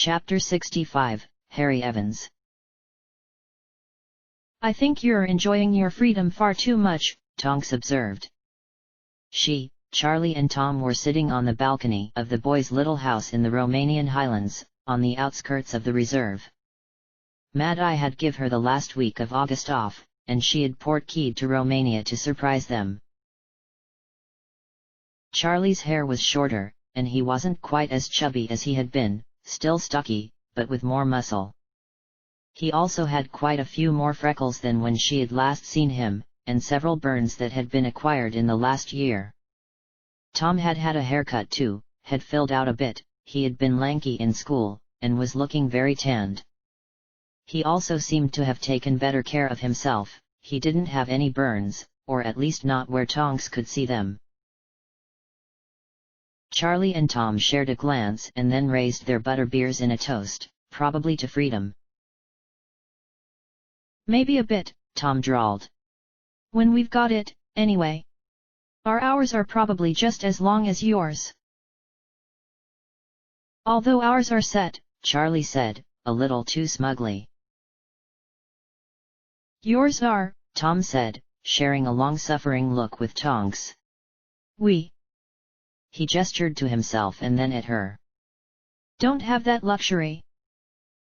Chapter 65, Harry Evans. "I think you're enjoying your freedom far too much," Tonks observed. Charlie and Tom were sitting on the balcony of the boys' little house in the Romanian highlands, on the outskirts of the reserve. Mad-Eye had give her the last week of August off, and she had port-keyed to Romania to surprise them. Charlie's hair was shorter, and he wasn't quite as chubby as he had been, still stocky, but with more muscle. He also had quite a few more freckles than when she had last seen him, and several burns that had been acquired in the last year. Tom had had a haircut too, had filled out a bit, he had been lanky in school, and was looking very tanned. He also seemed to have taken better care of himself, he didn't have any burns, or at least not where Tonks could see them. Charlie and Tom shared a glance and then raised their butterbeers in a toast, probably to freedom. "Maybe a bit," Tom drawled. "When we've got it, anyway. Our hours are probably just as long as yours." "Although ours are set," Charlie said, a little too smugly. "Yours are," Tom said, sharing a long-suffering look with Tonks. He gestured to himself and then at her. "Don't have that luxury."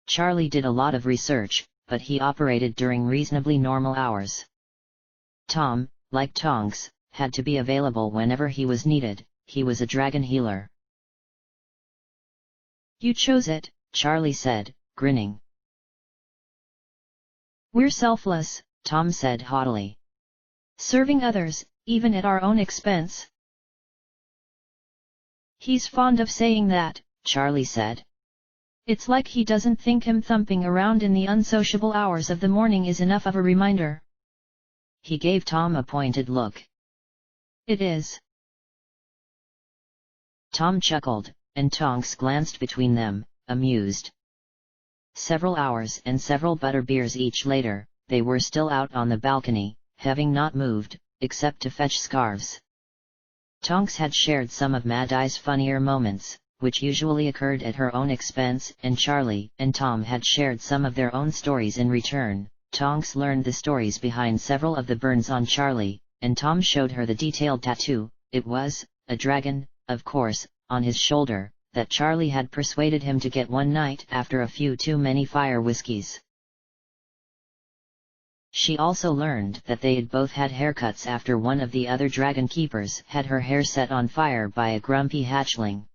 Charlie did a lot of research, but he operated during reasonably normal hours. Tom, like Tonks, had to be available whenever he was needed, he was a dragon healer. "You chose it," Charlie said, grinning. "We're selfless," Tom said haughtily. "Serving others, even at our own expense." "He's fond of saying that," Charlie said. "It's like he doesn't think him thumping around in the unsociable hours of the morning is enough of a reminder." He gave Tom a pointed look. "It is." Tom chuckled, and Tonks glanced between them, amused. Several hours and several butterbeers each later, they were still out on the balcony, having not moved, except to fetch scarves. Tonks had shared some of Mad-Eye's funnier moments, which usually occurred at her own expense, and Charlie and Tom had shared some of their own stories in return. Tonks learned the stories behind several of the burns on Charlie, and Tom showed her the detailed tattoo. It was a dragon, of course, on his shoulder, that Charlie had persuaded him to get one night after a few too many fire whiskies. She also learned that they had both had haircuts after one of the other dragon keepers had her hair set on fire by a grumpy hatchling.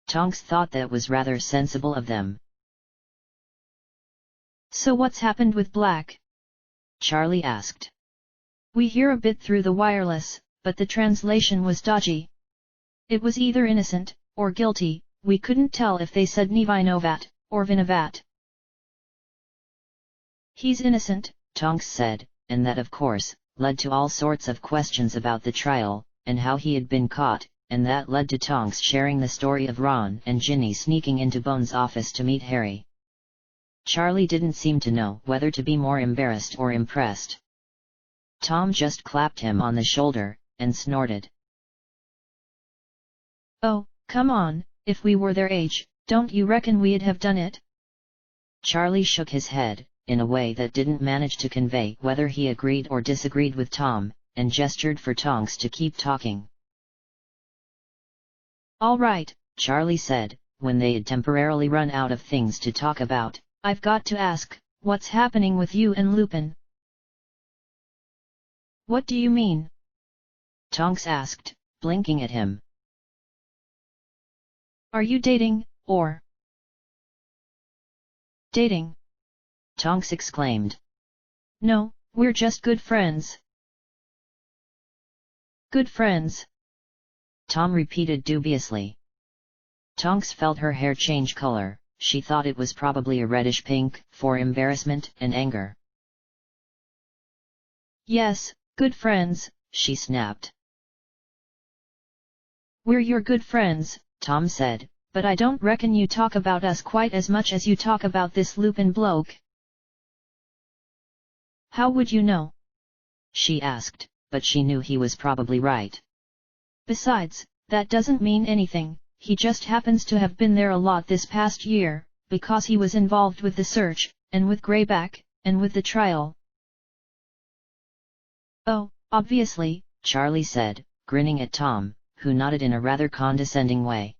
Tonks thought that was rather sensible of them. "So what's happened with Black?" Charlie asked. "We hear a bit through the wireless, but the translation was dodgy. It was either innocent, or guilty, we couldn't tell if they said Nevinovat, or Vinovat." "He's innocent," Tonks said, and that of course, led to all sorts of questions about the trial, and how he had been caught, and that led to Tonks sharing the story of Ron and Ginny sneaking into Bones' office to meet Harry. Charlie didn't seem to know whether to be more embarrassed or impressed. Tom just clapped him on the shoulder, and snorted. "Oh, come on, if we were their age, don't you reckon we'd have done it?" Charlie shook his head, in a way that didn't manage to convey whether he agreed or disagreed with Tom, and gestured for Tonks to keep talking. "All right," Charlie said, when they had temporarily run out of things to talk about, "I've got to ask, what's happening with you and Lupin?" "What do you mean?" Tonks asked, blinking at him. "Are you dating, or?" "Dating?" Tonks exclaimed. "No, we're just good friends." "Good friends?" Tom repeated dubiously. Tonks felt her hair change color, she thought it was probably a reddish pink, for embarrassment and anger. "Yes, good friends," she snapped. "We're your good friends," Tom said, "but I don't reckon you talk about us quite as much as you talk about this Lupin bloke." "How would you know?" she asked, but she knew he was probably right. "Besides, that doesn't mean anything, he just happens to have been there a lot this past year, because he was involved with the search, and with Greyback, and with the trial. Oh, obviously, Charlie said, grinning at Tom, who nodded in a rather condescending way.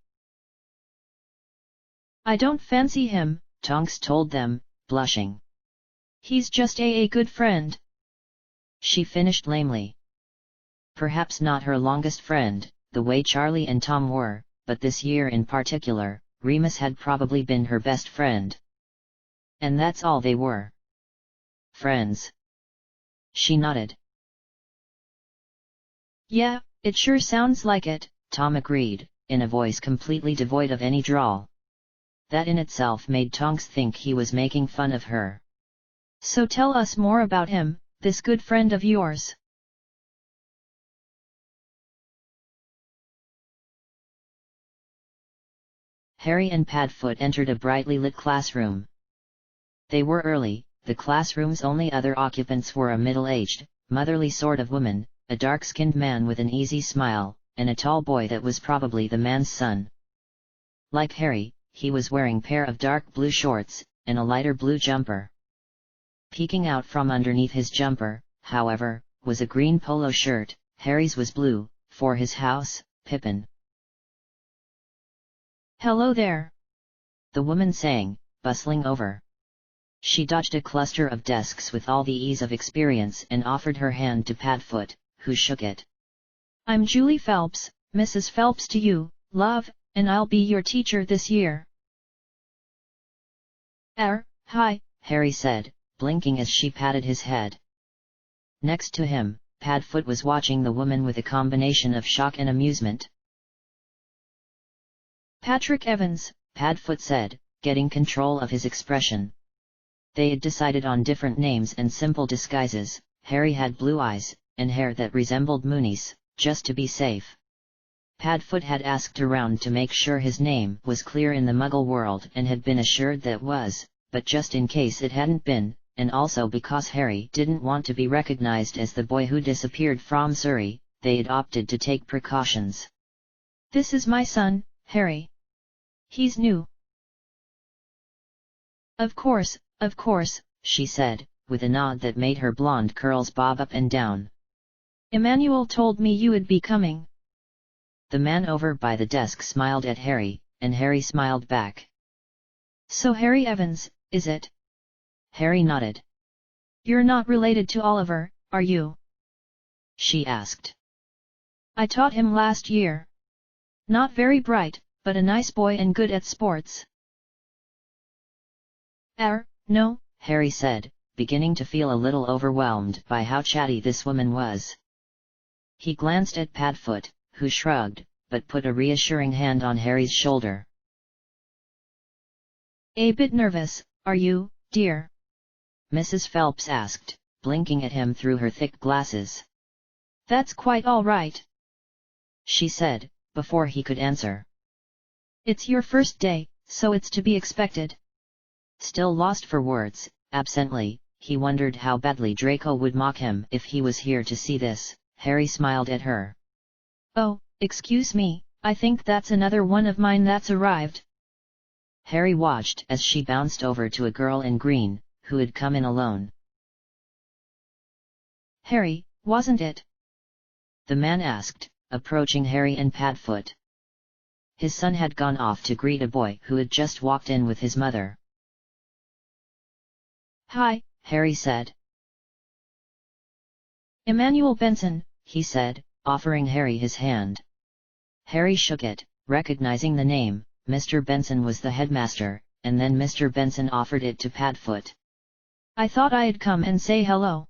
I don't fancy him, Tonks told them, blushing. He's just a good friend. She finished lamely. Perhaps not her longest friend, the way Charlie and Tom were, but this year in particular, Remus had probably been her best friend. And that's all they were. Friends. She nodded. Yeah, it sure sounds like it, Tom agreed, in a voice completely devoid of any drawl. That in itself made Tonks think he was making fun of her. So tell us more about him, this good friend of yours. Harry and Padfoot entered a brightly lit classroom. They were early. The classroom's only other occupants were a middle-aged, motherly sort of woman, a dark-skinned man with an easy smile, and a tall boy that was probably the man's son. Like Harry, he was wearing a pair of dark blue shorts, and a lighter blue jumper. Peeking out from underneath his jumper, however, was a green polo shirt. Harry's was blue, for his house, Pippin. Hello there, the woman sang, bustling over. She dodged a cluster of desks with all the ease of experience and offered her hand to Padfoot, who shook it. I'm Julie Phelps, Mrs. Phelps to you, love, and I'll be your teacher this year. Hi, Harry said, blinking as she patted his head. Next to him, Padfoot was watching the woman with a combination of shock and amusement. Patrick Evans, Padfoot said, getting control of his expression. They had decided on different names and simple disguises. Harry had blue eyes, and hair that resembled Mooney's, just to be safe. Padfoot had asked around to make sure his name was clear in the Muggle world and had been assured that was, but just in case it hadn't been, and also because Harry didn't want to be recognized as the boy who disappeared from Surrey, they had opted to take precautions. This is my son, Harry. He's new. Of course, she said, with a nod that made her blonde curls bob up and down. Emmanuel told me you would be coming. The man over by the desk smiled at Harry, and Harry smiled back. So Harry Evans, is it? Harry nodded. You're not related to Oliver, are you? She asked. I taught him last year. Not very bright, but a nice boy and good at sports. No, Harry said, beginning to feel a little overwhelmed by how chatty this woman was. He glanced at Padfoot, who shrugged, but put a reassuring hand on Harry's shoulder. A bit nervous, are you, dear? Mrs. Phelps asked, blinking at him through her thick glasses. That's quite all right, she said, before he could answer. It's your first day, so it's to be expected. Still lost for words, absently, he wondered how badly Draco would mock him if he was here to see this. Harry smiled at her. Oh, excuse me, I think that's another one of mine that's arrived. Harry watched as she bounced over to a girl in green, who had come in alone. Harry, wasn't it? The man asked, approaching Harry and Padfoot. His son had gone off to greet a boy who had just walked in with his mother. Hi, Harry said. Emmanuel Benson, he said, offering Harry his hand. Harry shook it, recognizing the name. Mr. Benson was the headmaster, and then Mr. Benson offered it to Padfoot. I thought I'd come and say hello.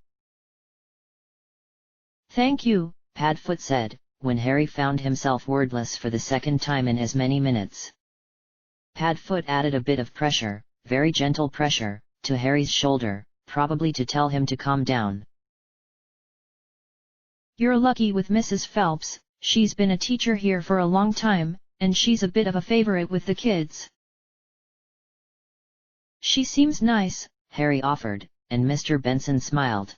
Thank you, Padfoot said, when Harry found himself wordless for the second time in as many minutes. Padfoot added a bit of pressure, very gentle pressure, to Harry's shoulder, probably to tell him to calm down. You're lucky with Mrs. Phelps, she's been a teacher here for a long time, and she's a bit of a favorite with the kids. She seems nice, Harry offered, and Mr. Benson smiled.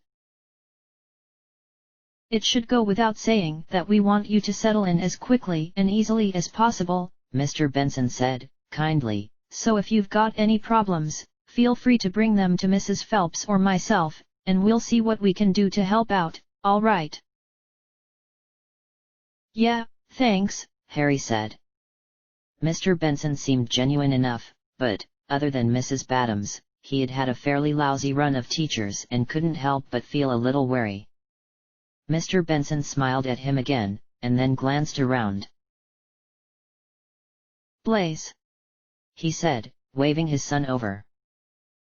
It should go without saying that we want you to settle in as quickly and easily as possible, Mr. Benson said, kindly. So if you've got any problems, feel free to bring them to Mrs. Phelps or myself, and we'll see what we can do to help out, all right? Yeah, thanks, Harry said. Mr. Benson seemed genuine enough, but, other than Mrs. Badams, he had had a fairly lousy run of teachers and couldn't help but feel a little wary. Mr. Benson smiled at him again, and then glanced around. Blaze, he said, waving his son over.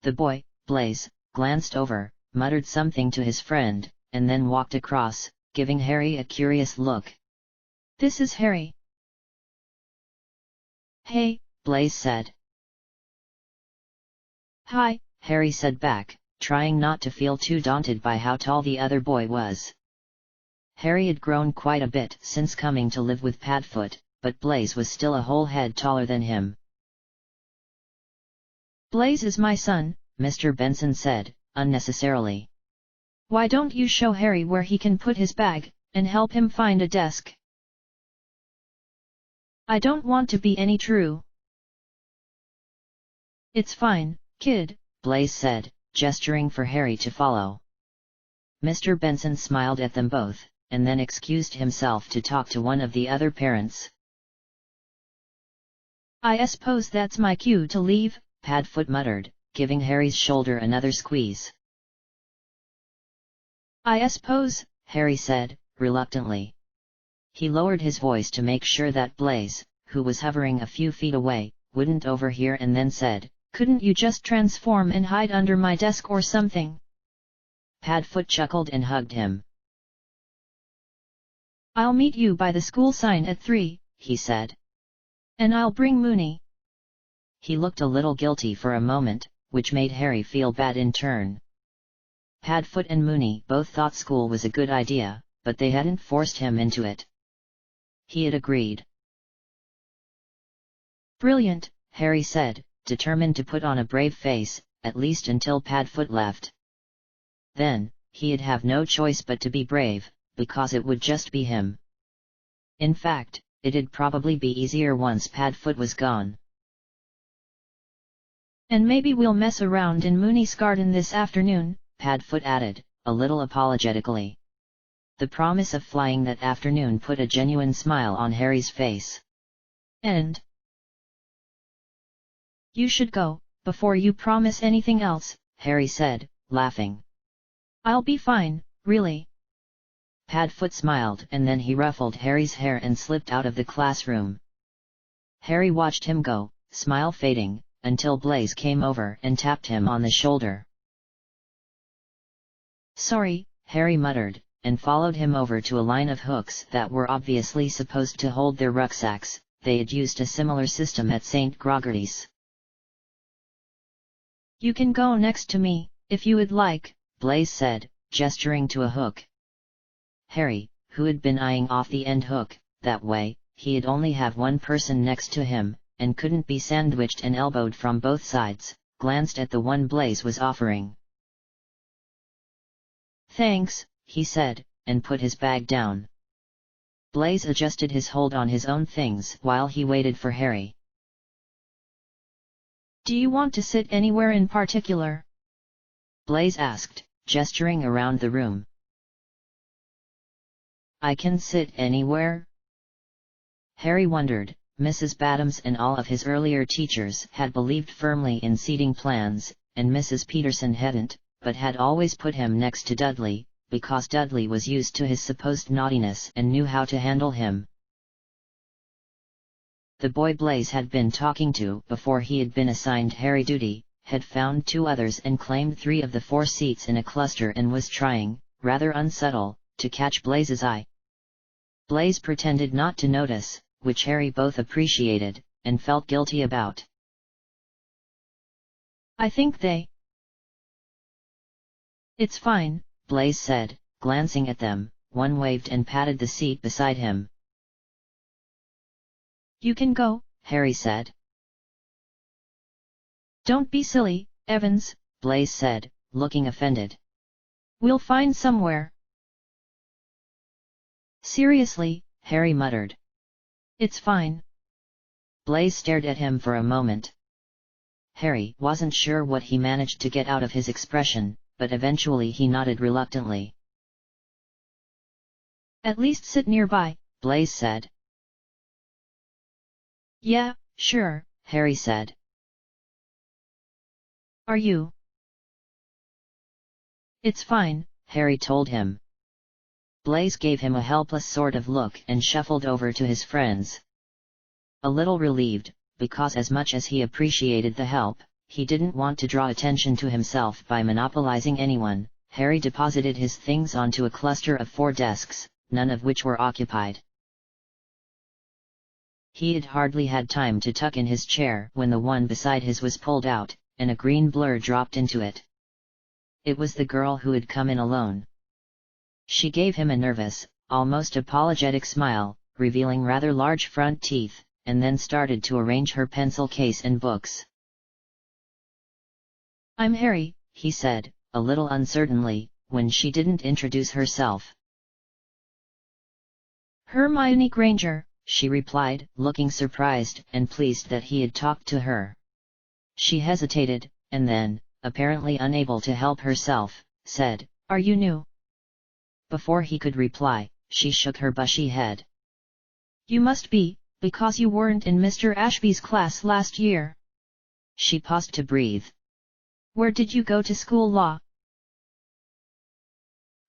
The boy, Blaze, glanced over, muttered something to his friend, and then walked across, giving Harry a curious look. This is Harry. Hey, Blaze said. Hi, Harry said back, trying not to feel too daunted by how tall the other boy was. Harry had grown quite a bit since coming to live with Padfoot, but Blaze was still a whole head taller than him. Blaze is my son, Mr. Benson said, unnecessarily. Why don't you show Harry where he can put his bag, and help him find a desk? I don't want to be any true. It's fine, kid, Blaze said, gesturing for Harry to follow. Mr. Benson smiled at them both, and then excused himself to talk to one of the other parents. I suppose that's my cue to leave, Padfoot muttered, giving Harry's shoulder another squeeze. I suppose, Harry said, reluctantly. He lowered his voice to make sure that Blaze, who was hovering a few feet away, wouldn't overhear, and then said, couldn't you just transform and hide under my desk or something? Padfoot chuckled and hugged him. I'll meet you by the school sign at 3, he said. And I'll bring Mooney. He looked a little guilty for a moment, which made Harry feel bad in turn. Padfoot and Mooney both thought school was a good idea, but they hadn't forced him into it. He had agreed. Brilliant, Harry said, determined to put on a brave face, at least until Padfoot left. Then, he'd have no choice but to be brave, because it would just be him. In fact, it'd probably be easier once Padfoot was gone. And maybe we'll mess around in Mooney's garden this afternoon, Padfoot added, a little apologetically. The promise of flying that afternoon put a genuine smile on Harry's face. And you should go, before you promise anything else, Harry said, laughing. I'll be fine, really. Padfoot smiled, and then he ruffled Harry's hair and slipped out of the classroom. Harry watched him go, smile fading, until Blaze came over and tapped him on the shoulder. Sorry, Harry muttered, and followed him over to a line of hooks that were obviously supposed to hold their rucksacks. They had used a similar system at St. Grogerty's. You can go next to me, if you would like, Blaze said, gesturing to a hook. Harry, who had been eyeing off the end hook, that way, he'd only have one person next to him, and couldn't be sandwiched and elbowed from both sides, glanced at the one Blaze was offering. Thanks, he said, and put his bag down. Blaze adjusted his hold on his own things while he waited for Harry. Do you want to sit anywhere in particular? Blaze asked, gesturing around the room. I can sit anywhere? Harry wondered. Mrs. Badams and all of his earlier teachers had believed firmly in seating plans, and Mrs. Peterson hadn't, but had always put him next to Dudley, because Dudley was used to his supposed naughtiness and knew how to handle him. The boy Blaze had been talking to before he had been assigned Harry duty, had found 2 others and claimed 3 of the 4 seats in a cluster and was trying, rather unsubtle, to catch Blaze's eye. Blaze pretended not to notice, which Harry both appreciated, and felt guilty about. I think they... It's fine, Blaze said, glancing at them. One waved and patted the seat beside him. You can go, Harry said. Don't be silly, Evans, Blaze said, looking offended. We'll find somewhere. Seriously, Harry muttered. It's fine. Blaise stared at him for a moment. Harry wasn't sure what he managed to get out of his expression, but eventually he nodded reluctantly. At least sit nearby, Blaise said. Yeah, sure, Harry said. Are you? It's fine, Harry told him. Blaise gave him a helpless sort of look and shuffled over to his friends. A little relieved, because as much as he appreciated the help, he didn't want to draw attention to himself by monopolizing anyone. Harry deposited his things onto a cluster of 4 desks, none of which were occupied. He had hardly had time to tuck in his chair when the one beside his was pulled out, and a green blur dropped into it. It was the girl who had come in alone. She gave him a nervous, almost apologetic smile, revealing rather large front teeth, and then started to arrange her pencil case and books. I'm Harry, he said, a little uncertainly, when she didn't introduce herself. Hermione Granger, she replied, looking surprised and pleased that he had talked to her. She hesitated, and then, apparently unable to help herself, said, Are you new? Before he could reply, she shook her bushy head. You must be, because you weren't in Mr. Ashby's class last year. She paused to breathe. Where did you go to school? Law?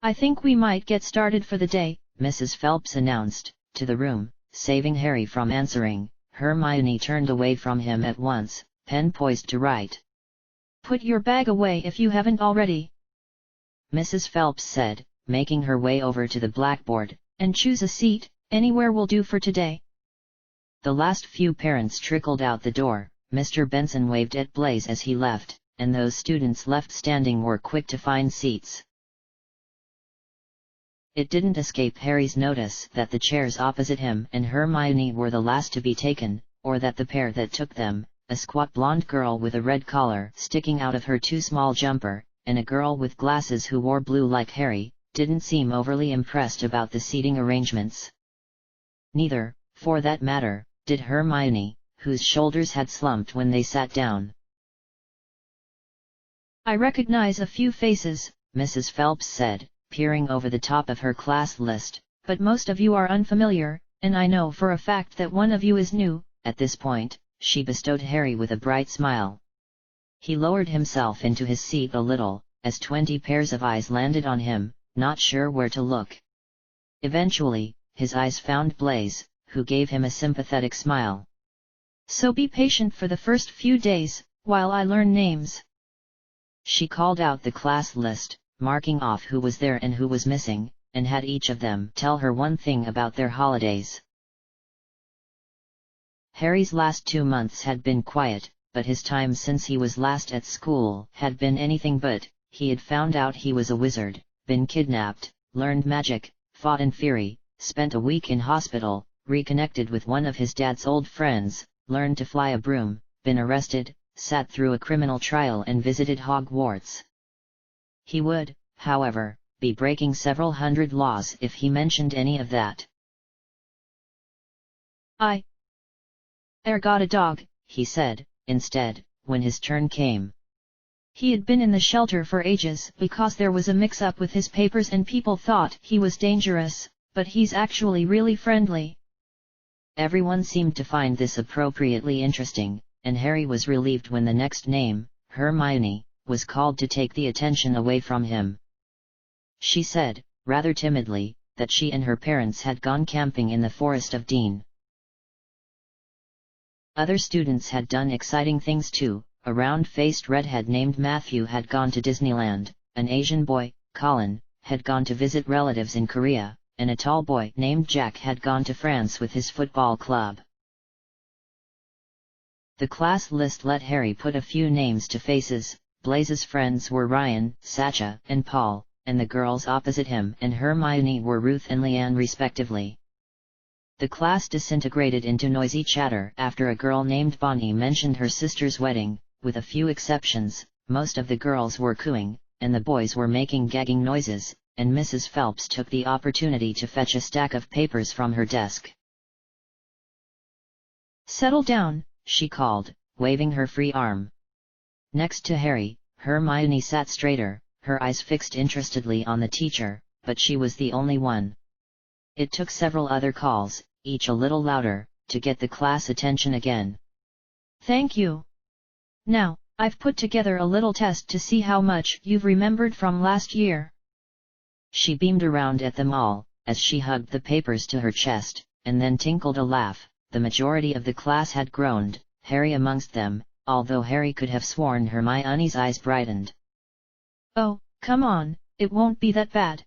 I think we might get started for the day, Mrs. Phelps announced, to the room, saving Harry from answering. Hermione turned away from him at once, pen poised to write. Put your bag away if you haven't already, Mrs. Phelps said, making her way over to the blackboard, and choose a seat, anywhere will do for today. The last few parents trickled out the door. Mr. Benson waved at Blaise as he left, and those students left standing were quick to find seats. It didn't escape Harry's notice that the chairs opposite him and Hermione were the last to be taken, or that the pair that took them, a squat blonde girl with a red collar sticking out of her too small jumper, and a girl with glasses who wore blue like Harry, didn't seem overly impressed about the seating arrangements. Neither, for that matter, did Hermione, whose shoulders had slumped when they sat down. I recognize a few faces, Mrs. Phelps said, peering over the top of her class list, but most of you are unfamiliar, and I know for a fact that one of you is new. At this point, she bestowed Harry with a bright smile. He lowered himself into his seat a little, as 20 pairs of eyes landed on him, not sure where to look. Eventually, his eyes found Blaise, who gave him a sympathetic smile. So be patient for the first few days, while I learn names. She called out the class list, marking off who was there and who was missing, and had each of them tell her one thing about their holidays. Harry's last 2 months had been quiet, but his time since he was last at school had been anything but. He had found out he was a wizard, been kidnapped, learned magic, fought in Fury, spent a week in hospital, reconnected with one of his dad's old friends, learned to fly a broom, been arrested, sat through a criminal trial and visited Hogwarts. He would, however, be breaking several hundred laws if he mentioned any of that. I got a dog, he said, instead, when his turn came. He had been in the shelter for ages because there was a mix-up with his papers and people thought he was dangerous, but he's actually really friendly. Everyone seemed to find this appropriately interesting, and Harry was relieved when the next name, Hermione, was called to take the attention away from him. She said, rather timidly, that she and her parents had gone camping in the Forest of Dean. Other students had done exciting things too. A round-faced redhead named Matthew had gone to Disneyland, an Asian boy, Colin, had gone to visit relatives in Korea, and a tall boy named Jack had gone to France with his football club. The class list let Harry put a few names to faces. Blaise's friends were Ryan, Sacha, and Paul, and the girls opposite him and Hermione were Ruth and Leanne respectively. The class disintegrated into noisy chatter after a girl named Bonnie mentioned her sister's wedding. With a few exceptions, most of the girls were cooing, and the boys were making gagging noises, and Mrs. Phelps took the opportunity to fetch a stack of papers from her desk. Settle down, she called, waving her free arm. Next to Harry, Hermione sat straighter, her eyes fixed interestedly on the teacher, but she was the only one. It took several other calls, each a little louder, to get the class attention again. Thank you. Now, I've put together a little test to see how much you've remembered from last year. She beamed around at them all, as she hugged the papers to her chest, and then tinkled a laugh. The majority of the class had groaned, Harry amongst them, although Harry could have sworn Hermione's eyes brightened. Oh, come on, it won't be that bad.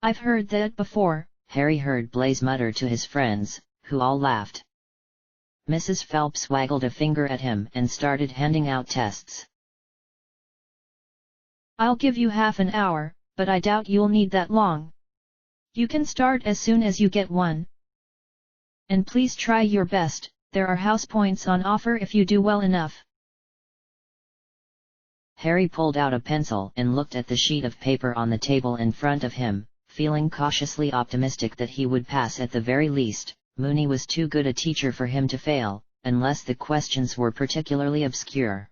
I've heard that before, Harry heard Blaise mutter to his friends, who all laughed. Mrs. Phelps waggled a finger at him and started handing out tests. I'll give you half an hour, but I doubt you'll need that long. You can start as soon as you get one. And please try your best, there are house points on offer if you do well enough. Harry pulled out a pencil and looked at the sheet of paper on the table in front of him, feeling cautiously optimistic that he would pass at the very least. Moony was too good a teacher for him to fail, unless the questions were particularly obscure.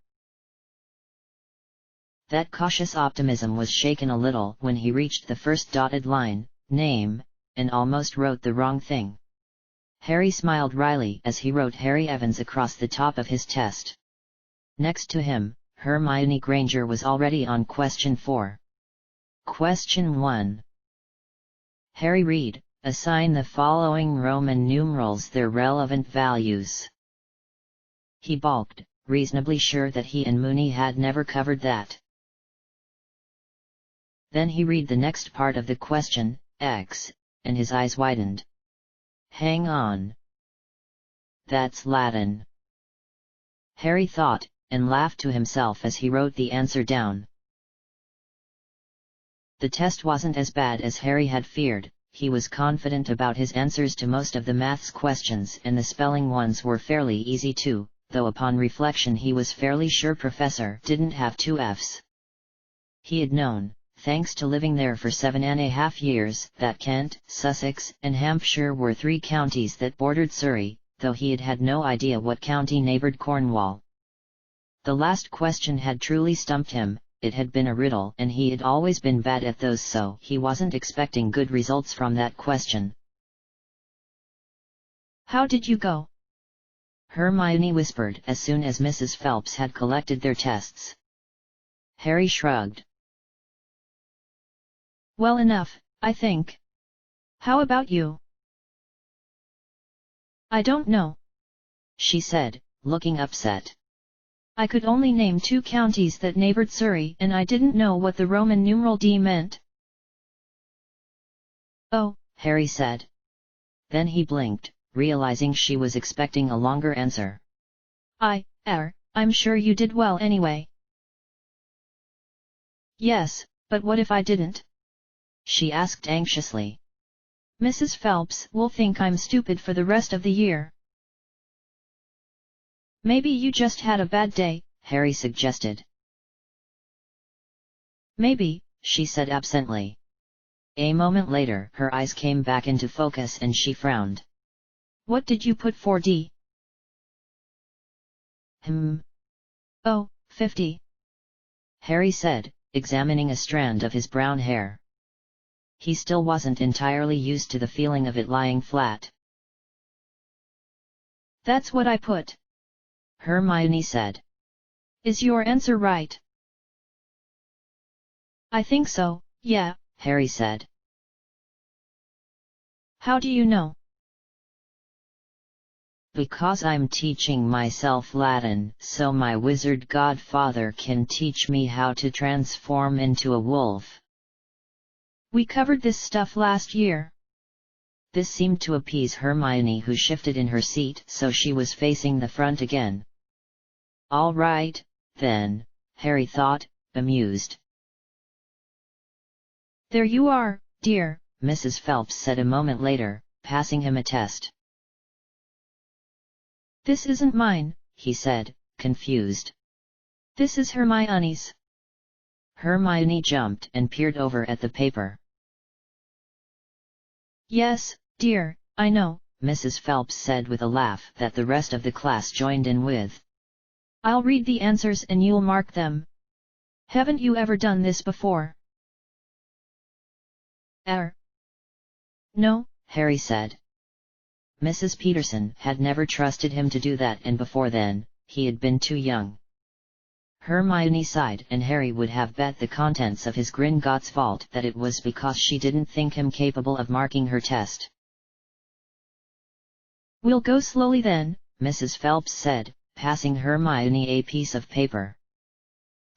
That cautious optimism was shaken a little when he reached the first dotted line, name, and almost wrote the wrong thing. Harry smiled wryly as he wrote Harry Evans across the top of his test. Next to him, Hermione Granger was already on question 4. Question 1. Harry read, assign the following Roman numerals their relevant values. He balked, reasonably sure that he and Moony had never covered that. Then he read the next part of the question, X, and his eyes widened. Hang on. That's Latin. Harry thought, and laughed to himself as he wrote the answer down. The test wasn't as bad as Harry had feared. He was confident about his answers to most of the maths questions and the spelling ones were fairly easy too, though upon reflection he was fairly sure Professor didn't have 2 Fs. He had known, thanks to living there for 7.5 years, that Kent, Sussex, and Hampshire were 3 counties that bordered Surrey, though he had had no idea what county neighboured Cornwall. The last question had truly stumped him. It had been a riddle and he had always been bad at those, so he wasn't expecting good results from that question. How did you go? Hermione whispered as soon as Mrs. Phelps had collected their tests. Harry shrugged. Well enough, I think. How about you? I don't know, she said, looking upset. I could only name 2 counties that neighboured Surrey and I didn't know what the Roman numeral D meant. Oh, Harry said. Then he blinked, realizing she was expecting a longer answer. I'm sure you did well anyway. Yes, but what if I didn't? She asked anxiously. Mrs. Phelps will think I'm stupid for the rest of the year. Maybe you just had a bad day, Harry suggested. Maybe, she said absently. A moment later her eyes came back into focus and she frowned. What did you put for D? Oh, 50. Harry said, examining a strand of his brown hair. He still wasn't entirely used to the feeling of it lying flat. That's what I put, Hermione said. Is your answer right? I think so, yeah, Harry said. How do you know? Because I'm teaching myself Latin, so my wizard godfather can teach me how to transform into a wolf. We covered this stuff last year. This seemed to appease Hermione, who shifted in her seat so she was facing the front again. All right, then, Harry thought, amused. There you are, dear, Mrs. Phelps said a moment later, passing him a test. This isn't mine, he said, confused. This is Hermione's. Hermione jumped and peered over at the paper. Yes, dear, I know, Mrs. Phelps said with a laugh that the rest of the class joined in with. I'll read the answers and you'll mark them. Haven't you ever done this before? No, Harry said. Mrs. Peterson had never trusted him to do that, and before then, he had been too young. Hermione sighed, and Harry would have bet the contents of his Gringotts vault that it was because she didn't think him capable of marking her test. We'll go slowly then, Mrs. Phelps said, passing Hermione a piece of paper.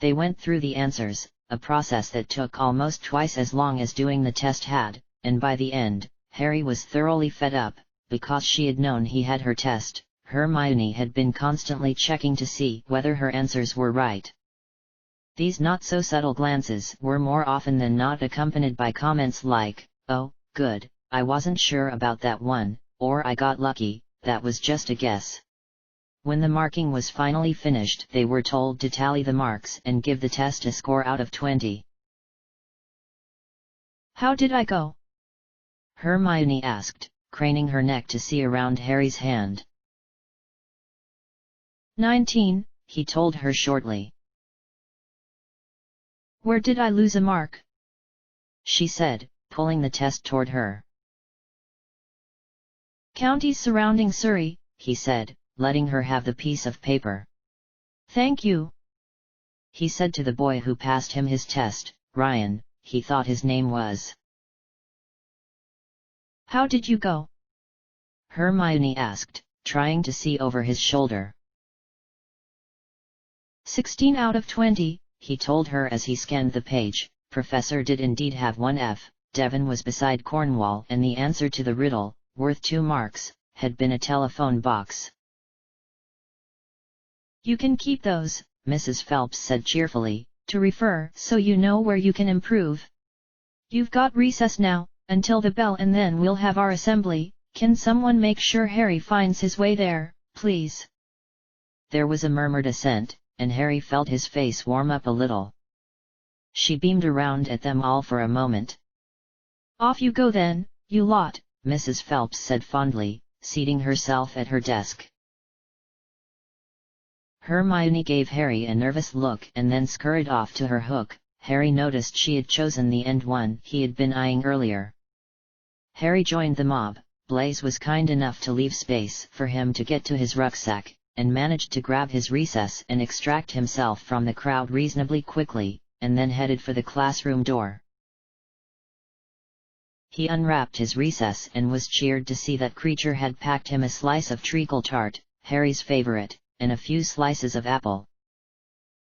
They went through the answers, a process that took almost twice as long as doing the test had, and by the end, Harry was thoroughly fed up, because she had known he had her test. Hermione had been constantly checking to see whether her answers were right. These not-so-subtle glances were more often than not accompanied by comments like, "Oh, good, I wasn't sure about that one," or "I got lucky, that was just a guess." When the marking was finally finished, they were told to tally the marks and give the test a score out of 20. How did I go? Hermione asked, craning her neck to see around Harry's hand. 19, he told her shortly. Where did I lose a mark? She said, pulling the test toward her. Counties surrounding Surrey, he said, letting her have the piece of paper. Thank you, he said to the boy who passed him his test, Ryan, he thought his name was. How did you go? Hermione asked, trying to see over his shoulder. 16 out of 20, he told her as he scanned the page. Professor did indeed have one F, Devon was beside Cornwall, and the answer to the riddle, worth 2 marks, had been a telephone box. You can keep those, Mrs. Phelps said cheerfully, to refer so you know where you can improve. You've got recess now, until the bell, and then we'll have our assembly. Can someone make sure Harry finds his way there, please? There was a murmured assent, and Harry felt his face warm up a little. She beamed around at them all for a moment. Off you go then, you lot, Mrs. Phelps said fondly, seating herself at her desk. Hermione gave Harry a nervous look and then scurried off to her hook. Harry noticed she had chosen the end one he had been eyeing earlier. Harry joined the mob. Blaise was kind enough to leave space for him to get to his rucksack, and managed to grab his recess and extract himself from the crowd reasonably quickly, and then headed for the classroom door. He unwrapped his recess and was cheered to see that Creature had packed him a slice of treacle tart, Harry's favorite, and a few slices of apple.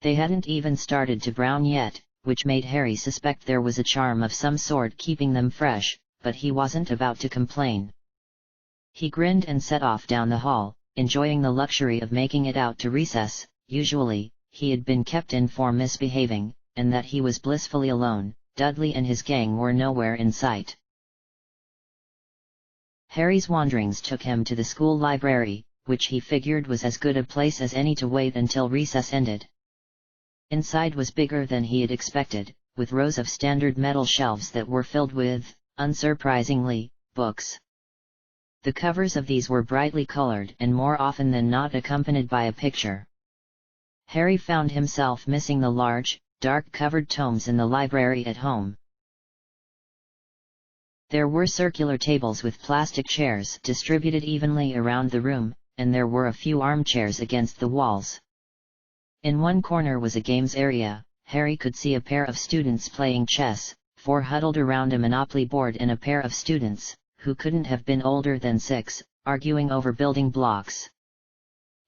They hadn't even started to brown yet, which made Harry suspect there was a charm of some sort keeping them fresh, but he wasn't about to complain. He grinned and set off down the hall, enjoying the luxury of making it out to recess. Usually, he had been kept in for misbehaving, and that he was blissfully alone. Dudley and his gang were nowhere in sight. Harry's wanderings took him to the school library, which he figured was as good a place as any to wait until recess ended. Inside was bigger than he had expected, with rows of standard metal shelves that were filled with, unsurprisingly, books. The covers of these were brightly colored and more often than not accompanied by a picture. Harry found himself missing the large, dark-covered tomes in the library at home. There were circular tables with plastic chairs distributed evenly around the room, and there were a few armchairs against the walls. In one corner was a games area. Harry could see a pair of students playing chess, 4 huddled around a Monopoly board, and a pair of students, who couldn't have been older than 6, arguing over building blocks.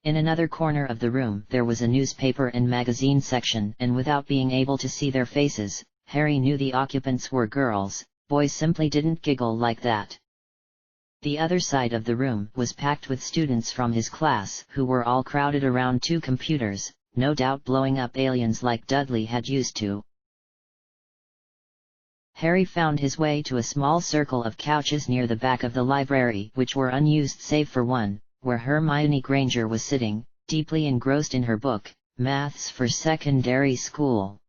In another corner of the room there was a newspaper and magazine section, and without being able to see their faces, Harry knew the occupants were girls. Boys simply didn't giggle like that. The other side of the room was packed with students from his class who were all crowded around 2 computers, no doubt blowing up aliens like Dudley had used to. Harry found his way to a small circle of couches near the back of the library, which were unused save for one, where Hermione Granger was sitting, deeply engrossed in her book, Maths for Secondary School.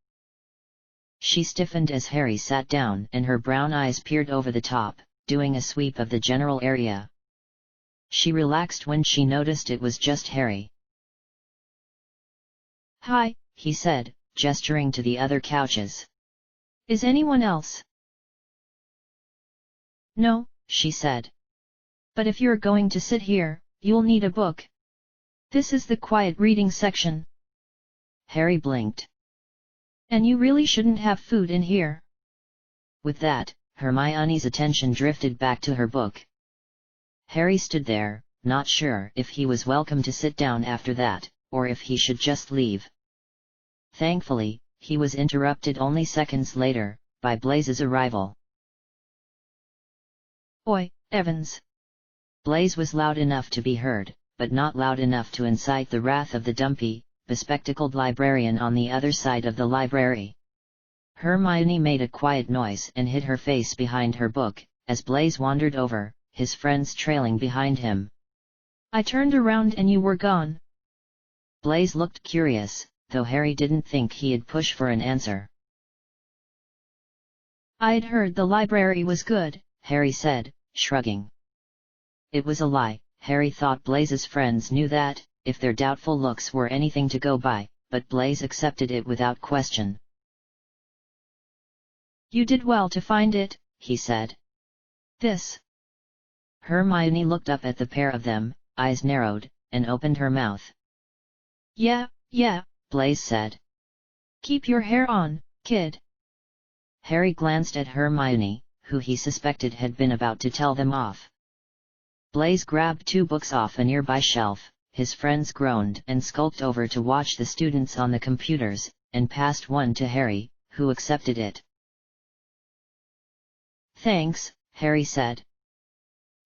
She stiffened as Harry sat down, and her brown eyes peered over the top, doing a sweep of the general area. She relaxed when she noticed it was just Harry. "Hi," he said, gesturing to the other couches. "Is anyone else?" "No," she said. "But if you're going to sit here, you'll need a book. This is the quiet reading section." Harry blinked. "And you really shouldn't have food in here." With that, Hermione's attention drifted back to her book. Harry stood there, not sure if he was welcome to sit down after that, or if he should just leave. Thankfully, he was interrupted only seconds later, by Blaze's arrival. "Oi, Evans!" Blaze was loud enough to be heard, but not loud enough to incite the wrath of the dumpy, bespectacled librarian on the other side of the library. Hermione made a quiet noise and hid her face behind her book, as Blaze wandered over, his friends trailing behind him. "I turned around and you were gone." Blaze looked curious, though Harry didn't think he'd push for an answer. "I'd heard the library was good," Harry said, shrugging. It was a lie. Harry thought Blaze's friends knew that, if their doubtful looks were anything to go by, but Blaze accepted it without question. "You did well to find it," he said. "This." Hermione looked up at the pair of them, eyes narrowed, and opened her mouth. Yeah, Blaze said. "Keep your hair on, kid." Harry glanced at Hermione, who he suspected had been about to tell them off. Blaze grabbed 2 books off a nearby shelf, his friends groaned and skulked over to watch the students on the computers, and passed one to Harry, who accepted it. "Thanks," Harry said.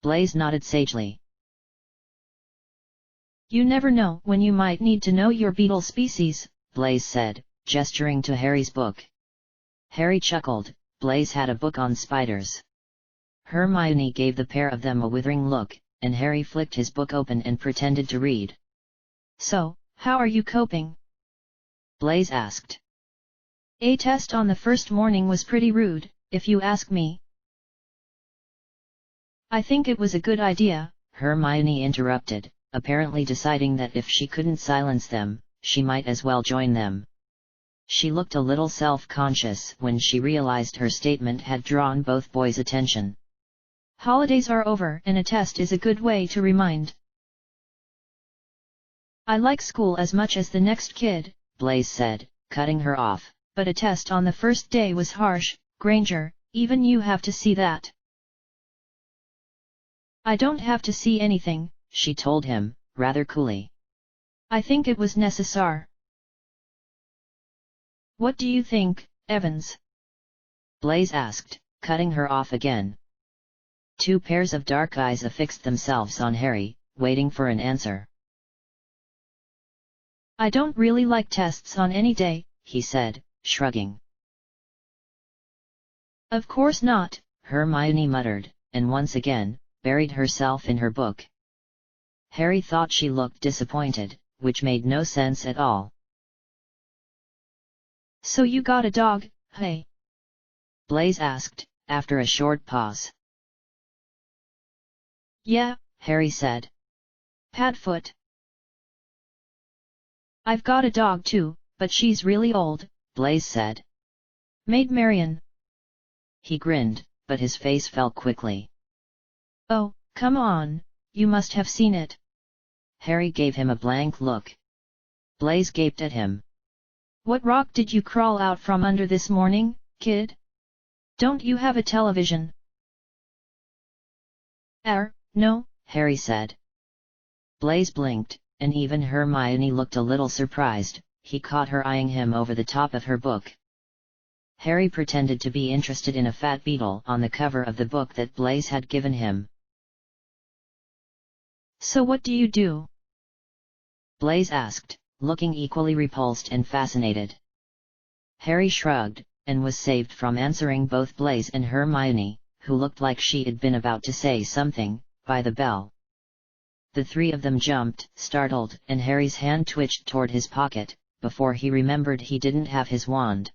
Blaze nodded sagely. "You never know when you might need to know your beetle species," Blaze said, gesturing to Harry's book. Harry chuckled. Blaze had a book on spiders. Hermione gave the pair of them a withering look, and Harry flicked his book open and pretended to read. "So, how are you coping?" Blaze asked. "A test on the first morning was pretty rude, if you ask me." "I think it was a good idea," Hermione interrupted, apparently deciding that if she couldn't silence them, she might as well join them. She looked a little self-conscious when she realized her statement had drawn both boys' attention. "Holidays are over and a test is a good way to remind." "I like school as much as the next kid," Blaze said, cutting her off. "But a test on the first day was harsh, Granger, even you have to see that." "I don't have to see anything," she told him, rather coolly. "I think it was necessary." "What do you think, Evans?" Blaze asked, cutting her off again. 2 pairs of dark eyes affixed themselves on Harry, waiting for an answer. "I don't really like tests on any day," he said, shrugging. "Of course not," Hermione muttered, and once again, buried herself in her book. Harry thought she looked disappointed, which made no sense at all. "So you got a dog, hey?" Blaze asked, after a short pause. "Yeah," Harry said. "Padfoot." "I've got a dog too, but she's really old," Blaze said. "Maid Marian." He grinned, but his face fell quickly. "Oh, come on, you must have seen it." Harry gave him a blank look. Blaze gaped at him. "What rock did you crawl out from under this morning, kid? Don't you have a television?" No, Harry said. Blaze blinked, and even Hermione looked a little surprised. He caught her eyeing him over the top of her book. Harry pretended to be interested in a fat beetle on the cover of the book that Blaze had given him. So what do you do? Blaze asked, looking equally repulsed and fascinated. Harry shrugged, and was saved from answering both Blaze and Hermione, who looked like she had been about to say something, by the bell. The 3 of them jumped, startled, and Harry's hand twitched toward his pocket, before he remembered he didn't have his wand.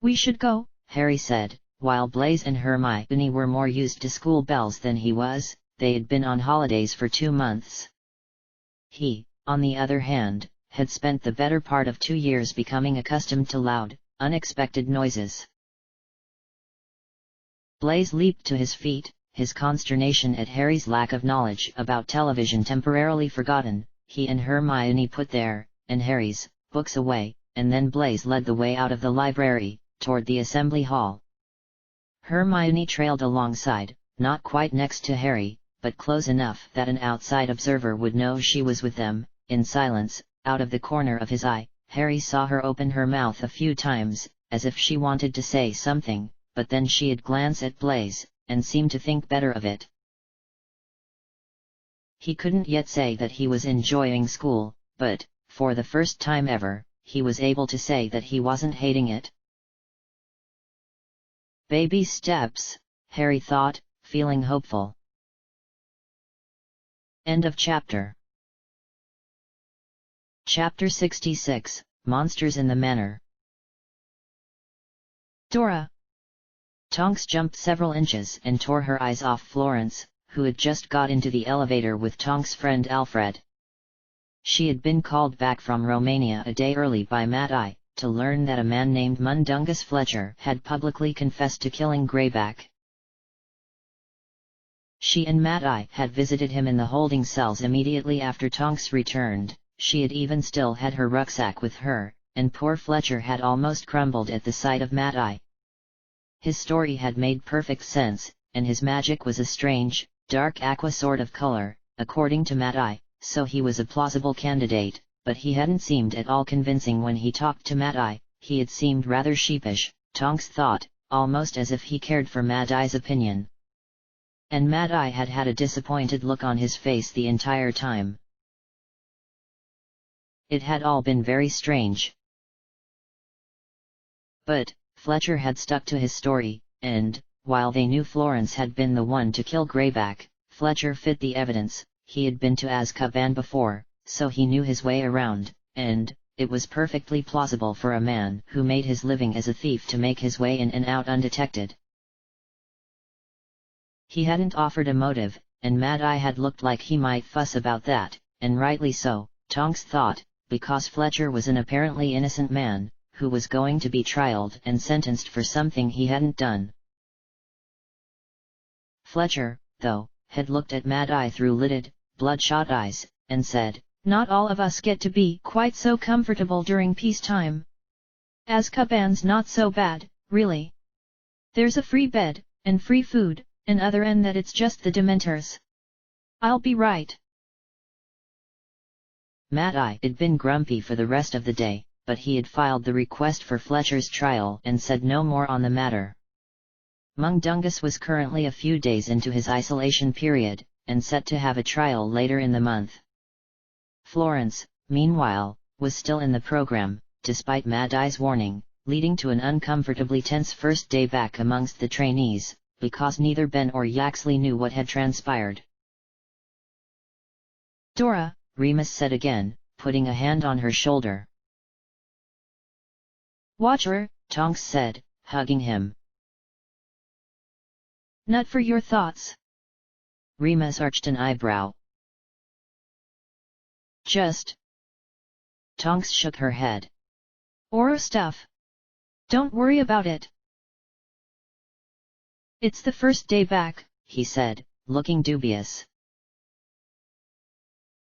We should go, Harry said, while Blaze and Hermione were more used to school bells than he was. they had been on holidays for 2 months. He, on the other hand, had spent the better part of 2 years becoming accustomed to loud, unexpected noises. Blaise leaped to his feet, his consternation at Harry's lack of knowledge about television temporarily forgotten. He and Hermione put their, and Harry's, books away, and then Blaise led the way out of the library, toward the assembly hall. Hermione trailed alongside, not quite next to Harry, but close enough that an outside observer would know she was with them. In silence, out of the corner of his eye, Harry saw her open her mouth a few times, as if she wanted to say something, but then she'd glance at Blaise, and seem to think better of it. He couldn't yet say that he was enjoying school, but, for the first time ever, he was able to say that he wasn't hating it. Baby steps, Harry thought, feeling hopeful. End of chapter. Chapter 66, Monsters in the Manor. Dora. Tonks jumped several inches and tore her eyes off Florence, who had just got into the elevator with Tonks' friend Alfred. She had been called back from Romania a day early by Mad-Eye, to learn that a man named Mundungus Fletcher had publicly confessed to killing Greyback. She and Mad-Eye had visited him in the holding cells immediately after Tonks returned. She had even still had her rucksack with her, and poor Fletcher had almost crumbled at the sight of Mad-Eye. His story had made perfect sense, and his magic was a strange, dark aqua sort of color, according to Mad-Eye, so he was a plausible candidate, but he hadn't seemed at all convincing when he talked to Mad-Eye. He had seemed rather sheepish, Tonks thought, almost as if he cared for Mad-Eye's opinion. And Mad-Eye had had a disappointed look on his face the entire time. It had all been very strange. But Fletcher had stuck to his story, and, while they knew Florence had been the one to kill Greyback, Fletcher fit the evidence. He had been to Azkaban before, so he knew his way around, and it was perfectly plausible for a man who made his living as a thief to make his way in and out undetected. He hadn't offered a motive, and Mad-Eye had looked like he might fuss about that, and rightly so, Tonks thought, because Fletcher was an apparently innocent man, who was going to be trialed and sentenced for something he hadn't done. Fletcher, though, had looked at Mad-Eye through lidded, bloodshot eyes, and said, "Not all of us get to be quite so comfortable during peacetime. Azkaban's not so bad, really. There's a free bed, and free food, and other than that it's just the Dementors. I'll be right." Mad-Eye had been grumpy for the rest of the day, but he had filed the request for Fletcher's trial and said no more on the matter. Mundungus was currently a few days into his isolation period, and set to have a trial later in the month. Florence, meanwhile, was still in the program, despite Mad-Eye's warning, leading to an uncomfortably tense first day back amongst the trainees, because neither Ben or Yaxley knew what had transpired. "Dora," Remus said again, putting a hand on her shoulder. "Watch her," Tonks said, hugging him. "Nut for your thoughts." Remus arched an eyebrow. "Just..." Tonks shook her head. "Oro stuff. Don't worry about it. It's the first day back," he said, looking dubious.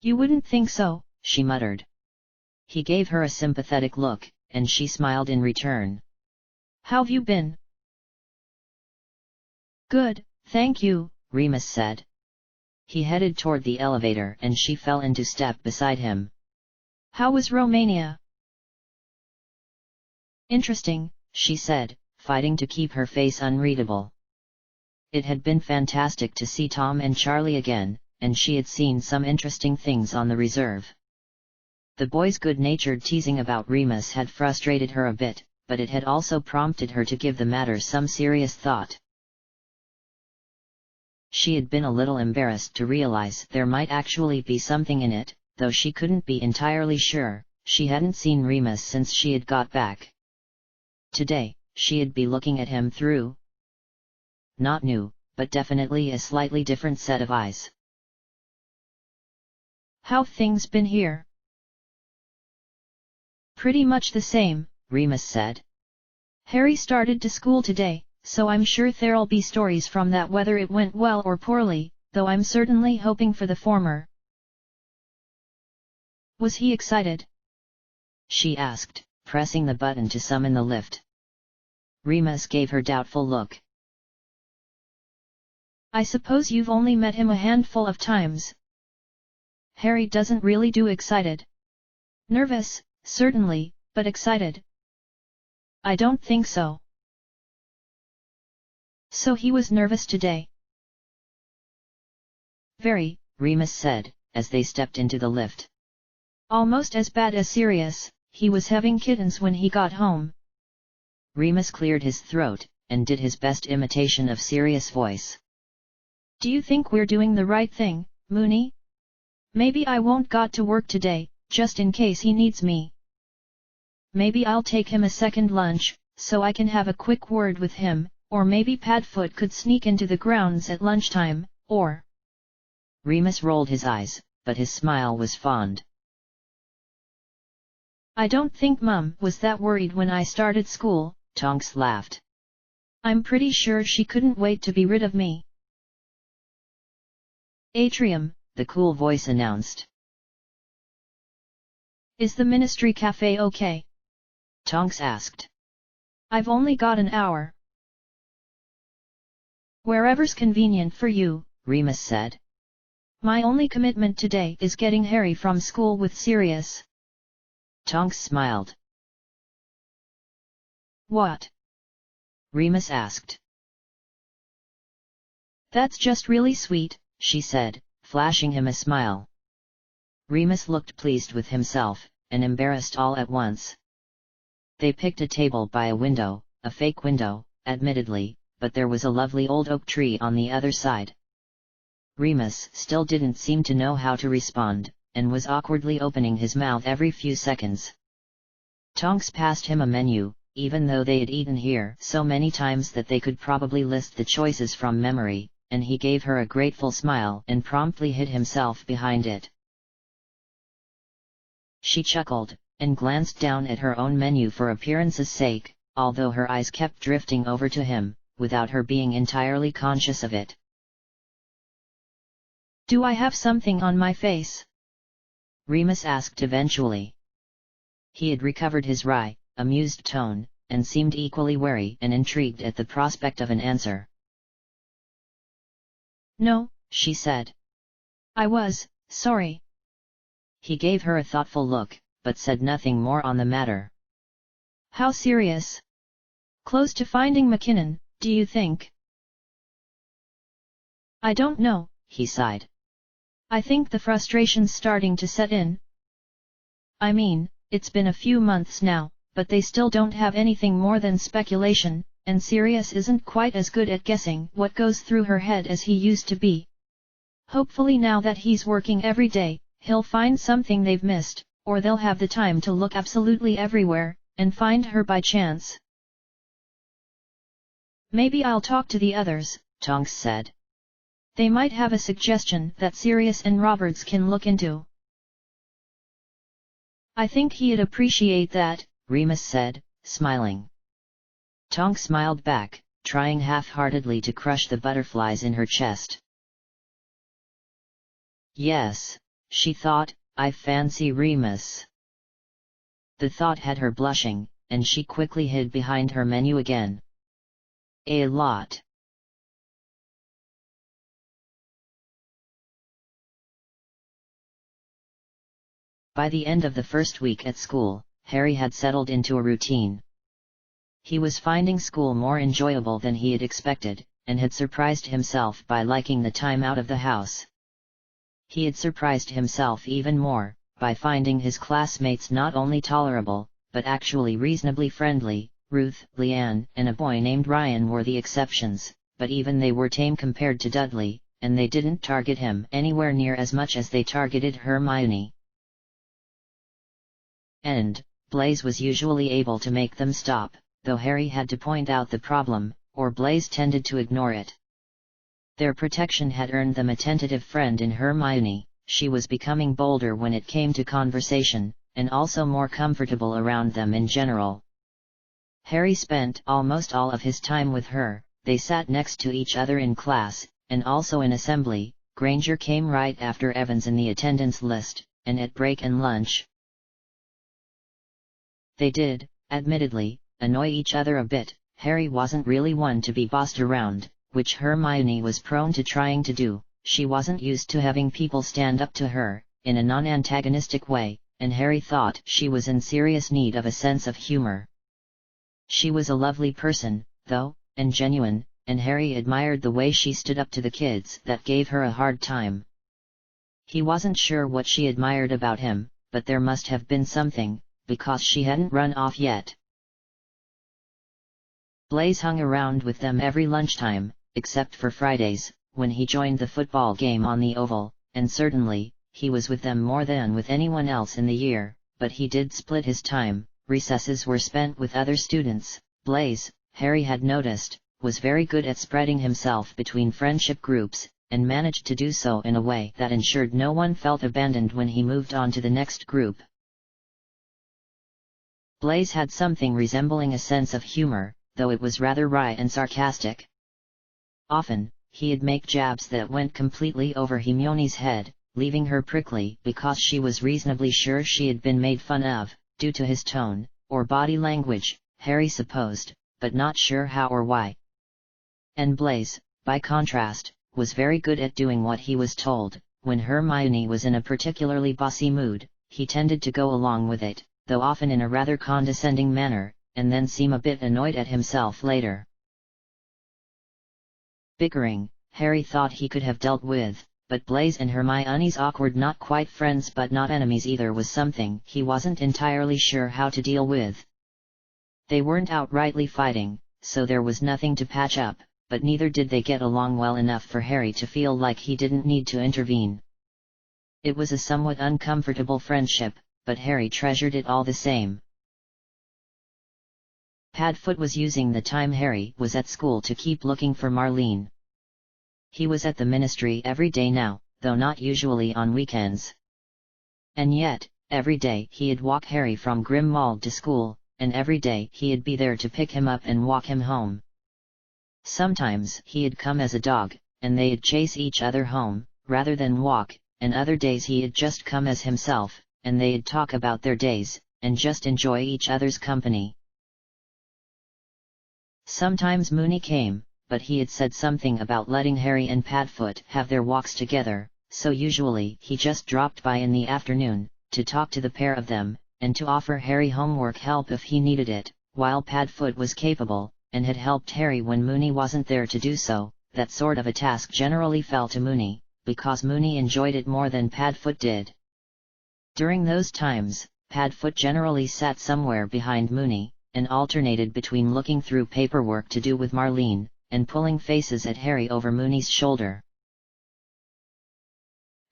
"You wouldn't think so," she muttered. He gave her a sympathetic look, and she smiled in return. "How've you been?" "Good, thank you," Remus said. He headed toward the elevator and she fell into step beside him. "How was Romania?" "Interesting," she said, fighting to keep her face unreadable. It had been fantastic to see Tom and Charlie again, and she had seen some interesting things on the reserve. The boys' good-natured teasing about Remus had frustrated her a bit, but it had also prompted her to give the matter some serious thought. She had been a little embarrassed to realize there might actually be something in it, though she couldn't be entirely sure. She hadn't seen Remus since she had got back. Today, she'd be looking at him through not new, but definitely a slightly different set of eyes. How things been here? Pretty much the same, Remus said. Harry started to school today, so I'm sure there'll be stories from that whether it went well or poorly, though I'm certainly hoping for the former. Was he excited? She asked, pressing the button to summon the lift. Remus gave her doubtful look. I suppose you've only met him a handful of times. Harry doesn't really do excited. Nervous, certainly, but excited? I don't think so. So he was nervous today? Very, Remus said, as they stepped into the lift. Almost as bad as Sirius, he was having kittens when he got home. Remus cleared his throat, and did his best imitation of Sirius' voice. Do you think we're doing the right thing, Moony? Maybe I won't got to work today, just in case he needs me. Maybe I'll take him a second lunch, so I can have a quick word with him, or maybe Padfoot could sneak into the grounds at lunchtime, or... Remus rolled his eyes, but his smile was fond. I don't think Mum was that worried when I started school, Tonks laughed. I'm pretty sure she couldn't wait to be rid of me. Atrium, the cool voice announced. Is the Ministry Cafe okay? Tonks asked. I've only got an hour. Wherever's convenient for you, Remus said. My only commitment today is getting Harry from school with Sirius. Tonks smiled. What? Remus asked. That's just really sweet, she said, flashing him a smile. Remus looked pleased with himself, and embarrassed all at once. They picked a table by a window, a fake window, admittedly, but there was a lovely old oak tree on the other side. Remus still didn't seem to know how to respond, and was awkwardly opening his mouth every few seconds. Tonks passed him a menu, even though they had eaten here so many times that they could probably list the choices from memory, and he gave her a grateful smile and promptly hid himself behind it. She chuckled, and glanced down at her own menu for appearance's sake, although her eyes kept drifting over to him, without her being entirely conscious of it. Do I have something on my face? Remus asked eventually. He had recovered his wry, amused tone, and seemed equally wary and intrigued at the prospect of an answer. No, she said. I was, sorry. He gave her a thoughtful look, but said nothing more on the matter. How serious? Close to finding McKinnon, do you think? I don't know, he sighed. I think the frustration's starting to set in. I mean, it's been a few months now, but they still don't have anything more than speculation, and Sirius isn't quite as good at guessing what goes through her head as he used to be. Hopefully now that he's working every day, he'll find something they've missed, or they'll have the time to look absolutely everywhere, and find her by chance. Maybe I'll talk to the others, Tonks said. They might have a suggestion that Sirius and Roberts can look into. I think he'd appreciate that, Remus said, smiling. Tonks smiled back, trying half-heartedly to crush the butterflies in her chest. Yes, she thought, I fancy Remus. The thought had her blushing, and she quickly hid behind her menu again. A lot. By the end of the first week at school, Harry had settled into a routine. He was finding school more enjoyable than he had expected, and had surprised himself by liking the time out of the house. He had surprised himself even more, by finding his classmates not only tolerable, but actually reasonably friendly. Ruth, Leanne, and a boy named Ryan were the exceptions, but even they were tame compared to Dudley, and they didn't target him anywhere near as much as they targeted Hermione. And Blaise was usually able to make them stop, though Harry had to point out the problem, or Blaise tended to ignore it. Their protection had earned them a tentative friend in Hermione. She was becoming bolder when it came to conversation, and also more comfortable around them in general. Harry spent almost all of his time with her. They sat next to each other in class, and also in assembly. Granger came right after Evans in the attendance list, and at break and lunch. They did, admittedly, annoy each other a bit. Harry wasn't really one to be bossed around, which Hermione was prone to trying to do. She wasn't used to having people stand up to her, in a non-antagonistic way, and Harry thought she was in serious need of a sense of humor. She was a lovely person, though, and genuine, and Harry admired the way she stood up to the kids that gave her a hard time. He wasn't sure what she admired about him, but there must have been something, because she hadn't run off yet. Blaise hung around with them every lunchtime, except for Fridays, when he joined the football game on the Oval, and certainly, he was with them more than with anyone else in the year, but he did split his time. Recesses were spent with other students. Blaise, Harry had noticed, was very good at spreading himself between friendship groups, and managed to do so in a way that ensured no one felt abandoned when he moved on to the next group. Blaise had something resembling a sense of humor, though it was rather wry and sarcastic. Often, he'd make jabs that went completely over Hermione's head, leaving her prickly because she was reasonably sure she had been made fun of, due to his tone, or body language, Harry supposed, but not sure how or why. And Blaise, by contrast, was very good at doing what he was told. When Hermione was in a particularly bossy mood, he tended to go along with it, though often in a rather condescending manner, and then seem a bit annoyed at himself later. Bickering, Harry thought he could have dealt with, but Blaise and Hermione's awkward not quite friends but not enemies either was something he wasn't entirely sure how to deal with. They weren't outrightly fighting, so there was nothing to patch up, but neither did they get along well enough for Harry to feel like he didn't need to intervene. It was a somewhat uncomfortable friendship, but Harry treasured it all the same. Padfoot was using the time Harry was at school to keep looking for Marlene. He was at the ministry every day now, though not usually on weekends. And yet, every day he'd walk Harry from Grimmauld to school, and every day he'd be there to pick him up and walk him home. Sometimes he'd come as a dog, and they'd chase each other home, rather than walk, and other days he'd just come as himself, and they'd talk about their days, and just enjoy each other's company. Sometimes Moony came, but he had said something about letting Harry and Padfoot have their walks together, so usually he just dropped by in the afternoon, to talk to the pair of them, and to offer Harry homework help if he needed it, while Padfoot was capable, and had helped Harry when Moony wasn't there to do so. That sort of a task generally fell to Moony, because Moony enjoyed it more than Padfoot did. During those times, Padfoot generally sat somewhere behind Moony, and alternated between looking through paperwork to do with Marlene, and pulling faces at Harry over Moony's shoulder.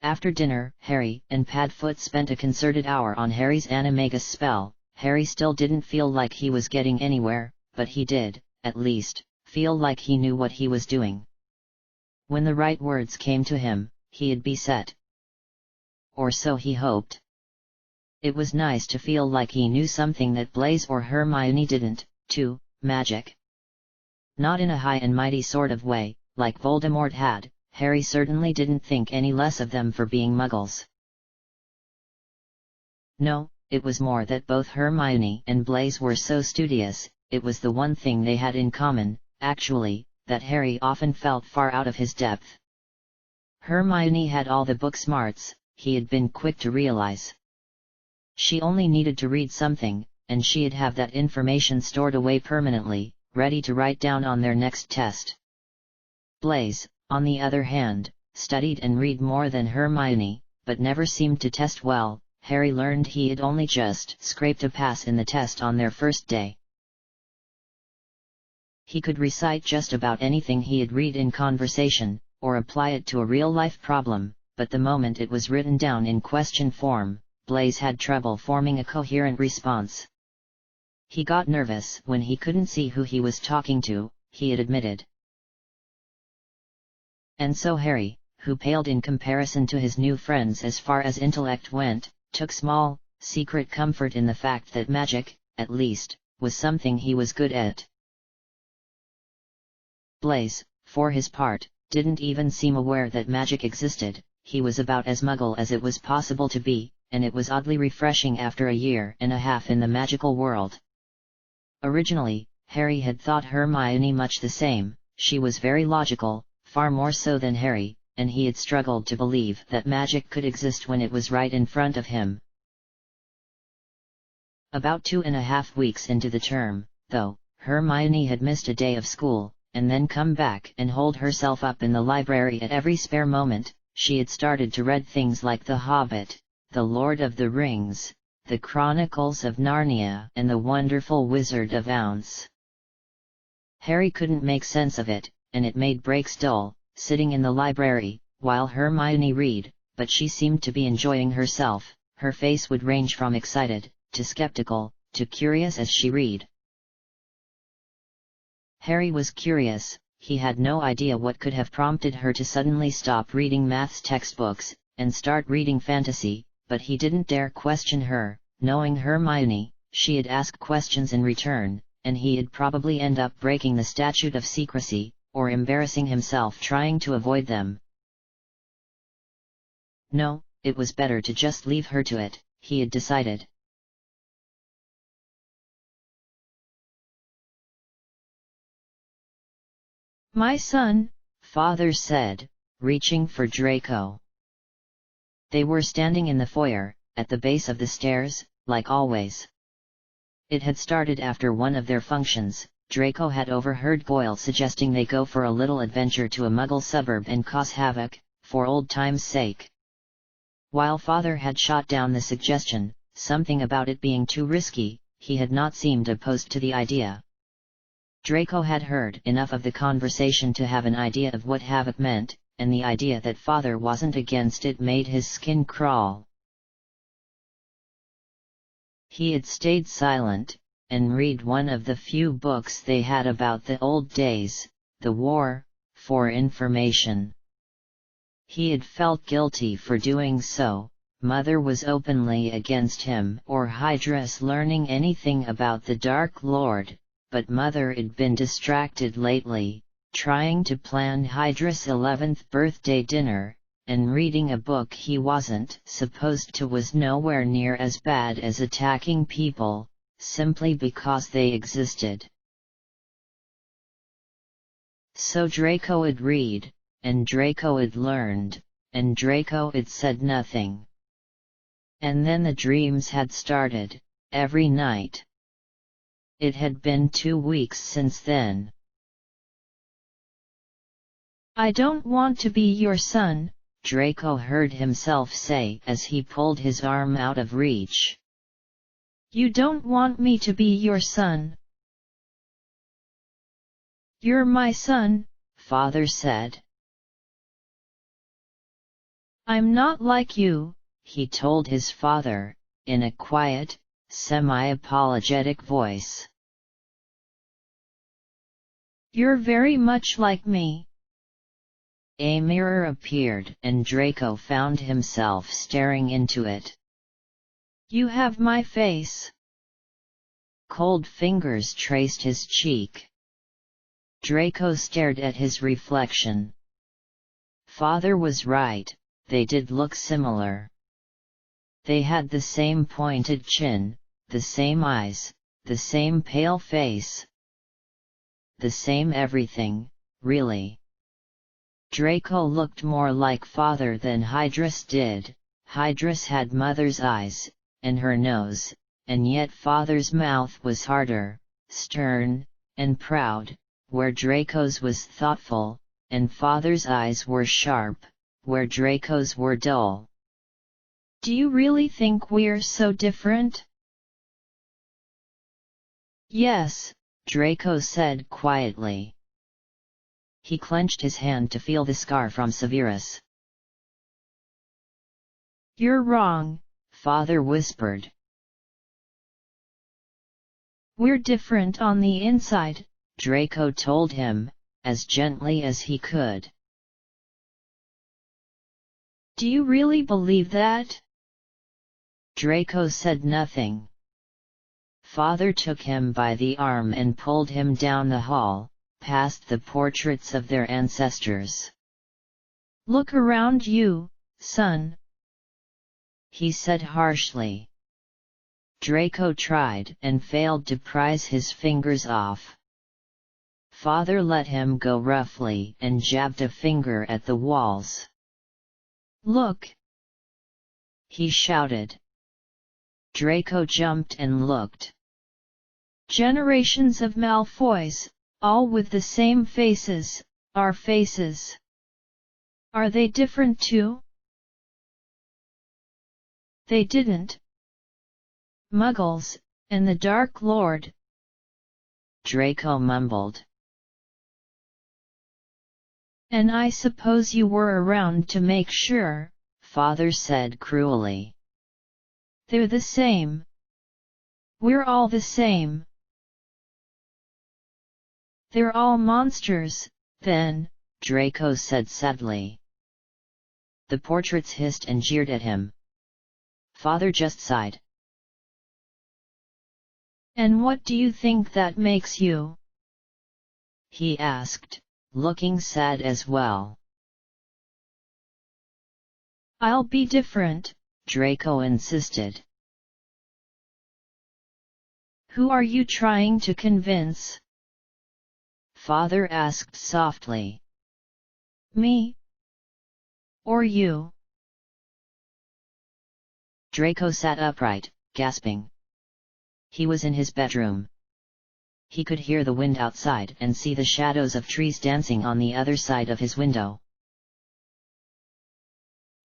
After dinner, Harry and Padfoot spent a concerted hour on Harry's animagus spell. Harry still didn't feel like he was getting anywhere, but he did, at least, feel like he knew what he was doing. When the right words came to him, he'd be set. Or so he hoped. It was nice to feel like he knew something that Blaise or Hermione didn't, too, magic. Not in a high and mighty sort of way, like Voldemort had. Harry certainly didn't think any less of them for being muggles. No, it was more that both Hermione and Blaise were so studious. It was the one thing they had in common, actually, that Harry often felt far out of his depth. Hermione had all the book smarts, he had been quick to realize. She only needed to read something, and she'd have that information stored away permanently, ready to write down on their next test. Blaise, on the other hand, studied and read more than Hermione, but never seemed to test well. Harry learned he had only just scraped a pass in the test on their first day. He could recite just about anything he'd read in conversation, or apply it to a real-life problem, but the moment it was written down in question form, Blaise had trouble forming a coherent response. He got nervous when he couldn't see who he was talking to, he had admitted. And so Harry, who paled in comparison to his new friends as far as intellect went, took small, secret comfort in the fact that magic, at least, was something he was good at. Blaise, for his part, didn't even seem aware that magic existed. He was about as muggle as it was possible to be, and it was oddly refreshing after a year and a half in the magical world. Originally, Harry had thought Hermione much the same. She was very logical, far more so than Harry, and he had struggled to believe that magic could exist when it was right in front of him. About 2.5 weeks into the term, though, Hermione had missed a day of school, and then come back and holed herself up in the library at every spare moment. She had started to read things like The Hobbit, The Lord of the Rings, The Chronicles of Narnia, and The Wonderful Wizard of Oz. Harry couldn't make sense of it, and it made breaks dull, sitting in the library, while Hermione read, but she seemed to be enjoying herself. Her face would range from excited, to skeptical, to curious as she read. Harry was curious. He had no idea what could have prompted her to suddenly stop reading maths textbooks, and start reading fantasy, but he didn't dare question her. Knowing Hermione, she'd ask questions in return, and he'd probably end up breaking the statute of secrecy, or embarrassing himself trying to avoid them. No, it was better to just leave her to it, he had decided. My son, Father said, reaching for Draco. They were standing in the foyer, at the base of the stairs, like always. It had started after one of their functions. Draco had overheard Goyle suggesting they go for a little adventure to a Muggle suburb and cause havoc, for old time's sake. While Father had shot down the suggestion, something about it being too risky, he had not seemed opposed to the idea. Draco had heard enough of the conversation to have an idea of what havoc meant, and the idea that Father wasn't against it made his skin crawl. He had stayed silent, and read one of the few books they had about the old days, the war, for information. He had felt guilty for doing so. Mother was openly against him or Hydra's learning anything about the Dark Lord, but Mother'd been distracted lately, trying to plan Hydra's 11th birthday dinner, and reading a book he wasn't supposed to was nowhere near as bad as attacking people, simply because they existed. So Draco'd read, and Draco'd learned, and Draco'd said nothing. And then the dreams had started, every night. It had been 2 weeks since then. I don't want to be your son, Draco heard himself say as he pulled his arm out of reach. You don't want me to be your son. You're my son, Father said. I'm not like you, he told his father, in a quiet, semi-apologetic voice. You're very much like me. A mirror appeared and Draco found himself staring into it. You have my face. Cold fingers traced his cheek. Draco stared at his reflection. Father was right, they did look similar. They had the same pointed chin, the same eyes, the same pale face. The same everything, really. Draco looked more like Father than Hydrus did. Hydrus had Mother's eyes, and her nose, and yet Father's mouth was harder, stern, and proud, where Draco's was thoughtful, and Father's eyes were sharp, where Draco's were dull. Do you really think we're so different? Yes, Draco said quietly. He clenched his hand to feel the scar from Severus. You're wrong, Father whispered. We're different on the inside, Draco told him, as gently as he could. Do you really believe that? Draco said nothing. Father took him by the arm and pulled him down the hall, past the portraits of their ancestors. Look around you, son, he said harshly. Draco tried and failed to prise his fingers off. Father let him go roughly and jabbed a finger at the walls. Look! He shouted. Draco jumped and looked. Generations of Malfoys, all with the same faces, our faces. Are they different too? They didn't. Muggles, and the Dark Lord, Draco mumbled. And I suppose you were around to make sure, Father said cruelly. They're the same. We're all the same. They're all monsters, then, Draco said sadly. The portraits hissed and jeered at him. Father just sighed. And what do you think that makes you? He asked, looking sad as well. I'll be different, Draco insisted. Who are you trying to convince? Father asked softly. Me? Or you? Draco sat upright, gasping. He was in his bedroom. He could hear the wind outside and see the shadows of trees dancing on the other side of his window.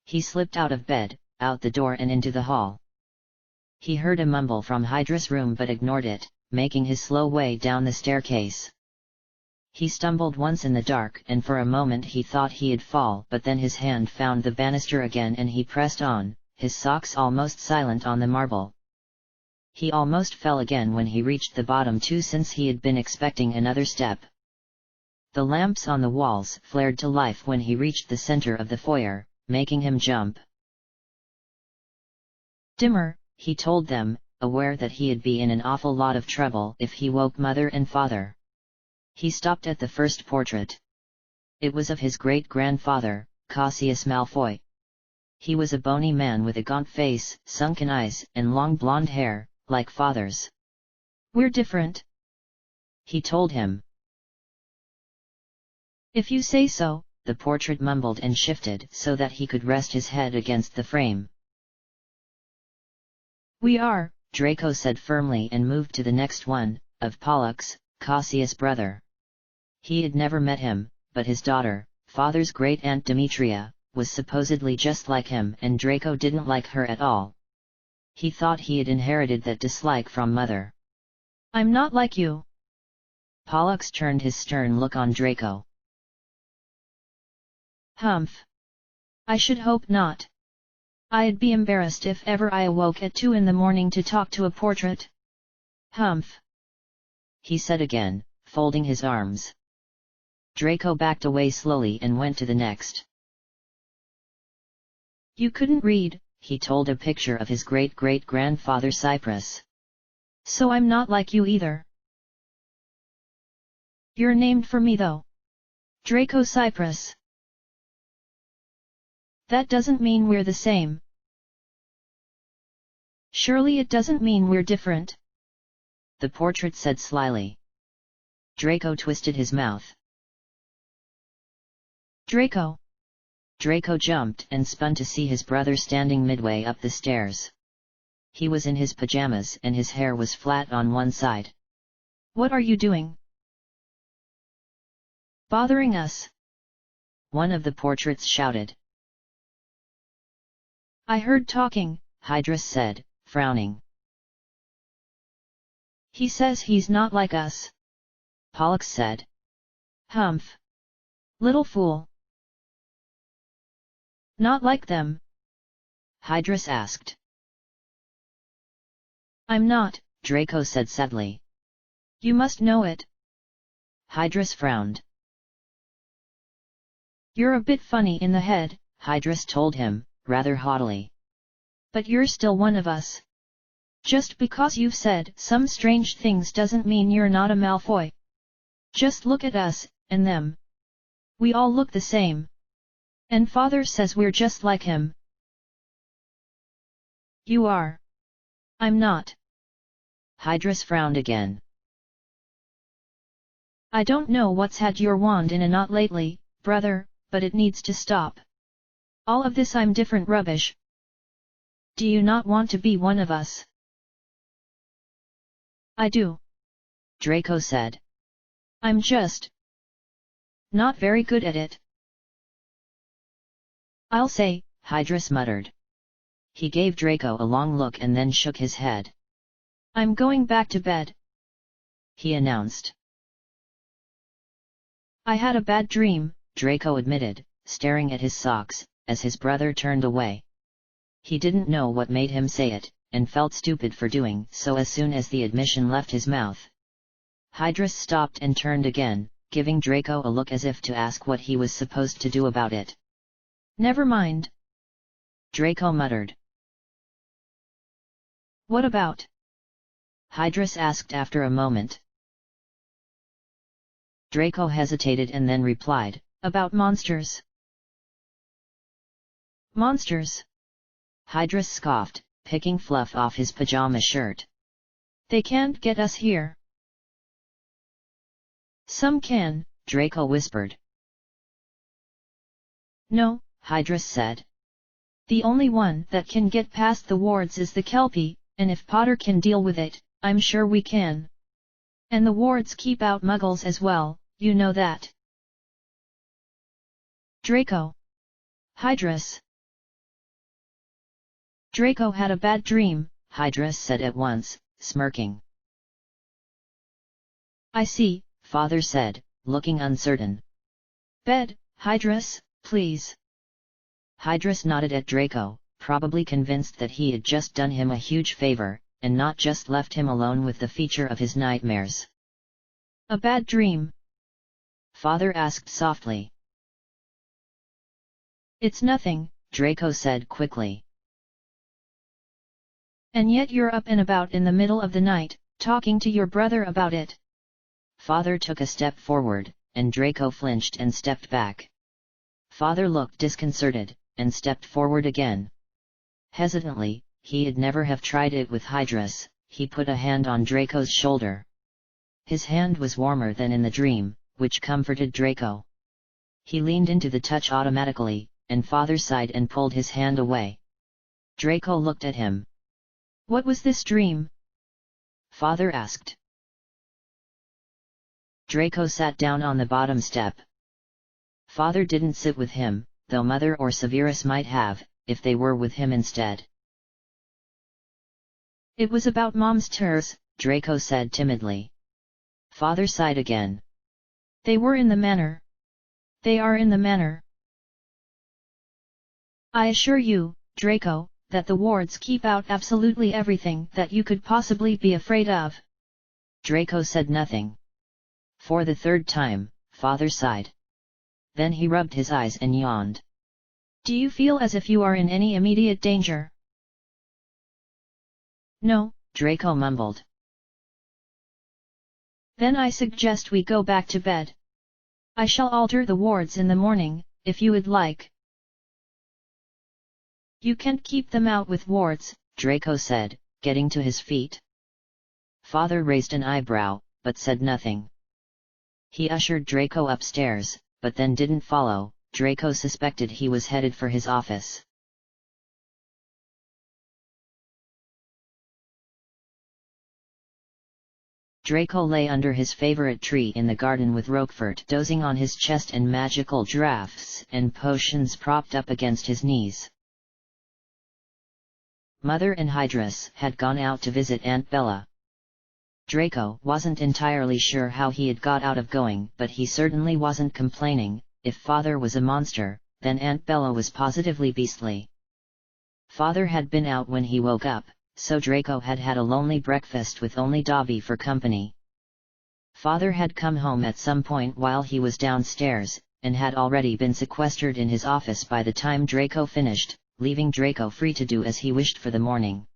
He slipped out of bed, out the door and into the hall. He heard a mumble from Hydra's room but ignored it, making his slow way down the staircase. He stumbled once in the dark and for a moment he thought he'd fall, but then his hand found the banister again and he pressed on, his socks almost silent on the marble. He almost fell again when he reached the bottom too, since he had been expecting another step. The lamps on the walls flared to life when he reached the center of the foyer, making him jump. Dimmer, he told them, aware that he'd be in an awful lot of trouble if he woke Mother and Father. He stopped at the first portrait. It was of his great-grandfather, Cassius Malfoy. He was a bony man with a gaunt face, sunken eyes, and long blonde hair, like Father's. We're different, he told him. If you say so, the portrait mumbled and shifted so that he could rest his head against the frame. We are, Draco said firmly and moved to the next one, of Pollux, Cassius' brother. He had never met him, but his daughter, Father's great-aunt Demetria, was supposedly just like him and Draco didn't like her at all. He thought he had inherited that dislike from Mother. I'm not like you. Pollux turned his stern look on Draco. Humph. I should hope not. I'd be embarrassed if ever I awoke at 2 in the morning to talk to a portrait. Humph. He said again, folding his arms. Draco backed away slowly and went to the next. You couldn't read, he told a picture of his great-great-grandfather Cyprus. So I'm not like you either. You're named for me though. Draco Cyprus. That doesn't mean we're the same. Surely it doesn't mean we're different. The portrait said slyly. Draco twisted his mouth. Draco. Draco jumped and spun to see his brother standing midway up the stairs. He was in his pajamas and his hair was flat on one side. What are you doing? Bothering us. One of the portraits shouted. I heard talking, Hydra said, frowning. He says he's not like us. Pollux said. Humph. Little fool. Not like them? Hydrus asked. I'm not, Draco said sadly. You must know it. Hydrus frowned. You're a bit funny in the head, Hydrus told him, rather haughtily. But you're still one of us. Just because you've said some strange things doesn't mean you're not a Malfoy. Just look at us, and them. We all look the same. And father says we're just like him. You are. I'm not. Hydrus frowned again. I don't know what's had your wand in a knot lately, brother, but it needs to stop. All of this I'm different rubbish. Do you not want to be one of us? I do. Draco said. I'm just not very good at it. I'll say, Hydrus muttered. He gave Draco a long look and then shook his head. I'm going back to bed, he announced. I had a bad dream, Draco admitted, staring at his socks, as his brother turned away. He didn't know what made him say it, and felt stupid for doing so as soon as the admission left his mouth. Hydrus stopped and turned again, giving Draco a look as if to ask what he was supposed to do about it. Never mind, Draco muttered. What about? Hydrus asked after a moment. Draco hesitated and then replied, About monsters. Monsters? Hydrus scoffed, picking fluff off his pajama shirt. They can't get us here. Some can, Draco whispered. No, Hydrus said. The only one that can get past the wards is the Kelpie, and if Potter can deal with it, I'm sure we can. And the wards keep out muggles as well, you know that. Draco. Hydrus. Draco had a bad dream, Hydrus said at once, smirking. I see, Father said, looking uncertain. Bed, Hydrus, please. Hydrus nodded at Draco, probably convinced that he had just done him a huge favor, and not just left him alone with the feature of his nightmares. A bad dream? Father asked softly. It's nothing, Draco said quickly. And yet you're up and about in the middle of the night, talking to your brother about it. Father took a step forward, and Draco flinched and stepped back. Father looked disconcerted, and stepped forward again. Hesitantly, he'd never have tried it with Hydrus. He put a hand on Draco's shoulder. His hand was warmer than in the dream, which comforted Draco. He leaned into the touch automatically, and Father sighed and pulled his hand away. Draco looked at him. What was this dream? Father asked. Draco sat down on the bottom step. Father didn't sit with him, though Mother or Severus might have, if they were with him instead. It was about Mom's tears, Draco said timidly. Father sighed again. They were in the manor. They are in the manor. I assure you, Draco, that the wards keep out absolutely everything that you could possibly be afraid of. Draco said nothing. For the third time, Father sighed. Then he rubbed his eyes and yawned. Do you feel as if you are in any immediate danger? No, Draco mumbled. Then I suggest we go back to bed. I shall alter the wards in the morning, if you would like. You can't keep them out with wards, Draco said, getting to his feet. Father raised an eyebrow, but said nothing. He ushered Draco upstairs, but then didn't follow. Draco suspected he was headed for his office. Draco lay under his favorite tree in the garden with Roquefort dozing on his chest and magical draughts and potions propped up against his knees. Mother and Hydrus had gone out to visit Aunt Bella. Draco wasn't entirely sure how he had got out of going, but he certainly wasn't complaining. If Father was a monster, then Aunt Bella was positively beastly. Father had been out when he woke up, so Draco had had a lonely breakfast with only Dobby for company. Father had come home at some point while he was downstairs, and had already been sequestered in his office by the time Draco finished, leaving Draco free to do as he wished for the morning.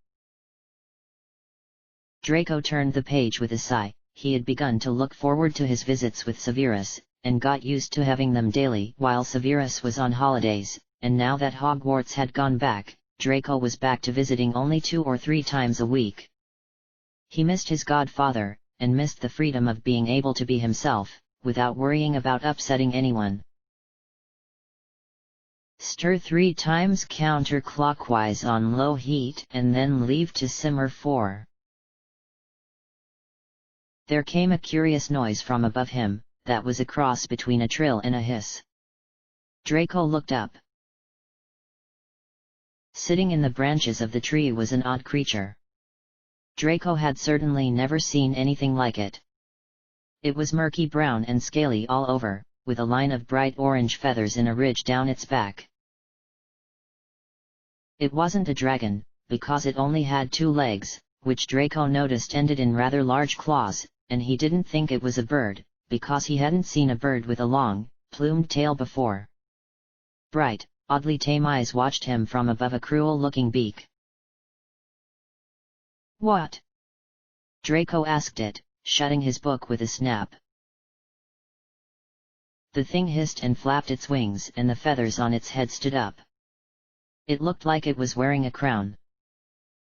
Draco turned the page with a sigh. He had begun to look forward to his visits with Severus, and got used to having them daily while Severus was on holidays, and now that Hogwarts had gone back, Draco was back to visiting only 2 or 3 times a week. He missed his godfather, and missed the freedom of being able to be himself, without worrying about upsetting anyone. Stir 3 times counterclockwise on low heat and then leave to simmer 4. There came a curious noise from above him, that was a cross between a trill and a hiss. Draco looked up. Sitting in the branches of the tree was an odd creature. Draco had certainly never seen anything like it. It was murky brown and scaly all over, with a line of bright orange feathers in a ridge down its back. It wasn't a dragon, because it only had 2 legs, which Draco noticed ended in rather large claws, and he didn't think it was a bird, because he hadn't seen a bird with a long, plumed tail before. Bright, oddly tame eyes watched him from above a cruel-looking beak. What? Draco asked it, shutting his book with a snap. The thing hissed and flapped its wings, and the feathers on its head stood up. It looked like it was wearing a crown.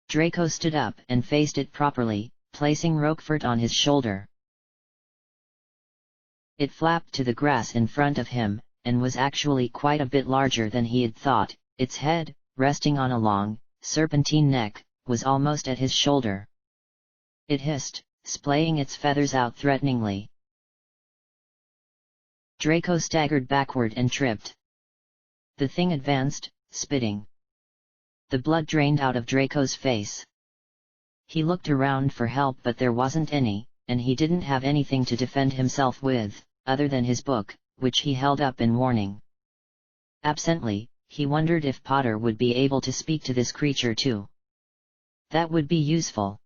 Draco stood up and faced it properly, placing Roquefort on his shoulder. It flapped to the grass in front of him, and was actually quite a bit larger than he had thought. Its head, resting on a long, serpentine neck, was almost at his shoulder. It hissed, splaying its feathers out threateningly. Draco staggered backward and tripped. The thing advanced, spitting. The blood drained out of Draco's face. He looked around for help, but there wasn't any, and he didn't have anything to defend himself with, other than his book, which he held up in warning. Absently, he wondered if Potter would be able to speak to this creature too. That would be useful.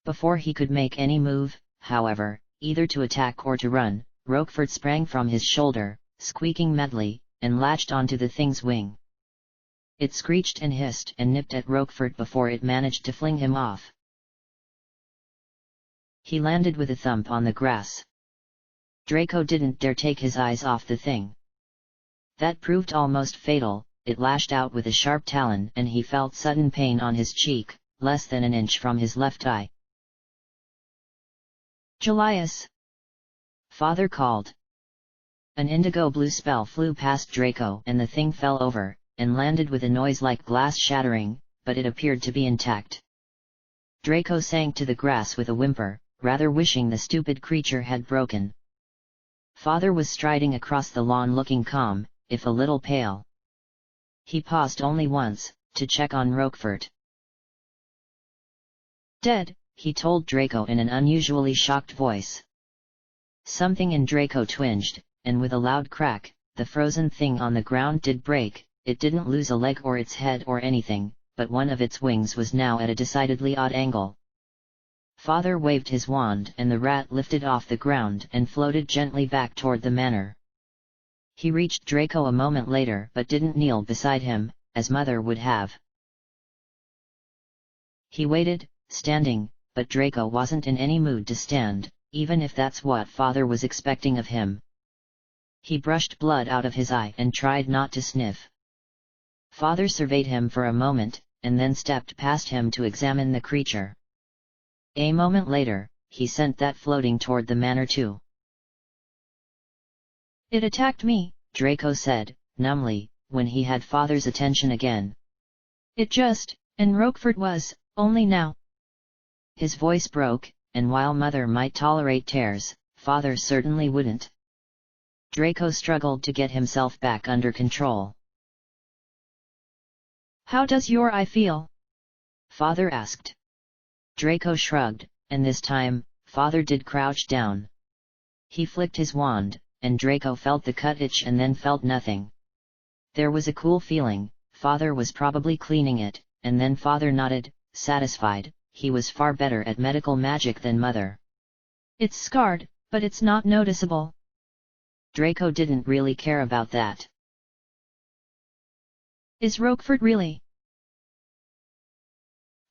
Before he could make any move, however, either to attack or to run, Roquefort sprang from his shoulder, squeaking madly, and latched onto the thing's wing. It screeched and hissed and nipped at Roquefort before it managed to fling him off. He landed with a thump on the grass. Draco didn't dare take his eyes off the thing. That proved almost fatal. It lashed out with a sharp talon and he felt sudden pain on his cheek, less than an inch from his left eye. Julius! Father called. An indigo-blue spell flew past Draco and the thing fell over, and landed with a noise like glass shattering, but it appeared to be intact. Draco sank to the grass with a whimper, rather wishing the stupid creature had broken. Father was striding across the lawn looking calm, if a little pale. He paused only once, to check on Roquefort. Dead, he told Draco in an unusually shocked voice. Something in Draco twinged, and with a loud crack, the frozen thing on the ground did break. It didn't lose a leg or its head or anything, but one of its wings was now at a decidedly odd angle. Father waved his wand and the rat lifted off the ground and floated gently back toward the manor. He reached Draco a moment later but didn't kneel beside him, as Mother would have. He waited, standing, but Draco wasn't in any mood to stand, even if that's what Father was expecting of him. He brushed blood out of his eye and tried not to sniff. Father surveyed him for a moment, and then stepped past him to examine the creature. A moment later, he sent that floating toward the manor too. It attacked me, Draco said, numbly, when he had Father's attention again. It just, and Roquefort was, only now. His voice broke, and while Mother might tolerate tears, Father certainly wouldn't. Draco struggled to get himself back under control. How does your eye feel? Father asked. Draco shrugged, and this time, Father did crouch down. He flicked his wand, and Draco felt the cut itch and then felt nothing. There was a cool feeling. Father was probably cleaning it, and then Father nodded, satisfied. He was far better at medical magic than Mother. It's scarred, but it's not noticeable. Draco didn't really care about that. Is Roquefort really?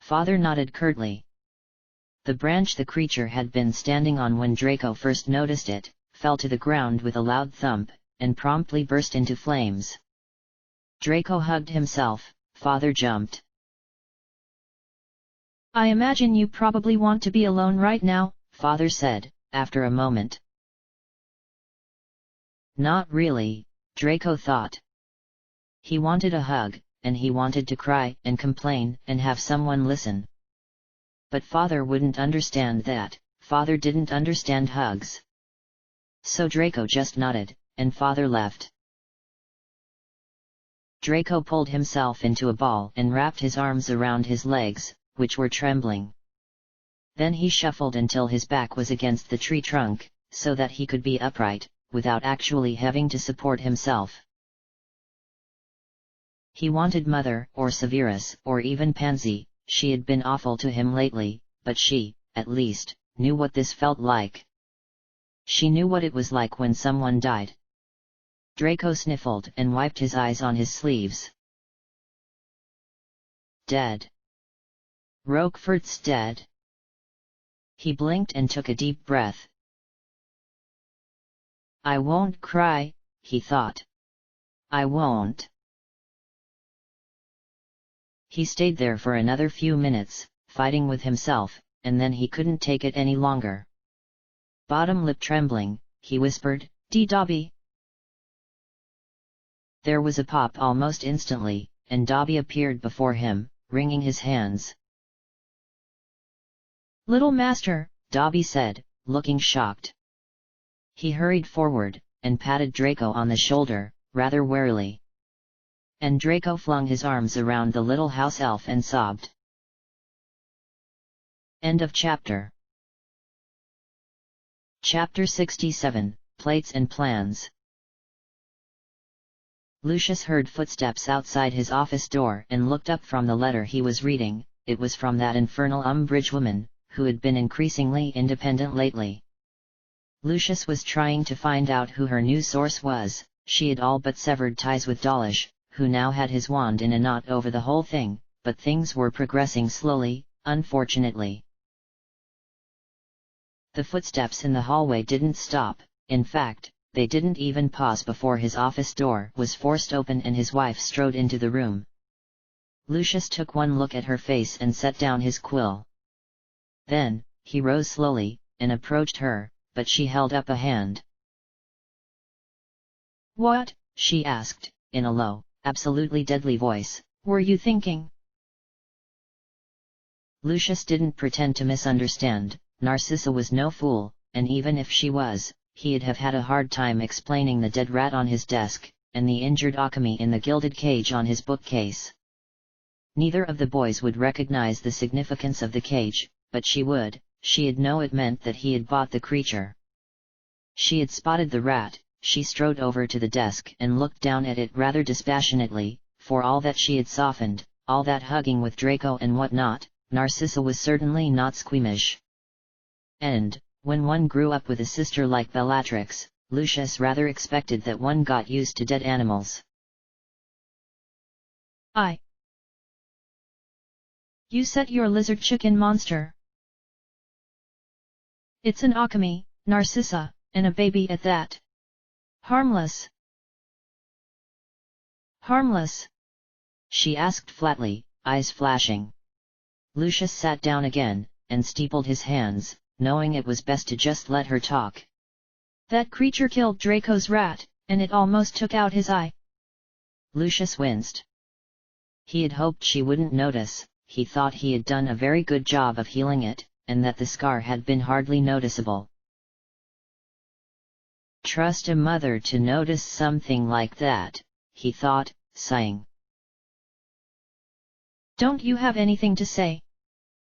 Father nodded curtly. The branch the creature had been standing on when Draco first noticed it, fell to the ground with a loud thump, and promptly burst into flames. Draco hugged himself. Father jumped. I imagine you probably want to be alone right now, Father said, after a moment. Not really, Draco thought. He wanted a hug, and he wanted to cry and complain and have someone listen. But Father wouldn't understand that. Father didn't understand hugs. So Draco just nodded, and Father left. Draco pulled himself into a ball and wrapped his arms around his legs, which were trembling. Then he shuffled until his back was against the tree trunk, so that he could be upright, without actually having to support himself. He wanted Mother, or Severus, or even Pansy. She had been awful to him lately, but she, at least, knew what this felt like. She knew what it was like when someone died. Draco sniffled and wiped his eyes on his sleeves. Dead. Roquefort's dead. He blinked and took a deep breath. I won't cry, he thought. I won't. He stayed there for another few minutes, fighting with himself, and then he couldn't take it any longer. Bottom lip trembling, he whispered, "D. Dobby." There was a pop almost instantly, and Dobby appeared before him, wringing his hands. Little master, Dobby said, looking shocked. He hurried forward, and patted Draco on the shoulder, rather warily. And Draco flung his arms around the little house elf and sobbed. End of chapter. Chapter 67, Plates and Plans. Lucius heard footsteps outside his office door and looked up from the letter he was reading. It was from that infernal Umbridge woman, who had been increasingly independent lately. Lucius was trying to find out who her new source was. She had all but severed ties with Dawlish, who now had his wand in a knot over the whole thing, but things were progressing slowly, unfortunately. The footsteps in the hallway didn't stop. In fact, they didn't even pause before his office door was forced open and his wife strode into the room. Lucius took one look at her face and set down his quill. Then, he rose slowly, and approached her, but she held up a hand. What? She asked, in a low, absolutely deadly voice. Were you thinking? Lucius didn't pretend to misunderstand. Narcissa was no fool, and even if she was, he'd have had a hard time explaining the dead rat on his desk, and the injured Akami in the gilded cage on his bookcase. Neither of the boys would recognize the significance of the cage, but she would. She'd know it meant that he had bought the creature. She had spotted the rat. She strode over to the desk and looked down at it rather dispassionately. For all that she had softened, all that hugging with Draco and whatnot, Narcissa was certainly not squeamish. And, when one grew up with a sister like Bellatrix, Lucius rather expected that one got used to dead animals. You set your lizard chicken monster. It's an Akami, Narcissa, and a baby at that. Harmless. Harmless? She asked flatly, eyes flashing. Lucius sat down again, and steepled his hands, knowing it was best to just let her talk. That creature killed Draco's rat, and it almost took out his eye. Lucius winced. He had hoped she wouldn't notice. He thought he had done a very good job of healing it, and that the scar had been hardly noticeable. Trust a mother to notice something like that, he thought, sighing. Don't you have anything to say?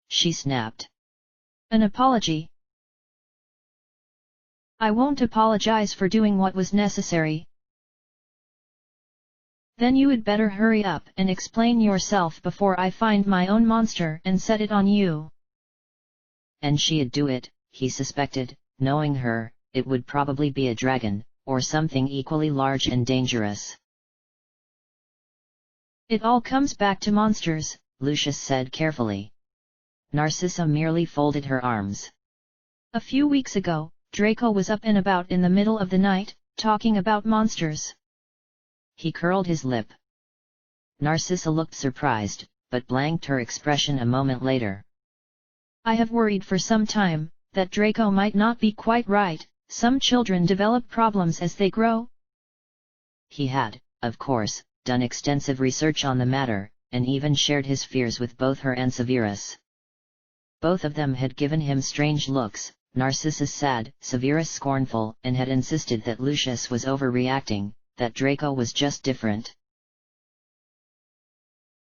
She snapped. An apology? I won't apologize for doing what was necessary. Then you had better hurry up and explain yourself before I find my own monster and set it on you. And she'd do it, he suspected. Knowing her, it would probably be a dragon, or something equally large and dangerous. It all comes back to monsters, Lucius said carefully. Narcissa merely folded her arms. A few weeks ago, Draco was up and about in the middle of the night, talking about monsters. He curled his lip. Narcissa looked surprised, but blanked her expression a moment later. I have worried for some time, that Draco might not be quite right. Some children develop problems as they grow. He had, of course, done extensive research on the matter, and even shared his fears with both her and Severus. Both of them had given him strange looks, Narcissa sad, Severus scornful, and had insisted that Lucius was overreacting, that Draco was just different.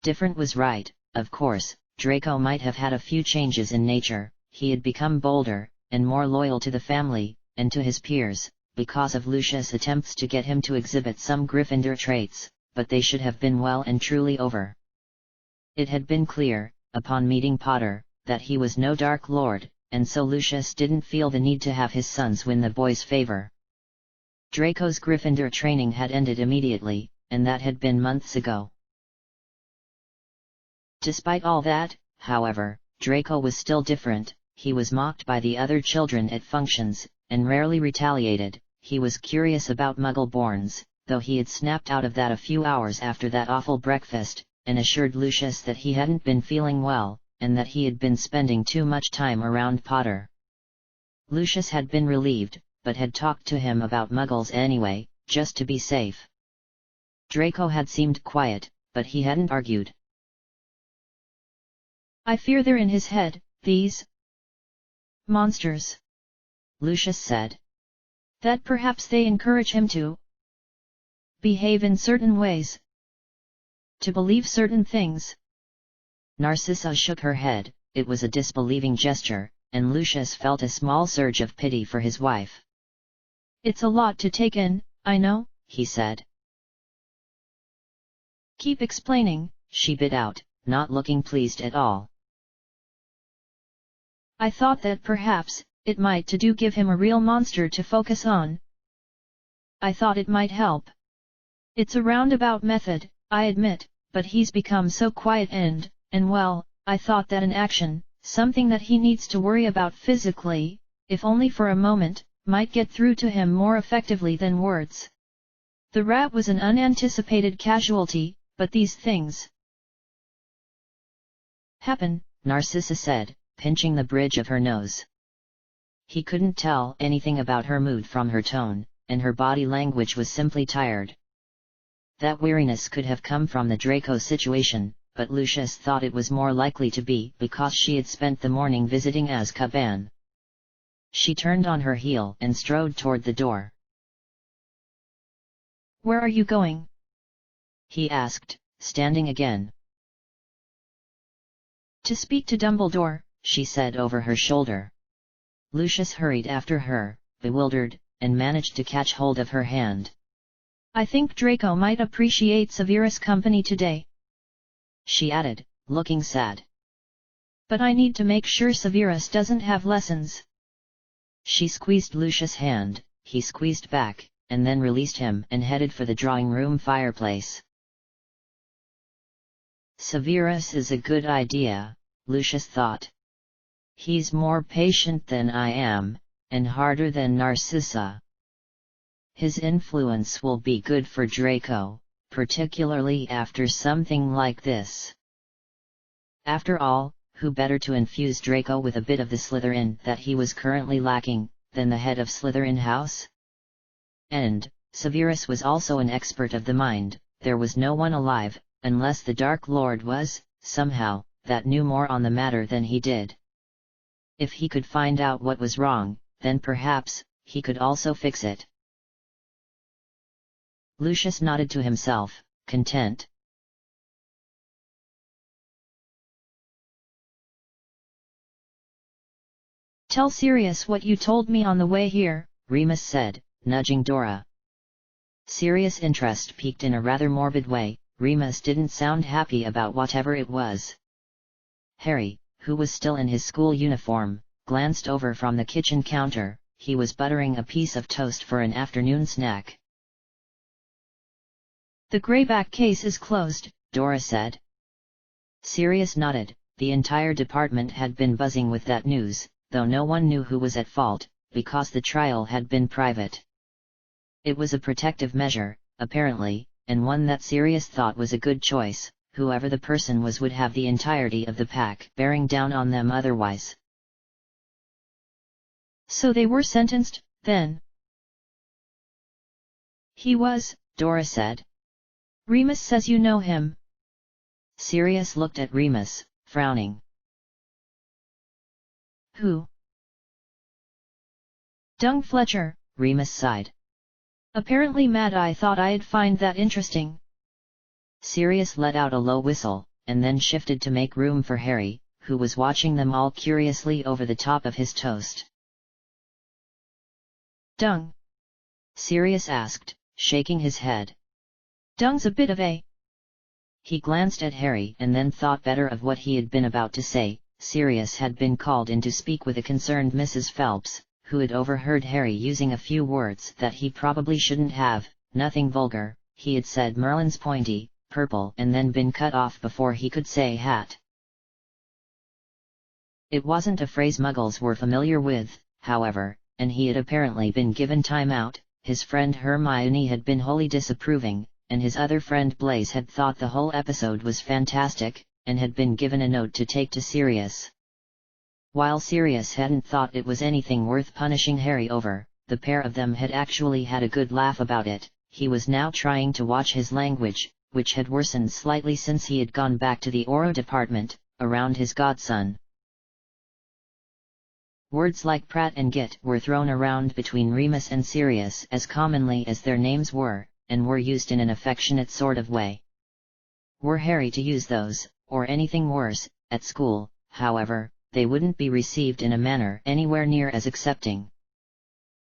Different was right, of course. Draco might have had a few changes in nature. He had become bolder, and more loyal to the family, and to his peers, because of Lucius' attempts to get him to exhibit some Gryffindor traits, but they should have been well and truly over. It had been clear, upon meeting Potter, that he was no Dark Lord, and so Lucius didn't feel the need to have his sons win the boys' favor. Draco's Gryffindor training had ended immediately, and that had been months ago. Despite all that, however, Draco was still different. He was mocked by the other children at functions, and rarely retaliated. He was curious about Muggle-borns, though he had snapped out of that a few hours after that awful breakfast, and assured Lucius that he hadn't been feeling well, and that he had been spending too much time around Potter. Lucius had been relieved, but had talked to him about Muggles anyway, just to be safe. Draco had seemed quiet, but he hadn't argued. I fear they're in his head, these monsters, Lucius said. That perhaps they encourage him to behave in certain ways, to believe certain things. Narcissa shook her head. It was a disbelieving gesture, and Lucius felt a small surge of pity for his wife. It's a lot to take in, I know, he said. Keep explaining, she bit out, not looking pleased at all. I thought that perhaps, it might to do give him a real monster to focus on. I thought it might help. It's a roundabout method, I admit, but he's become so quiet and well, I thought that an action, something that he needs to worry about physically, if only for a moment, might get through to him more effectively than words. The rat was an unanticipated casualty, but these things happen, Narcissa said, pinching the bridge of her nose. He couldn't tell anything about her mood from her tone, and her body language was simply tired. That weariness could have come from the Draco situation, but Lucius thought it was more likely to be because she had spent the morning visiting Azkaban. She turned on her heel and strode toward the door. Where are you going? He asked, standing again. To speak to Dumbledore, she said over her shoulder. Lucius hurried after her, bewildered, and managed to catch hold of her hand. I think Draco might appreciate Severus' company today, she added, looking sad. But I need to make sure Severus doesn't have lessons. She squeezed Lucius' hand, he squeezed back, and then released him and headed for the drawing room fireplace. Severus is a good idea, Lucius thought. He's more patient than I am, and harder than Narcissa. His influence will be good for Draco, particularly after something like this. After all, who better to infuse Draco with a bit of the Slytherin that he was currently lacking, than the head of Slytherin House? And, Severus was also an expert of the mind. There was no one alive, unless the Dark Lord was, somehow, that knew more on the matter than he did. If he could find out what was wrong, then perhaps, he could also fix it. Lucius nodded to himself, content. Tell Sirius what you told me on the way here, Remus said, nudging Dora. Serious interest piqued in a rather morbid way. Remus didn't sound happy about whatever it was. Harry, who was still in his school uniform, glanced over from the kitchen counter. he was buttering a piece of toast for an afternoon snack. The greyback case is closed, Dora said. Sirius nodded. The entire department had been buzzing with that news, though no one knew who was at fault, because the trial had been private. It was a protective measure, apparently, and one that Sirius thought was a good choice. Whoever the person was would have the entirety of the pack bearing down on them otherwise. So they were sentenced, then? He was, Dora said. Remus says you know him. Sirius looked at Remus, frowning. Who? Dung Fletcher, Remus sighed. Apparently Mad Eye thought I'd find that interesting. Sirius let out a low whistle, and then shifted to make room for Harry, who was watching them all curiously over the top of his toast. Dung? Sirius asked, shaking his head. Dung's a bit of a... He glanced at Harry and then thought better of what he had been about to say. Sirius had been called in to speak with a concerned Mrs. Phelps, who had overheard Harry using a few words that he probably shouldn't have, nothing vulgar. He had said Merlin's pointy, purple, and then been cut off before he could say hat. It wasn't a phrase Muggles were familiar with, however, and he had apparently been given time out. His friend Hermione had been wholly disapproving, and his other friend Blaise had thought the whole episode was fantastic, and had been given a note to take to Sirius. While Sirius hadn't thought it was anything worth punishing Harry over, the pair of them had actually had a good laugh about it. He was now trying to watch his language, which had worsened slightly since he had gone back to the Oro department, around his godson. Words like prat and git were thrown around between Remus and Sirius as commonly as their names were, and were used in an affectionate sort of way. Were Harry to use those, or anything worse, at school, however, they wouldn't be received in a manner anywhere near as accepting.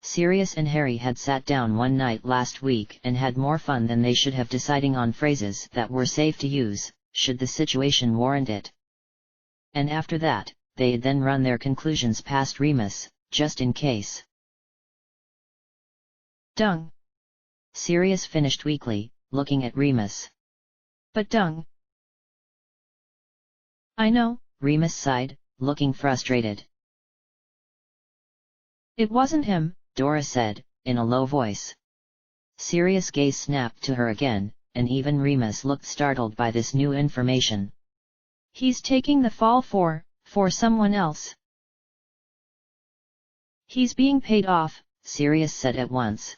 Sirius and Harry had sat down one night last week and had more fun than they should have deciding on phrases that were safe to use, should the situation warrant it. And after that, they had then run their conclusions past Remus, just in case. Dung. Sirius finished weakly, looking at Remus. But Dung. I know, Remus sighed, looking frustrated. It wasn't him, Dora said, in a low voice. Sirius' gaze snapped to her again, and even Remus looked startled by this new information. He's taking the fall for someone else. He's being paid off, Sirius said at once.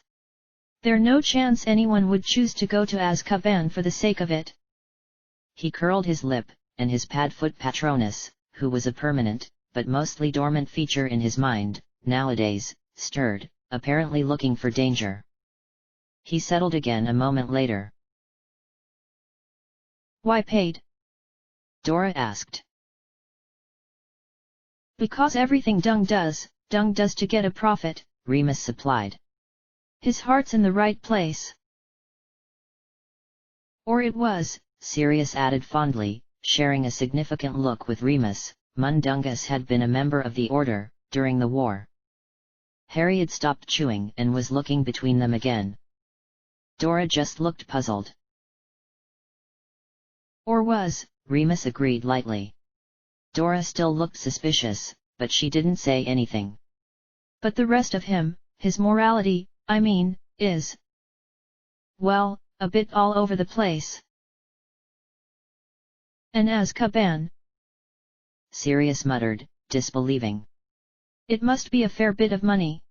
There's no chance anyone would choose to go to Azkaban for the sake of it. He curled his lip, and his Padfoot Patronus, who was a permanent, but mostly dormant feature in his mind, nowadays, stirred, apparently looking for danger. He settled again a moment later. Why paid? Dora asked. Because everything Dung does to get a profit, Remus supplied. His heart's in the right place. Or it was, Sirius added fondly, sharing a significant look with Remus. Mundungus had been a member of the Order, during the war. Harry had stopped chewing and was looking between them again. Dora just looked puzzled. Or was, Remus agreed lightly. Dora still looked suspicious, but she didn't say anything. But the rest of him, his morality, is... well, a bit all over the place. And Azkaban? Sirius muttered, disbelieving. It must be a fair bit of money.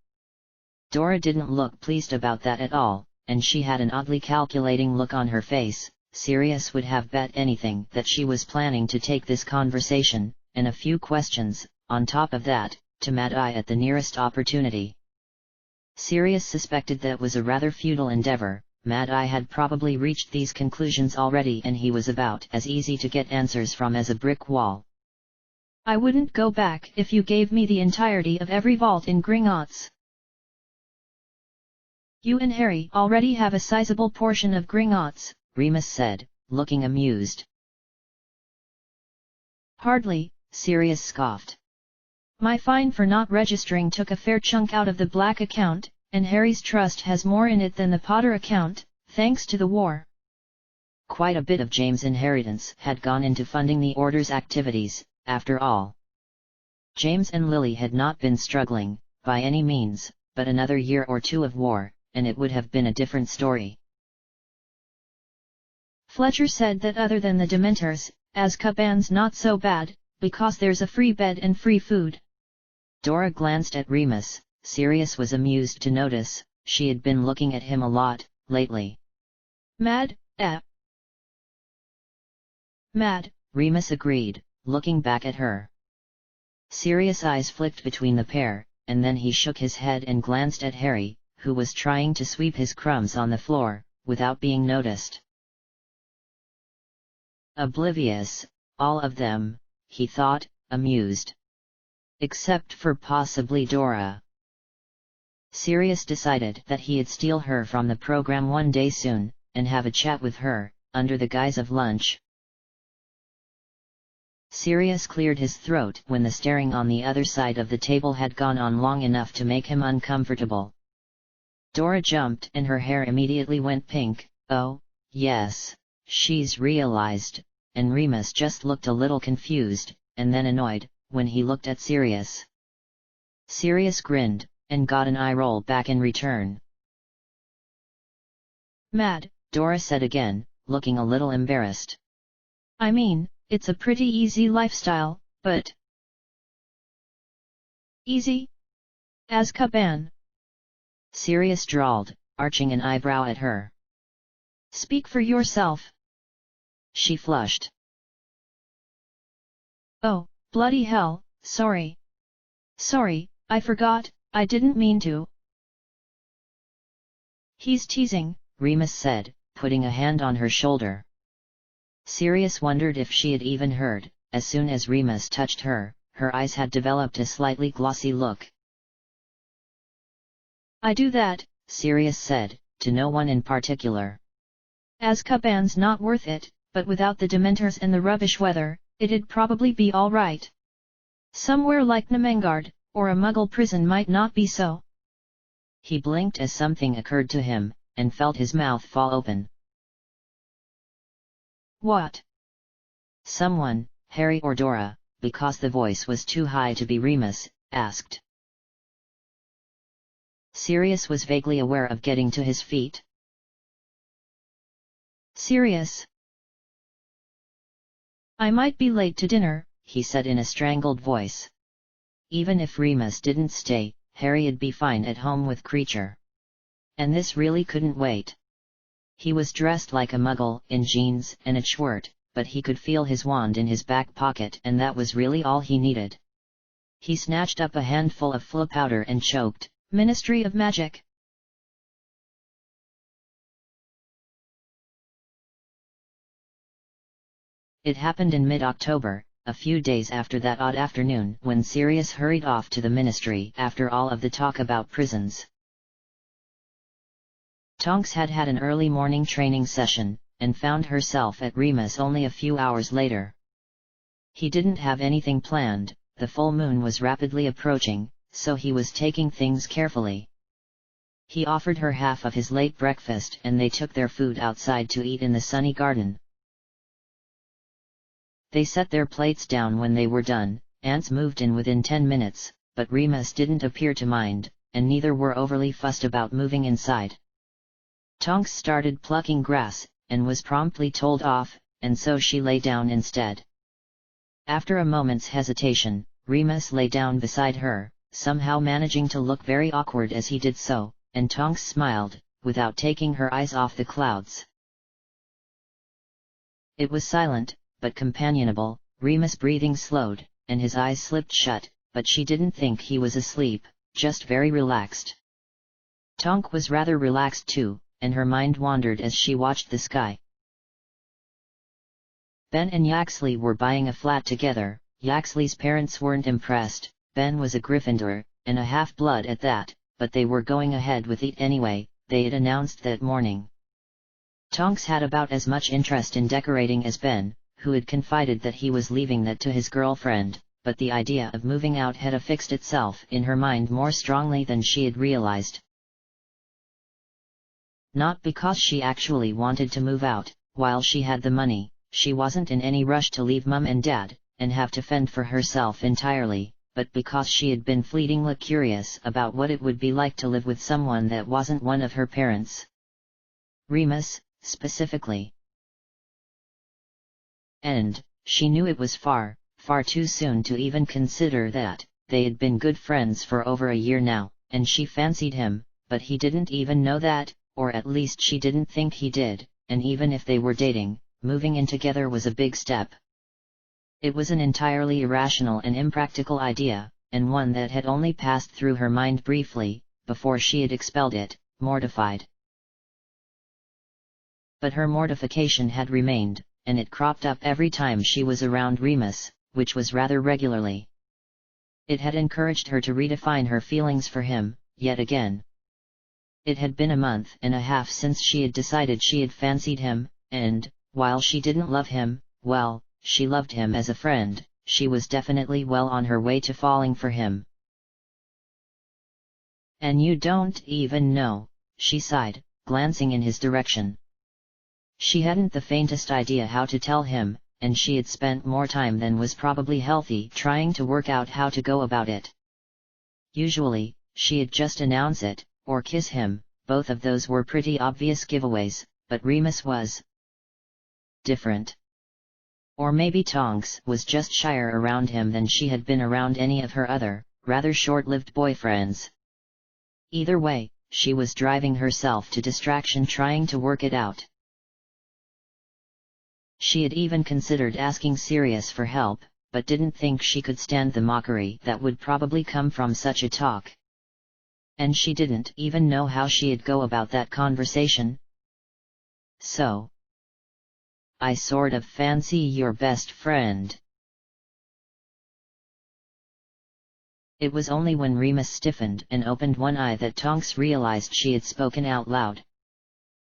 Dora didn't look pleased about that at all, and she had an oddly calculating look on her face. Sirius would have bet anything that she was planning to take this conversation, and a few questions, on top of that, to Mad Eye at the nearest opportunity. Sirius suspected that was a rather futile endeavor. Mad Eye had probably reached these conclusions already, and he was about as easy to get answers from as a brick wall. I wouldn't go back if you gave me the entirety of every vault in Gringotts. You and Harry already have a sizable portion of Gringotts, Remus said, looking amused. Hardly, Sirius scoffed. My fine for not registering took a fair chunk out of the black account, and Harry's trust has more in it than the Potter account, thanks to the war. Quite a bit of James' inheritance had gone into funding the Order's activities, after all. James and Lily had not been struggling, by any means, but another year or two of war, and it would have been a different story. Fletcher said that other than the Dementors, Azkaban's not so bad, because there's a free bed and free food. Dora glanced at Remus. Sirius was amused to notice, she had been looking at him a lot, lately. Mad, Mad, Remus agreed, looking back at her. Sirius' eyes flicked between the pair, and then he shook his head and glanced at Harry, who was trying to sweep his crumbs on the floor, without being noticed. Oblivious, all of them, he thought, amused. Except for possibly Dora. Sirius decided that he'd steal her from the program one day soon, and have a chat with her, under the guise of lunch. Sirius cleared his throat when the staring on the other side of the table had gone on long enough to make him uncomfortable. Dora jumped and her hair immediately went pink. Oh, yes, she's realized, and Remus just looked a little confused, and then annoyed, when he looked at Sirius. Sirius grinned, and got an eye roll back in return. Mad, Dora said again, looking a little embarrassed. I mean, it's a pretty easy lifestyle, but... Easy? Azkaban. Sirius drawled, arching an eyebrow at her. Speak for yourself. She flushed. Oh, bloody hell, sorry. Sorry, I forgot, I didn't mean to. He's teasing, Remus said, putting a hand on her shoulder. Sirius wondered if she had even heard. As soon as Remus touched her, her eyes had developed a slightly glossy look. I do that, Sirius said, to no one in particular. Azkaban's not worth it, but without the Dementors and the rubbish weather, it'd probably be all right. Somewhere like Namengard, or a Muggle prison might not be so. He blinked as something occurred to him, and felt his mouth fall open. What? Someone, Harry or Dora, because the voice was too high to be Remus, asked. Sirius was vaguely aware of getting to his feet. Sirius. I might be late to dinner, he said in a strangled voice. Even if Remus didn't stay, Harry'd be fine at home with Creature. And this really couldn't wait. He was dressed like a Muggle, in jeans and a shirt, but he could feel his wand in his back pocket and that was really all he needed. He snatched up a handful of flu powder and choked, Ministry of Magic. It happened in mid-October, a few days after that odd afternoon when Sirius hurried off to the Ministry after all of the talk about prisons. Tonks had had an early morning training session, and found herself at Remus only a few hours later. He didn't have anything planned, the full moon was rapidly approaching, so he was taking things carefully. He offered her half of his late breakfast and they took their food outside to eat in the sunny garden. They set their plates down when they were done. Ants moved in within 10 minutes, but Remus didn't appear to mind, and neither were overly fussed about moving inside. Tonks started plucking grass, and was promptly told off, and so she lay down instead. After a moment's hesitation, Remus lay down beside her, somehow managing to look very awkward as he did so, and Tonks smiled, without taking her eyes off the clouds. It was silent, but companionable. Remus' breathing slowed, and his eyes slipped shut, but she didn't think he was asleep, just very relaxed. Tonk was rather relaxed too, and her mind wandered as she watched the sky. Ben and Yaxley were buying a flat together. Yaxley's parents weren't impressed. Ben was a Gryffindor, and a half-blood at that, but they were going ahead with it anyway, they had announced that morning. Tonks had about as much interest in decorating as Ben, who had confided that he was leaving that to his girlfriend, but the idea of moving out had affixed itself in her mind more strongly than she had realized. Not because she actually wanted to move out. While she had the money, she wasn't in any rush to leave Mum and Dad, and have to fend for herself entirely, but because she had been fleetingly curious about what it would be like to live with someone that wasn't one of her parents. Remus, specifically. And, she knew it was far, far too soon to even consider that. They had been good friends for over a year now, and she fancied him, but he didn't even know that, or at least she didn't think he did. And even if they were dating, moving in together was a big step. It was an entirely irrational and impractical idea, and one that had only passed through her mind briefly, before she had expelled it, mortified. But her mortification had remained, and it cropped up every time she was around Remus, which was rather regularly. It had encouraged her to redefine her feelings for him, yet again. It had been a month and a half since she had decided she had fancied him, and, while she didn't love him, well, she loved him as a friend, she was definitely well on her way to falling for him. "And you don't even know," she sighed, glancing in his direction. She hadn't the faintest idea how to tell him, and she had spent more time than was probably healthy trying to work out how to go about it. Usually, she'd just announce it, or kiss him. Both of those were pretty obvious giveaways, but Remus was different. Or maybe Tonks was just shyer around him than she had been around any of her other, rather short-lived boyfriends. Either way, she was driving herself to distraction trying to work it out. She had even considered asking Sirius for help, but didn't think she could stand the mockery that would probably come from such a talk. And she didn't even know how she'd go about that conversation. "So, I sort of fancy your best friend." It was only when Remus stiffened and opened one eye that Tonks realized she had spoken out loud.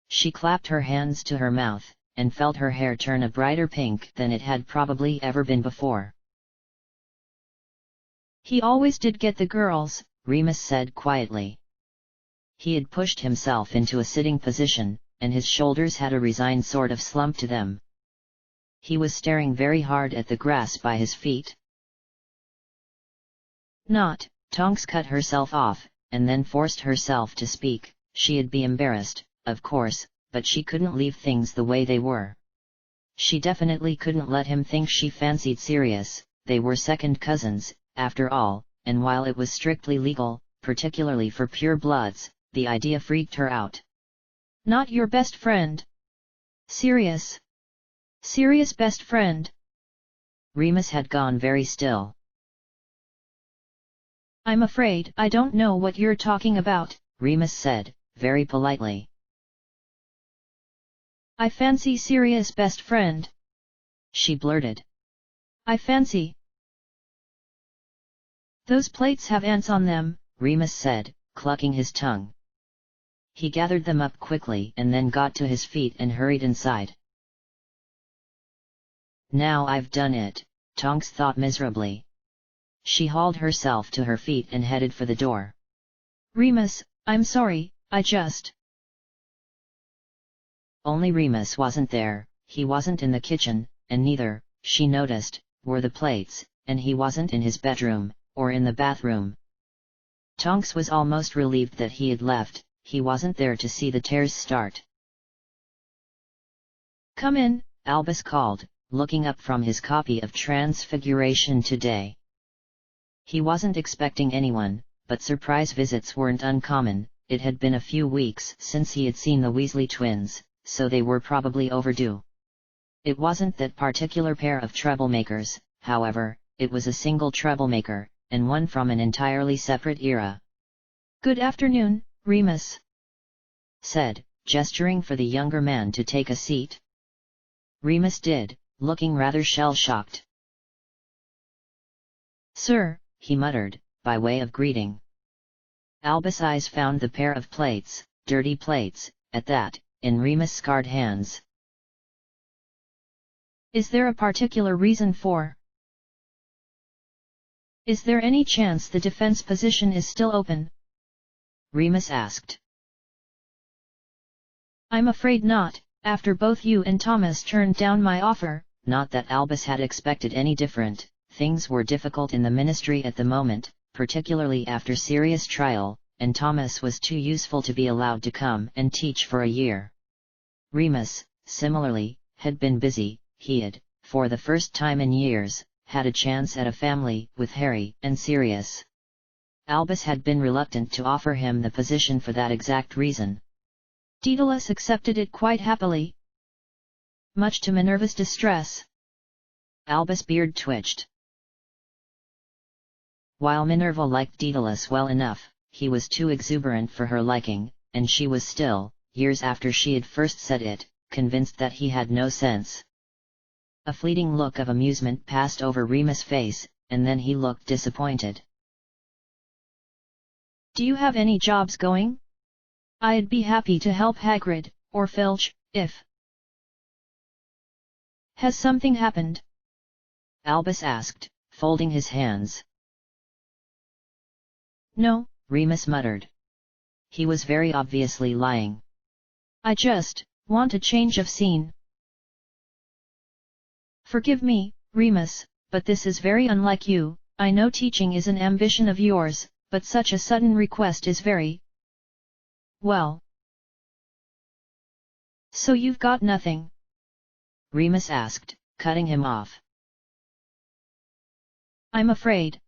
She clapped her hands to her mouth, and felt her hair turn a brighter pink than it had probably ever been before. "He always did get the girls," Remus said quietly. He had pushed himself into a sitting position, and his shoulders had a resigned sort of slump to them. He was staring very hard at the grass by his feet. "Not," Tonks cut herself off, and then forced herself to speak. She'd be embarrassed, of course, but she couldn't leave things the way they were. She definitely couldn't let him think she fancied Sirius. They were second cousins, after all, and while it was strictly legal, particularly for pure bloods, the idea freaked her out. "Not your best friend. Sirius. Sirius' best friend." Remus had gone very still. "I'm afraid I don't know what you're talking about," Remus said, very politely. "I fancy Sirius' best friend," she blurted. "I fancy." "Those plates have ants on them," Remus said, clucking his tongue. He gathered them up quickly and then got to his feet and hurried inside. "Now I've done it," Tonks thought miserably. She hauled herself to her feet and headed for the door. "Remus, I'm sorry, I just..." Only Remus wasn't there. He wasn't in the kitchen, and neither, she noticed, were the plates, and he wasn't in his bedroom, or in the bathroom. Tonks was almost relieved that he had left. He wasn't there to see the tears start. "Come in," Albus called, looking up from his copy of Transfiguration Today. He wasn't expecting anyone, but surprise visits weren't uncommon. It had been a few weeks since he had seen the Weasley twins, so they were probably overdue. It wasn't that particular pair of troublemakers, however, it was a single troublemaker, and one from an entirely separate era. "Good afternoon, Remus," said, gesturing for the younger man to take a seat. Remus did, looking rather shell-shocked. "Sir," he muttered, by way of greeting. Albus' eyes found the pair of plates, dirty plates, at that, in Remus' scarred hands. "Is there a particular reason for..." Is there any chance the defense position is still open? Remus asked. I'm afraid not, after both you and Thomas turned down my offer. Not that Albus had expected any different. Things were difficult in the ministry at the moment, particularly after Sirius' trial, and Thomas was too useful to be allowed to come and teach for a year. Remus, similarly, had been busy. He had, for the first time in years, had a chance at a family with Harry and Sirius. Albus had been reluctant to offer him the position for that exact reason. Daedalus accepted it quite happily, much to Minerva's distress. Albus' beard twitched. While Minerva liked Daedalus well enough, he was too exuberant for her liking, and she was still, years after she had first said it, convinced that he had no sense. A fleeting look of amusement passed over Remus' face, and then he looked disappointed. Do you have any jobs going? I'd be happy to help Hagrid, or Filch, if... Has something happened? Albus asked, folding his hands. No, Remus muttered. He was very obviously lying. I just want a change of scene. Forgive me, Remus, but this is very unlike you. I know teaching is an ambition of yours, but such a sudden request is very... well. So you've got nothing? Remus asked, cutting him off. I'm afraid.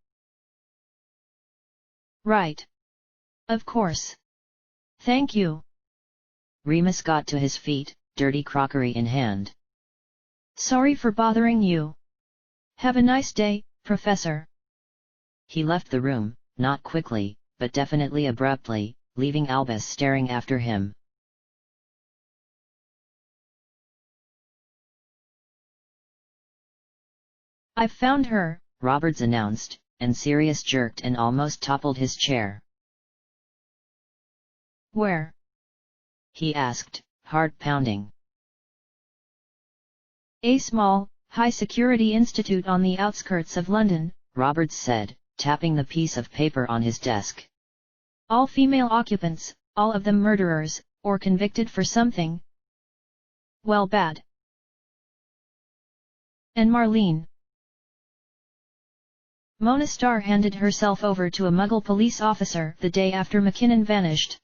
Right. Of course. Thank you. Remus got to his feet, dirty crockery in hand. Sorry for bothering you. Have a nice day, Professor. He left the room, not quickly, but definitely abruptly, leaving Albus staring after him. I've found her, Roberts announced, and Sirius jerked and almost toppled his chair. Where? He asked, heart pounding. A small, high-security institute on the outskirts of London, Roberts said, tapping the piece of paper on his desk. All female occupants, all of them murderers, or convicted for something. Well, bad. And Marlene? Mona Starr handed herself over to a Muggle police officer the day after McKinnon vanished.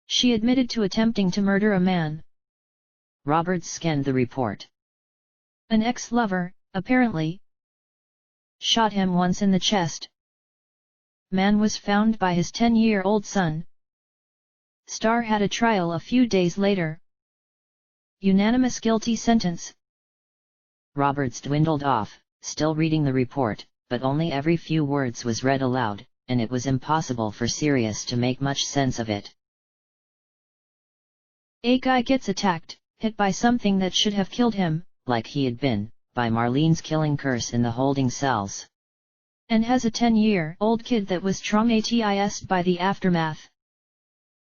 She admitted to attempting to murder a man. Roberts scanned the report. An ex-lover, apparently. Shot him once in the chest. Man was found by his 10-year-old son. Starr had a trial a few days later. Unanimous guilty sentence. Roberts dwindled off, still reading the report, but only every few words was read aloud, and it was impossible for Sirius to make much sense of it. A guy gets attacked, hit by something that should have killed him, like he had been, by Marlene's killing curse in the holding cells. And has a 10-year-old kid that was traumatized by the aftermath.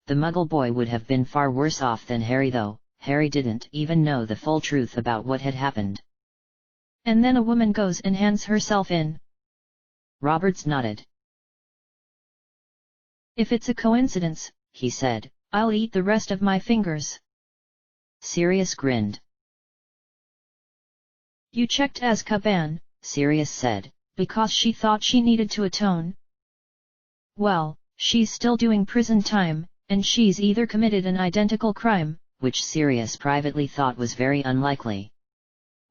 The Muggle boy would have been far worse off than Harry, though. Harry didn't even know the full truth about what had happened. And then a woman goes and hands herself in. Roberts nodded. If it's a coincidence, he said, I'll eat the rest of my fingers. Sirius grinned. You checked Azkaban, Sirius said, because she thought she needed to atone. Well, she's still doing prison time, and she's either committed an identical crime, which Sirius privately thought was very unlikely,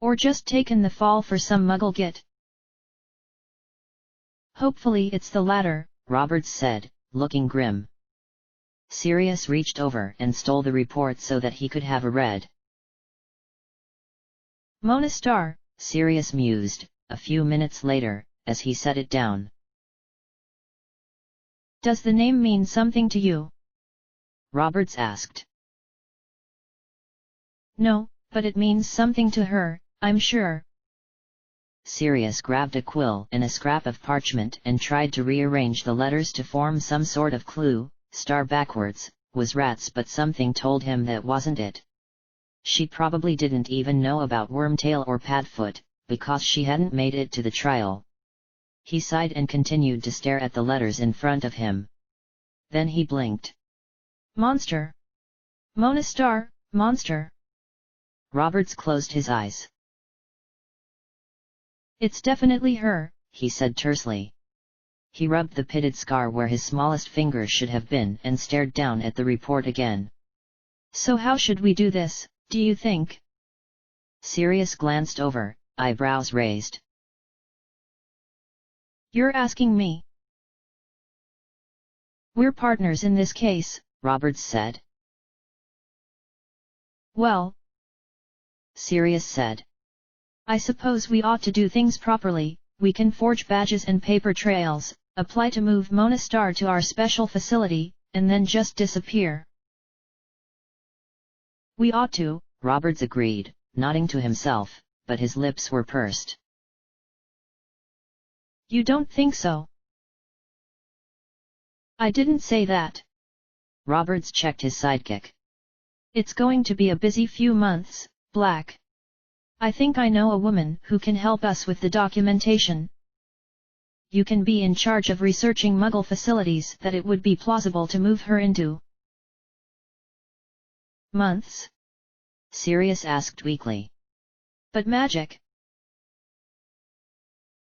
or just taken the fall for some Muggle git. Hopefully it's the latter, Roberts said, looking grim. Sirius reached over and stole the report so that he could have a read. Mona Starr, Sirius mused, a few minutes later, as he set it down. Does the name mean something to you? Roberts asked. No, but it means something to her, I'm sure. Sirius grabbed a quill and a scrap of parchment and tried to rearrange the letters to form some sort of clue. Star backwards, was rats, but something told him that wasn't it. She probably didn't even know about Wormtail or Padfoot, because she hadn't made it to the trial. He sighed and continued to stare at the letters in front of him. Then he blinked. Monster! Mona Star, monster! Roberts closed his eyes. It's definitely her, he said tersely. He rubbed the pitted scar where his smallest finger should have been and stared down at the report again. So how should we do this, do you think? Sirius glanced over, eyebrows raised. You're asking me? We're partners in this case, Roberts said. Well, Sirius said. I suppose we ought to do things properly. We can forge badges and paper trails, apply to move Mona Star to our special facility, and then just disappear. We ought to, Roberts agreed, nodding to himself, but his lips were pursed. You don't think so? I didn't say that. Roberts checked his sidekick. It's going to be a busy few months, Black. I think I know a woman who can help us with the documentation. You can be in charge of researching Muggle facilities that it would be plausible to move her into. Months? Sirius asked weakly. But magic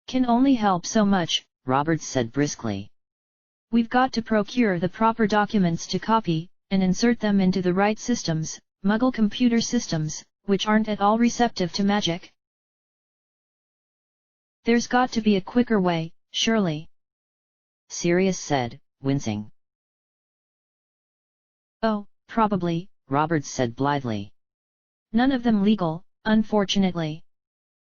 can only help so much, Roberts said briskly. We've got to procure the proper documents to copy, and insert them into the right systems, Muggle computer systems, which aren't at all receptive to magic. There's got to be a quicker way, surely. Sirius said, wincing. Oh, probably, Roberts said blithely. None of them legal, unfortunately.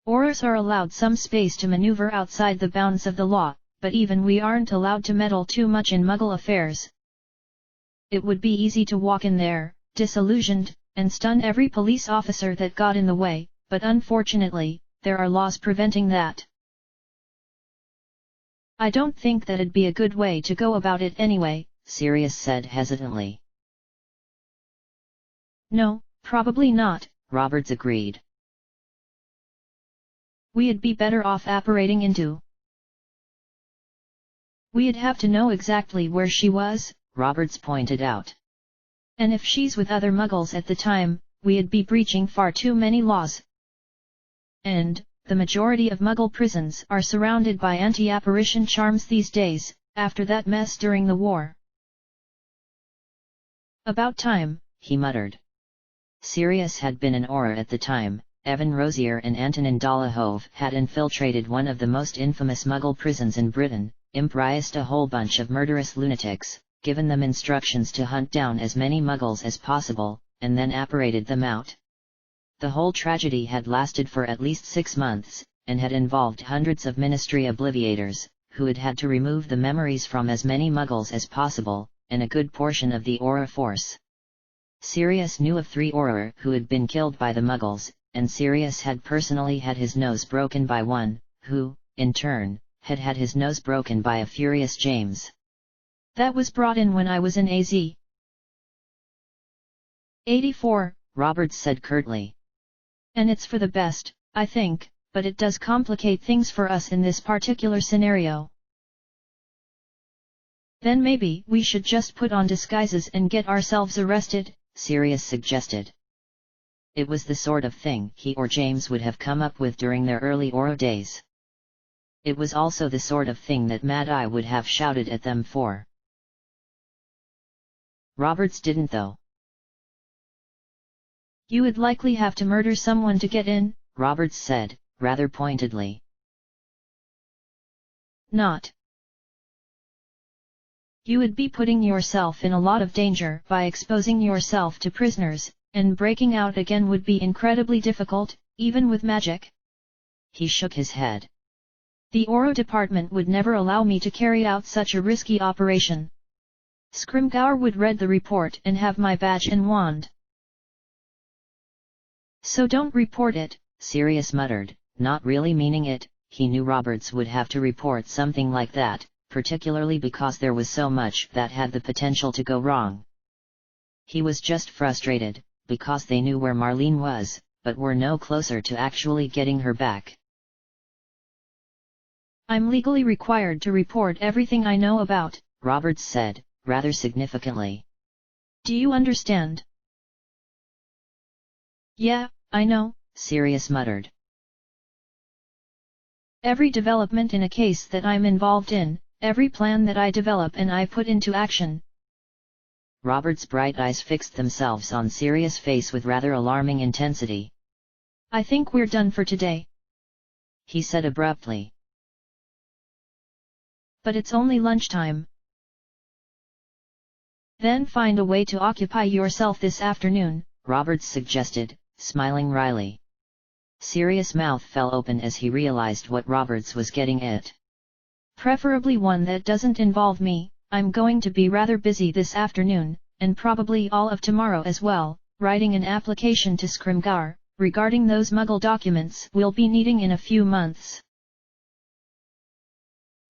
Auras are allowed some space to maneuver outside the bounds of the law, but even we aren't allowed to meddle too much in Muggle affairs. It would be easy to walk in there, disillusioned, and stun every police officer that got in the way, but unfortunately, there are laws preventing that. I don't think that'd be a good way to go about it anyway, Sirius said hesitantly. No, probably not, Roberts agreed. We'd be better off apparating into. We'd have to know exactly where she was, Roberts pointed out. And if she's with other Muggles at the time, we'd be breaching far too many laws. And, the majority of Muggle prisons are surrounded by anti-apparition charms these days, after that mess during the war. About time, he muttered. Sirius had been an Auror at the time. Evan Rosier and Antonin Dolohov had infiltrated one of the most infamous Muggle prisons in Britain, impriced a whole bunch of murderous lunatics, given them instructions to hunt down as many Muggles as possible, and then apparated them out. The whole tragedy had lasted for at least 6 months, and had involved hundreds of Ministry obliviators, who had had to remove the memories from as many Muggles as possible, and a good portion of the Auror force. Sirius knew of 3 Auror who had been killed by the Muggles, and Sirius had personally had his nose broken by one, who, in turn, had had his nose broken by a furious James. That was brought in when I was in AZ 84, Roberts said curtly. And it's for the best, I think, but it does complicate things for us in this particular scenario. Then maybe we should just put on disguises and get ourselves arrested, Sirius suggested. It was the sort of thing he or James would have come up with during their early Auror days. It was also the sort of thing that Mad Eye would have shouted at them for. Roberts didn't though. You would likely have to murder someone to get in, Roberts said, rather pointedly. Not. You would be putting yourself in a lot of danger by exposing yourself to prisoners, and breaking out again would be incredibly difficult, even with magic. He shook his head. The Auror department would never allow me to carry out such a risky operation. Scrimgeour would read the report and have my badge and wand. So don't report it, Sirius muttered, not really meaning it. He knew Roberts would have to report something like that, particularly because there was so much that had the potential to go wrong. He was just frustrated, because they knew where Marlene was, but were no closer to actually getting her back. I'm legally required to report everything I know about, Roberts said, rather significantly. Do you understand? Yeah, I know, Sirius muttered. Every development in a case that I'm involved in, every plan that I develop and I put into action. Robert's bright eyes fixed themselves on Sirius' face with rather alarming intensity. I think we're done for today, he said abruptly. But it's only lunchtime. Then find a way to occupy yourself this afternoon, Roberts suggested, smiling wryly. Sirius' mouth fell open as he realized what Roberts was getting at. Preferably one that doesn't involve me. I'm going to be rather busy this afternoon, and probably all of tomorrow as well, writing an application to Scrimgar, regarding those Muggle documents we'll be needing in a few months.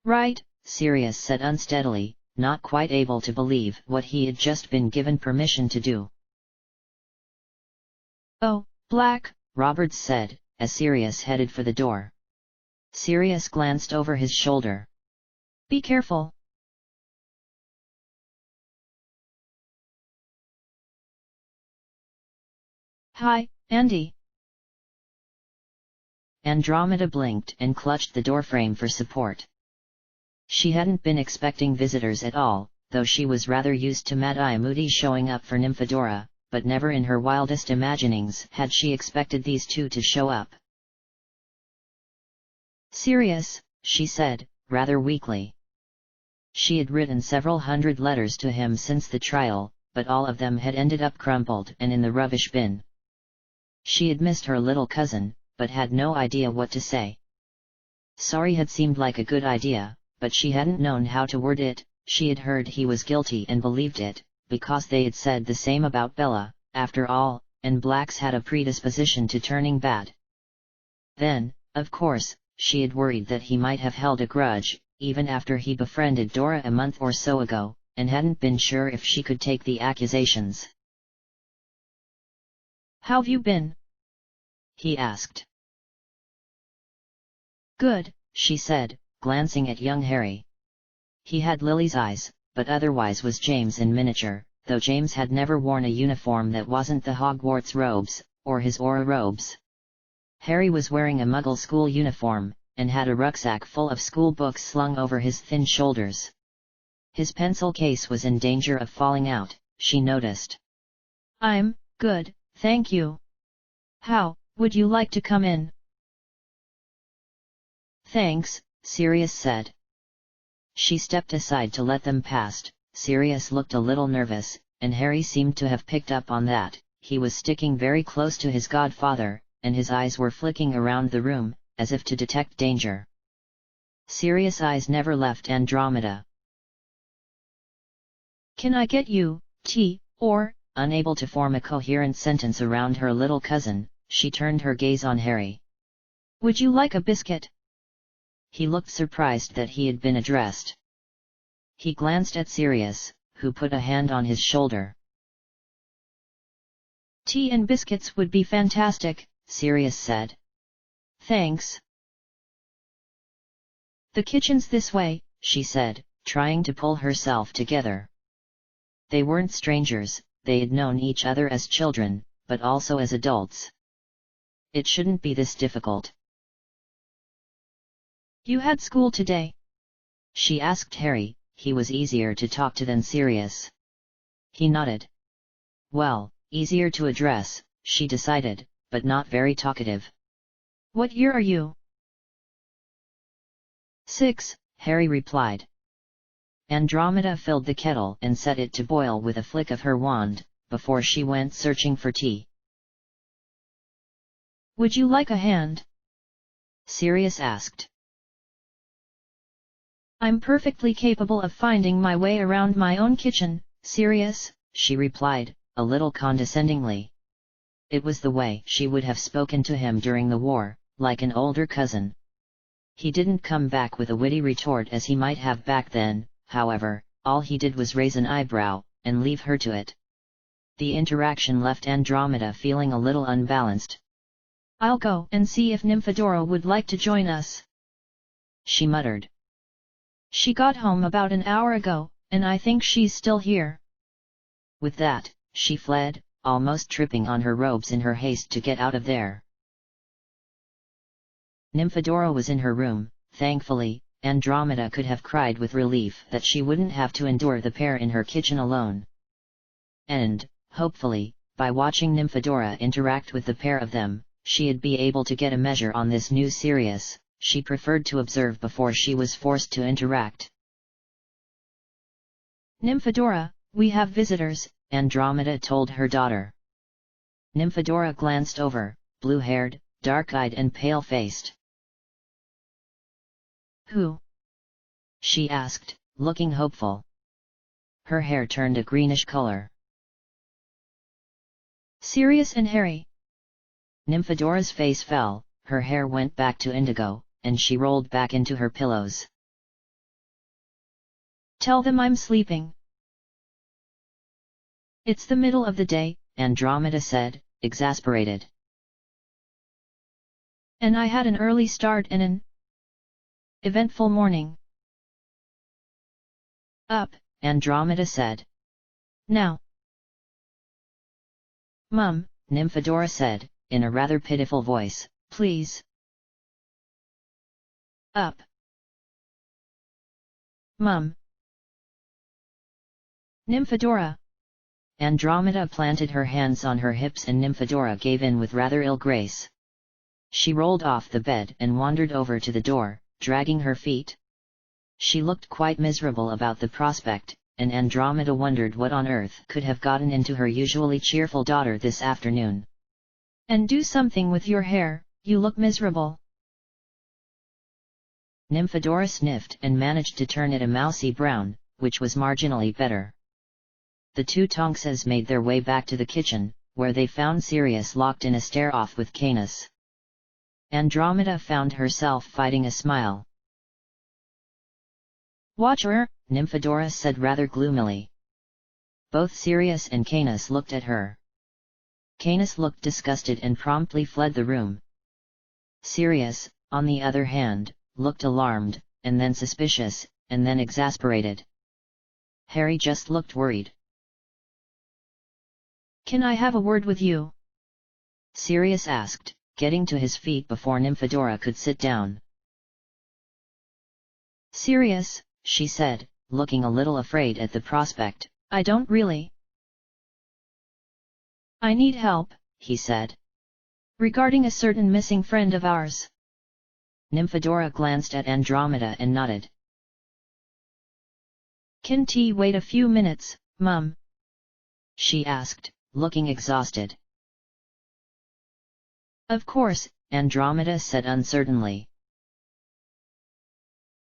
Right, Sirius said unsteadily, not quite able to believe what he had just been given permission to do. Oh, Black, Roberts said, as Sirius headed for the door. Sirius glanced over his shoulder. Be careful. Hi, Andy. Andromeda blinked and clutched the doorframe for support. She hadn't been expecting visitors at all, though she was rather used to Mad-Eye Moody showing up for Nymphadora, but never in her wildest imaginings had she expected these two to show up. Sirius, she said, rather weakly. She had written several hundred letters to him since the trial, but all of them had ended up crumpled and in the rubbish bin. She had missed her little cousin, but had no idea what to say. Sorry had seemed like a good idea, but she hadn't known how to word it. She had heard he was guilty and believed it, because they had said the same about Bella, after all, and blacks had a predisposition to turning bad. Then, of course, she had worried that he might have held a grudge, even after he befriended Dora a month or so ago, and hadn't been sure if she could take the accusations. How've you been? He asked. Good, she said, glancing at young Harry. He had Lily's eyes, but otherwise was James in miniature, though James had never worn a uniform that wasn't the Hogwarts robes, or his aura robes. Harry was wearing a Muggle school uniform, and had a rucksack full of school books slung over his thin shoulders. His pencil case was in danger of falling out, she noticed. I'm good, thank you. How would you like to come in? Thanks, Sirius said. She stepped aside to let them past. Sirius looked a little nervous, and Harry seemed to have picked up on that. He was sticking very close to his godfather, and his eyes were flicking around the room, as if to detect danger. Sirius' eyes never left Andromeda. Can I get you tea, or? Unable to form a coherent sentence around her little cousin, she turned her gaze on Harry. Would you like a biscuit? He looked surprised that he had been addressed. He glanced at Sirius, who put a hand on his shoulder. Tea and biscuits would be fantastic, Sirius said. Thanks. The kitchen's this way, she said, trying to pull herself together. They weren't strangers, they had known each other as children, but also as adults. It shouldn't be this difficult. You had school today? She asked Harry. He was easier to talk to than Sirius. He nodded. Well, easier to address, she decided, but not very talkative. What year are you? 6, Harry replied. Andromeda filled the kettle and set it to boil with a flick of her wand, before she went searching for tea. Would you like a hand? Sirius asked. I'm perfectly capable of finding my way around my own kitchen, Sirius, she replied, a little condescendingly. It was the way she would have spoken to him during the war, like an older cousin. He didn't come back with a witty retort as he might have back then, however, all he did was raise an eyebrow, and leave her to it. The interaction left Andromeda feeling a little unbalanced. I'll go and see if Nymphadora would like to join us. she muttered. She got home about an hour ago, and I think she's still here. With that, she fled, almost tripping on her robes in her haste to get out of there. Nymphadora was in her room. Thankfully, Andromeda could have cried with relief that she wouldn't have to endure the pair in her kitchen alone. And, hopefully, by watching Nymphadora interact with the pair of them, she'd be able to get a measure on this new Sirius. She preferred to observe before she was forced to interact. Nymphadora, we have visitors, Andromeda told her daughter. Nymphadora glanced over, blue-haired, dark-eyed and pale-faced. Who? She asked, looking hopeful. Her hair turned a greenish color. Sirius and Harry. Nymphadora's face fell, her hair went back to indigo, and she rolled back into her pillows. Tell them I'm sleeping. It's the middle of the day, Andromeda said, exasperated. And I had an early start and an eventful morning. Up, Andromeda said. Now. Mum, Nymphadora said, in a rather pitiful voice, please. Up. Mum. Nymphadora. Andromeda planted her hands on her hips and Nymphadora gave in with rather ill grace. She rolled off the bed and wandered over to the door, dragging her feet. She looked quite miserable about the prospect, and Andromeda wondered what on earth could have gotten into her usually cheerful daughter this afternoon. And do something with your hair, you look miserable. Nymphadora sniffed and managed to turn it a mousy brown, which was marginally better. The two Tonks's made their way back to the kitchen, where they found Sirius locked in a stare-off with Canis. Andromeda found herself fighting a smile. Watch her, Nymphadora said rather gloomily. Both Sirius and Canis looked at her. Canis looked disgusted and promptly fled the room. Sirius, on the other hand, looked alarmed, and then suspicious, and then exasperated. Harry just looked worried. Can I have a word with you? Sirius asked, getting to his feet before Nymphadora could sit down. Sirius, she said, looking a little afraid at the prospect. I don't really. I need help, he said. Regarding a certain missing friend of ours. Nymphadora glanced at Andromeda and nodded. Can tea wait a few minutes, Mum? She asked, looking exhausted. Of course, Andromeda said uncertainly.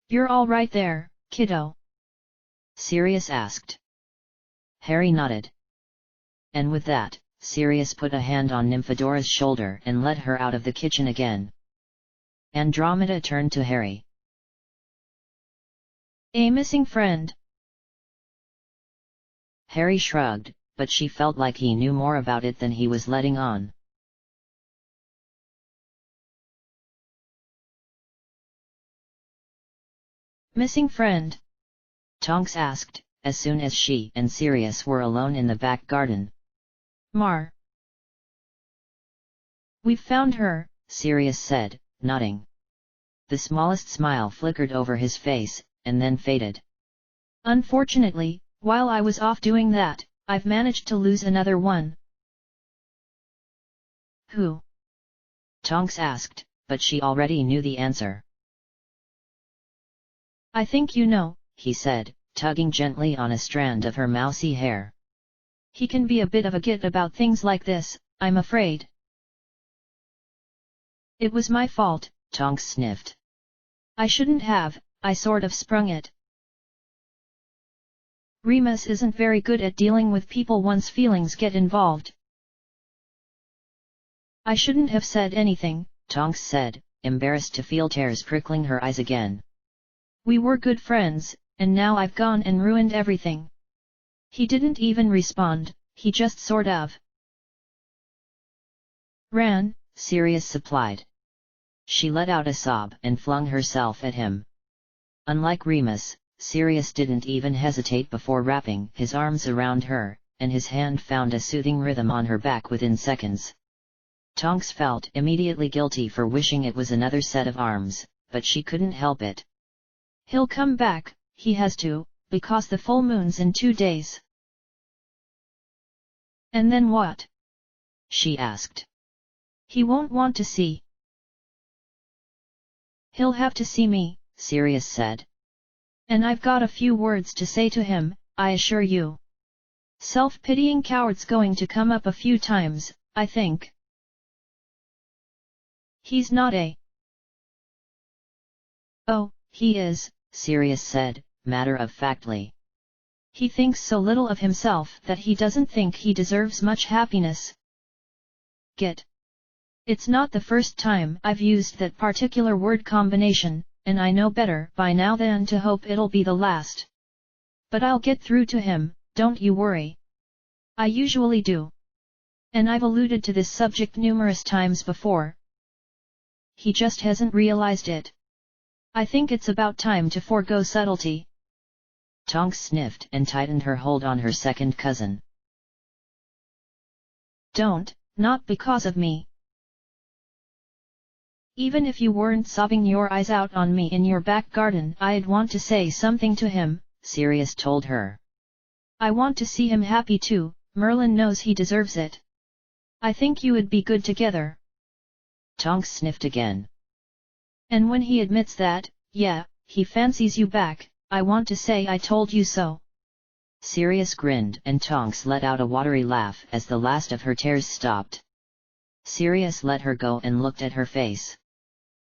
You're all right there, kiddo? Sirius asked. Harry nodded. And with that, Sirius put a hand on Nymphadora's shoulder and led her out of the kitchen again. Andromeda turned to Harry. A missing friend. Harry shrugged, but she felt like he knew more about it than he was letting on. Missing friend? Tonks asked, as soon as she and Sirius were alone in the back garden. Mar. We've found her, Sirius said, nodding. The smallest smile flickered over his face, and then faded. Unfortunately, while I was off doing that, I've managed to lose another one. Who? Tonks asked, but she already knew the answer. I think you know, he said, tugging gently on a strand of her mousy hair. He can be a bit of a git about things like this, I'm afraid. It was my fault, Tonks sniffed. I shouldn't have, I sort of sprung it. Remus isn't very good at dealing with people once feelings get involved. I shouldn't have said anything, Tonks said, embarrassed to feel tears prickling her eyes again. We were good friends, and now I've gone and ruined everything. He didn't even respond, he just sort of ran, Sirius supplied. She let out a sob and flung herself at him. Unlike Remus, Sirius didn't even hesitate before wrapping his arms around her, and his hand found a soothing rhythm on her back within seconds. Tonks felt immediately guilty for wishing it was another set of arms, but she couldn't help it. He'll come back, he has to, because the full moon's in 2 days. And then what? She asked. He won't want to see. He'll have to see me, Sirius said. And I've got a few words to say to him, I assure you. Self-pitying coward's going to come up a few times, I think. He's not a... Oh, he is, Sirius said, matter-of-factly. He thinks so little of himself that he doesn't think he deserves much happiness. It's not the first time I've used that particular word combination, and I know better by now than to hope it'll be the last. But I'll get through to him, don't you worry. I usually do. And I've alluded to this subject numerous times before. He just hasn't realized it. I think it's about time to forego subtlety. Tonks sniffed and tightened her hold on her second cousin. Don't, not because of me. Even if you weren't sobbing your eyes out on me in your back garden, I'd want to say something to him, Sirius told her. I want to see him happy too, Merlin knows he deserves it. I think you would be good together. Tonks sniffed again. And when he admits that, yeah, he fancies you back, I want to say I told you so. Sirius grinned and Tonks let out a watery laugh as the last of her tears stopped. Sirius let her go and looked at her face.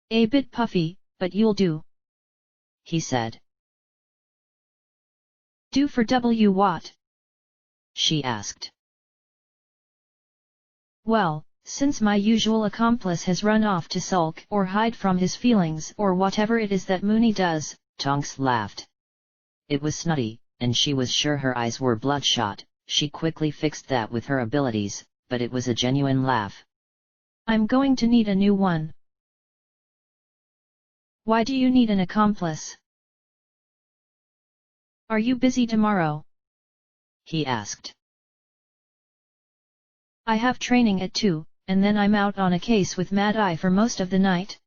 A bit puffy, but you'll do, he said. Do for W what? She asked. Well, since my usual accomplice has run off to sulk or hide from his feelings or whatever it is that Mooney does, Tonks laughed. It was snotty, and she was sure her eyes were bloodshot. She quickly fixed that with her abilities, but it was a genuine laugh. I'm going to need a new one. Why do you need an accomplice? Are you busy tomorrow? He asked. I have training at 2, and then I'm out on a case with Mad Eye for most of the night.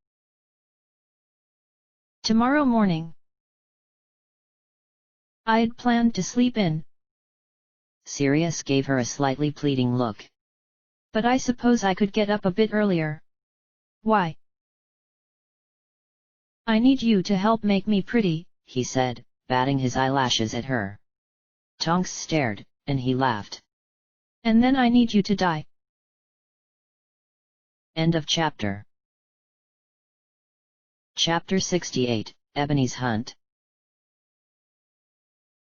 Tomorrow morning. I'd planned to sleep in. Sirius gave her a slightly pleading look. But I suppose I could get up a bit earlier. Why? I need you to help make me pretty, he said, batting his eyelashes at her. Tonks stared, and he laughed. And then I need you to die. End of chapter. Chapter 68, Ebony's Hunt.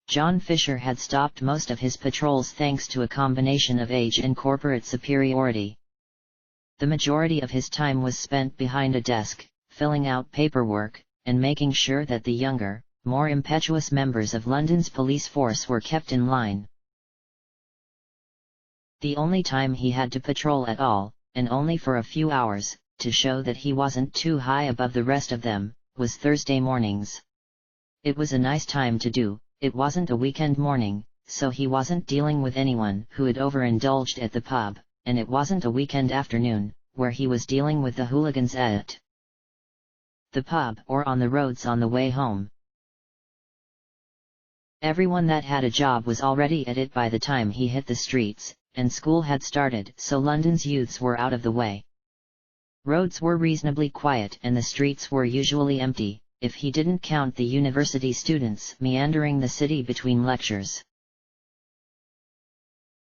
John Fisher had stopped most of his patrols thanks to a combination of age and corporate superiority. The majority of his time was spent behind a desk, filling out paperwork, and making sure that the younger, more impetuous members of London's police force were kept in line. The only time he had to patrol at all, and only for a few hours, to show that he wasn't too high above the rest of them, was Thursday mornings. It was a nice time to do. It wasn't a weekend morning, so he wasn't dealing with anyone who had overindulged at the pub, and it wasn't a weekend afternoon, where he was dealing with the hooligans at the pub or on the roads on the way home. Everyone that had a job was already at it by the time he hit the streets, and school had started, so London's youths were out of the way. Roads were reasonably quiet and the streets were usually empty, if he didn't count the university students meandering the city between lectures.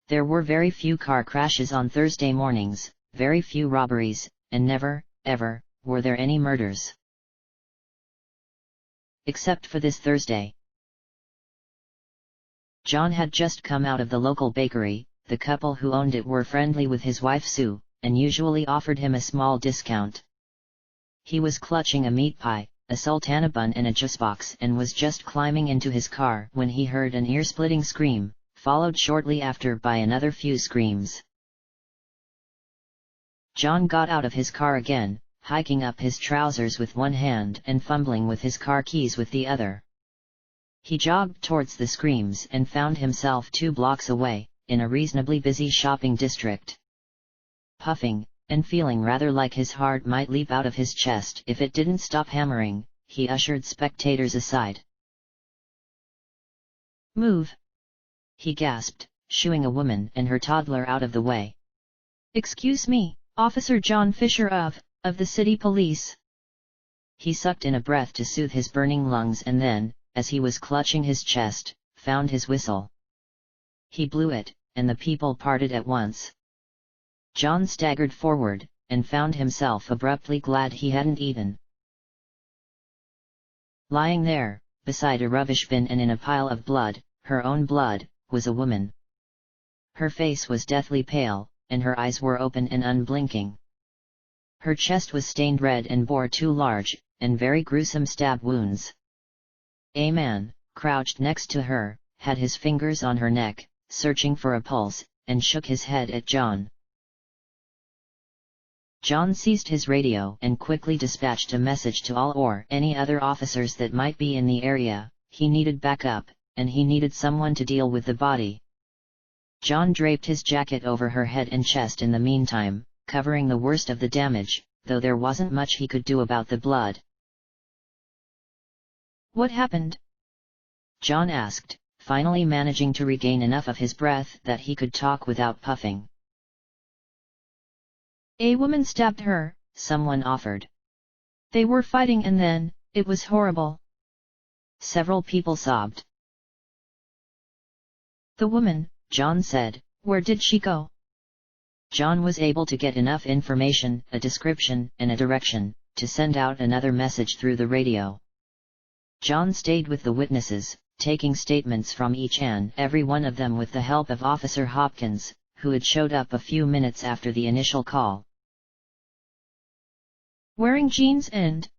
There were very few car crashes on Thursday mornings, very few robberies, and never, ever, were there any murders. Except for this Thursday. John had just come out of the local bakery. The couple who owned it were friendly with his wife Sue, and usually offered him a small discount. He was clutching a meat pie, a sultana bun and a juice box and was just climbing into his car when he heard an ear-splitting scream, followed shortly after by another few screams. John got out of his car again, hiking up his trousers with one hand and fumbling with his car keys with the other. He jogged towards the screams and found himself 2 blocks away, in a reasonably busy shopping district. Puffing, and feeling rather like his heart might leap out of his chest if it didn't stop hammering, he ushered spectators aside. "Move!" he gasped, shooing a woman and her toddler out of the way. "Excuse me, Officer John Fisher of the city police." He sucked in a breath to soothe his burning lungs and then, as he was clutching his chest, found his whistle. He blew it, and the people parted at once. John staggered forward, and found himself abruptly glad he hadn't eaten. Lying there, beside a rubbish bin and in a pile of blood, her own blood, was a woman. Her face was deathly pale, and her eyes were open and unblinking. Her chest was stained red and bore 2 large, and very gruesome stab wounds. A man, crouched next to her, had his fingers on her neck, searching for a pulse, and shook his head at John. John seized his radio and quickly dispatched a message to all or any other officers that might be in the area. He needed backup, and he needed someone to deal with the body. John draped his jacket over her head and chest in the meantime, covering the worst of the damage, though there wasn't much he could do about the blood. "What happened?" John asked, finally managing to regain enough of his breath that he could talk without puffing. "A woman stabbed her," someone offered. "They were fighting and then, it was horrible." Several people sobbed. "The woman," John said. "Where did she go?" John was able to get enough information, a description, and a direction, to send out another message through the radio. John stayed with the witnesses, taking statements from each and every one of them with the help of Officer Hopkins, who had showed up a few minutes after the initial call. "Wearing jeans and..."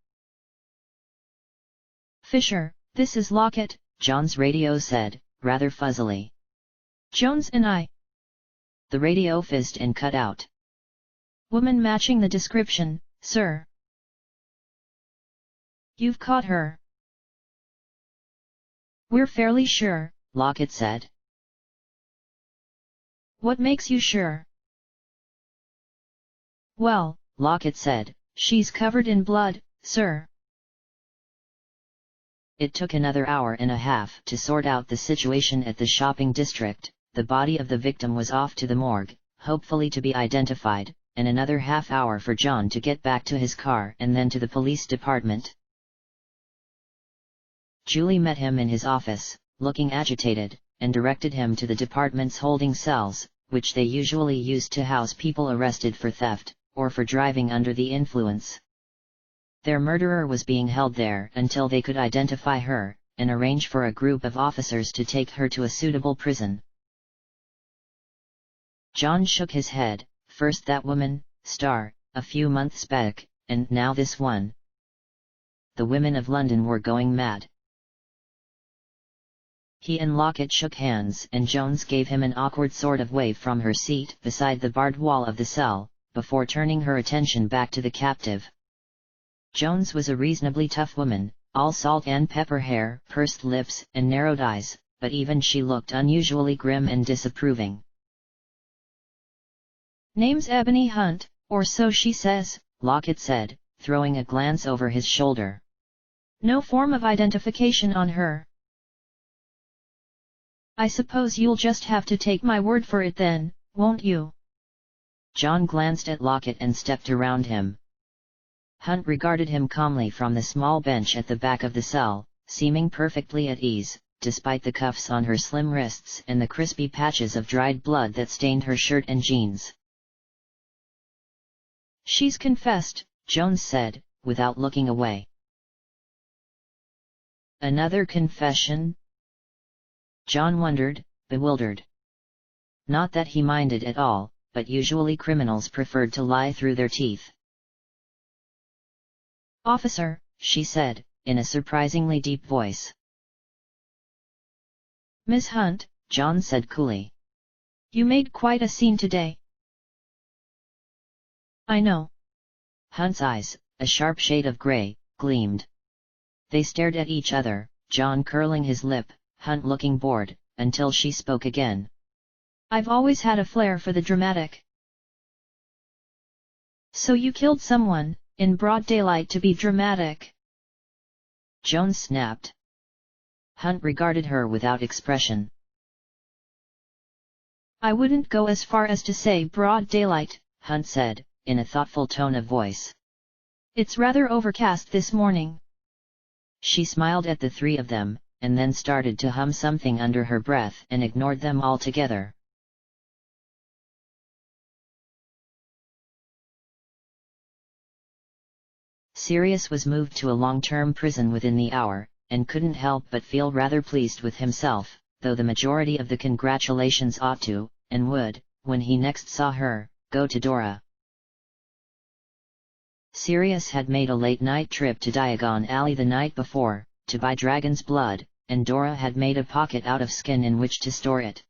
"Fisher, this is Lockett," John's radio said, rather fuzzily. "Jones and I." The radio fizzed and cut out. "Woman matching the description, sir." "You've caught her." "We're fairly sure," Lockett said. "What makes you sure?" "Well," Lockett said, "she's covered in blood, sir." It took another hour and a half to sort out the situation at the shopping district. The body of the victim was off to the morgue, hopefully to be identified, and another half-hour for John to get back to his car and then to the police department. Julie met him in his office, looking agitated, and directed him to the department's holding cells, which they usually used to house people arrested for theft, or for driving under the influence. Their murderer was being held there until they could identify her, and arrange for a group of officers to take her to a suitable prison. John shook his head, first that woman, Star, a few months back, and now this one. The women of London were going mad. He and Lockett shook hands and Jones gave him an awkward sort of wave from her seat beside the barred wall of the cell, before turning her attention back to the captive. Jones was a reasonably tough woman, all salt and pepper hair, pursed lips, and narrowed eyes, but even she looked unusually grim and disapproving. "Name's Ebony Hunt, or so she says," Lockett said, throwing a glance over his shoulder. "No form of identification on her." "I suppose you'll just have to take my word for it then, won't you?" John glanced at Lockett and stepped around him. Hunt regarded him calmly from the small bench at the back of the cell, seeming perfectly at ease, despite the cuffs on her slim wrists and the crispy patches of dried blood that stained her shirt and jeans. "She's confessed," Jones said, without looking away. "Another confession?" John wondered, bewildered. Not that he minded at all, but usually criminals preferred to lie through their teeth. "Officer," she said, in a surprisingly deep voice. "Miss Hunt," John said coolly. "You made quite a scene today." "I know. Hunt's eyes, a sharp shade of grey, gleamed. They stared at each other, John curling his lip, Hunt looking bored, until she spoke again. I've always had a flair for the dramatic. So you killed someone, in broad daylight to be dramatic? Joan snapped. Hunt regarded her without expression. I wouldn't go as far as to say broad daylight, Hunt said, in a thoughtful tone of voice. It's rather overcast this morning. She smiled at the three of them, and then started to hum something under her breath and ignored them altogether. Sirius was moved to a long-term prison within the hour, and couldn't help but feel rather pleased with himself, though the majority of the congratulations ought to, and would, when he next saw her, go to Dora. Sirius had made a late-night trip to Diagon Alley the night before, to buy dragon's blood, and Dora had made a pocket out of skin in which to store it.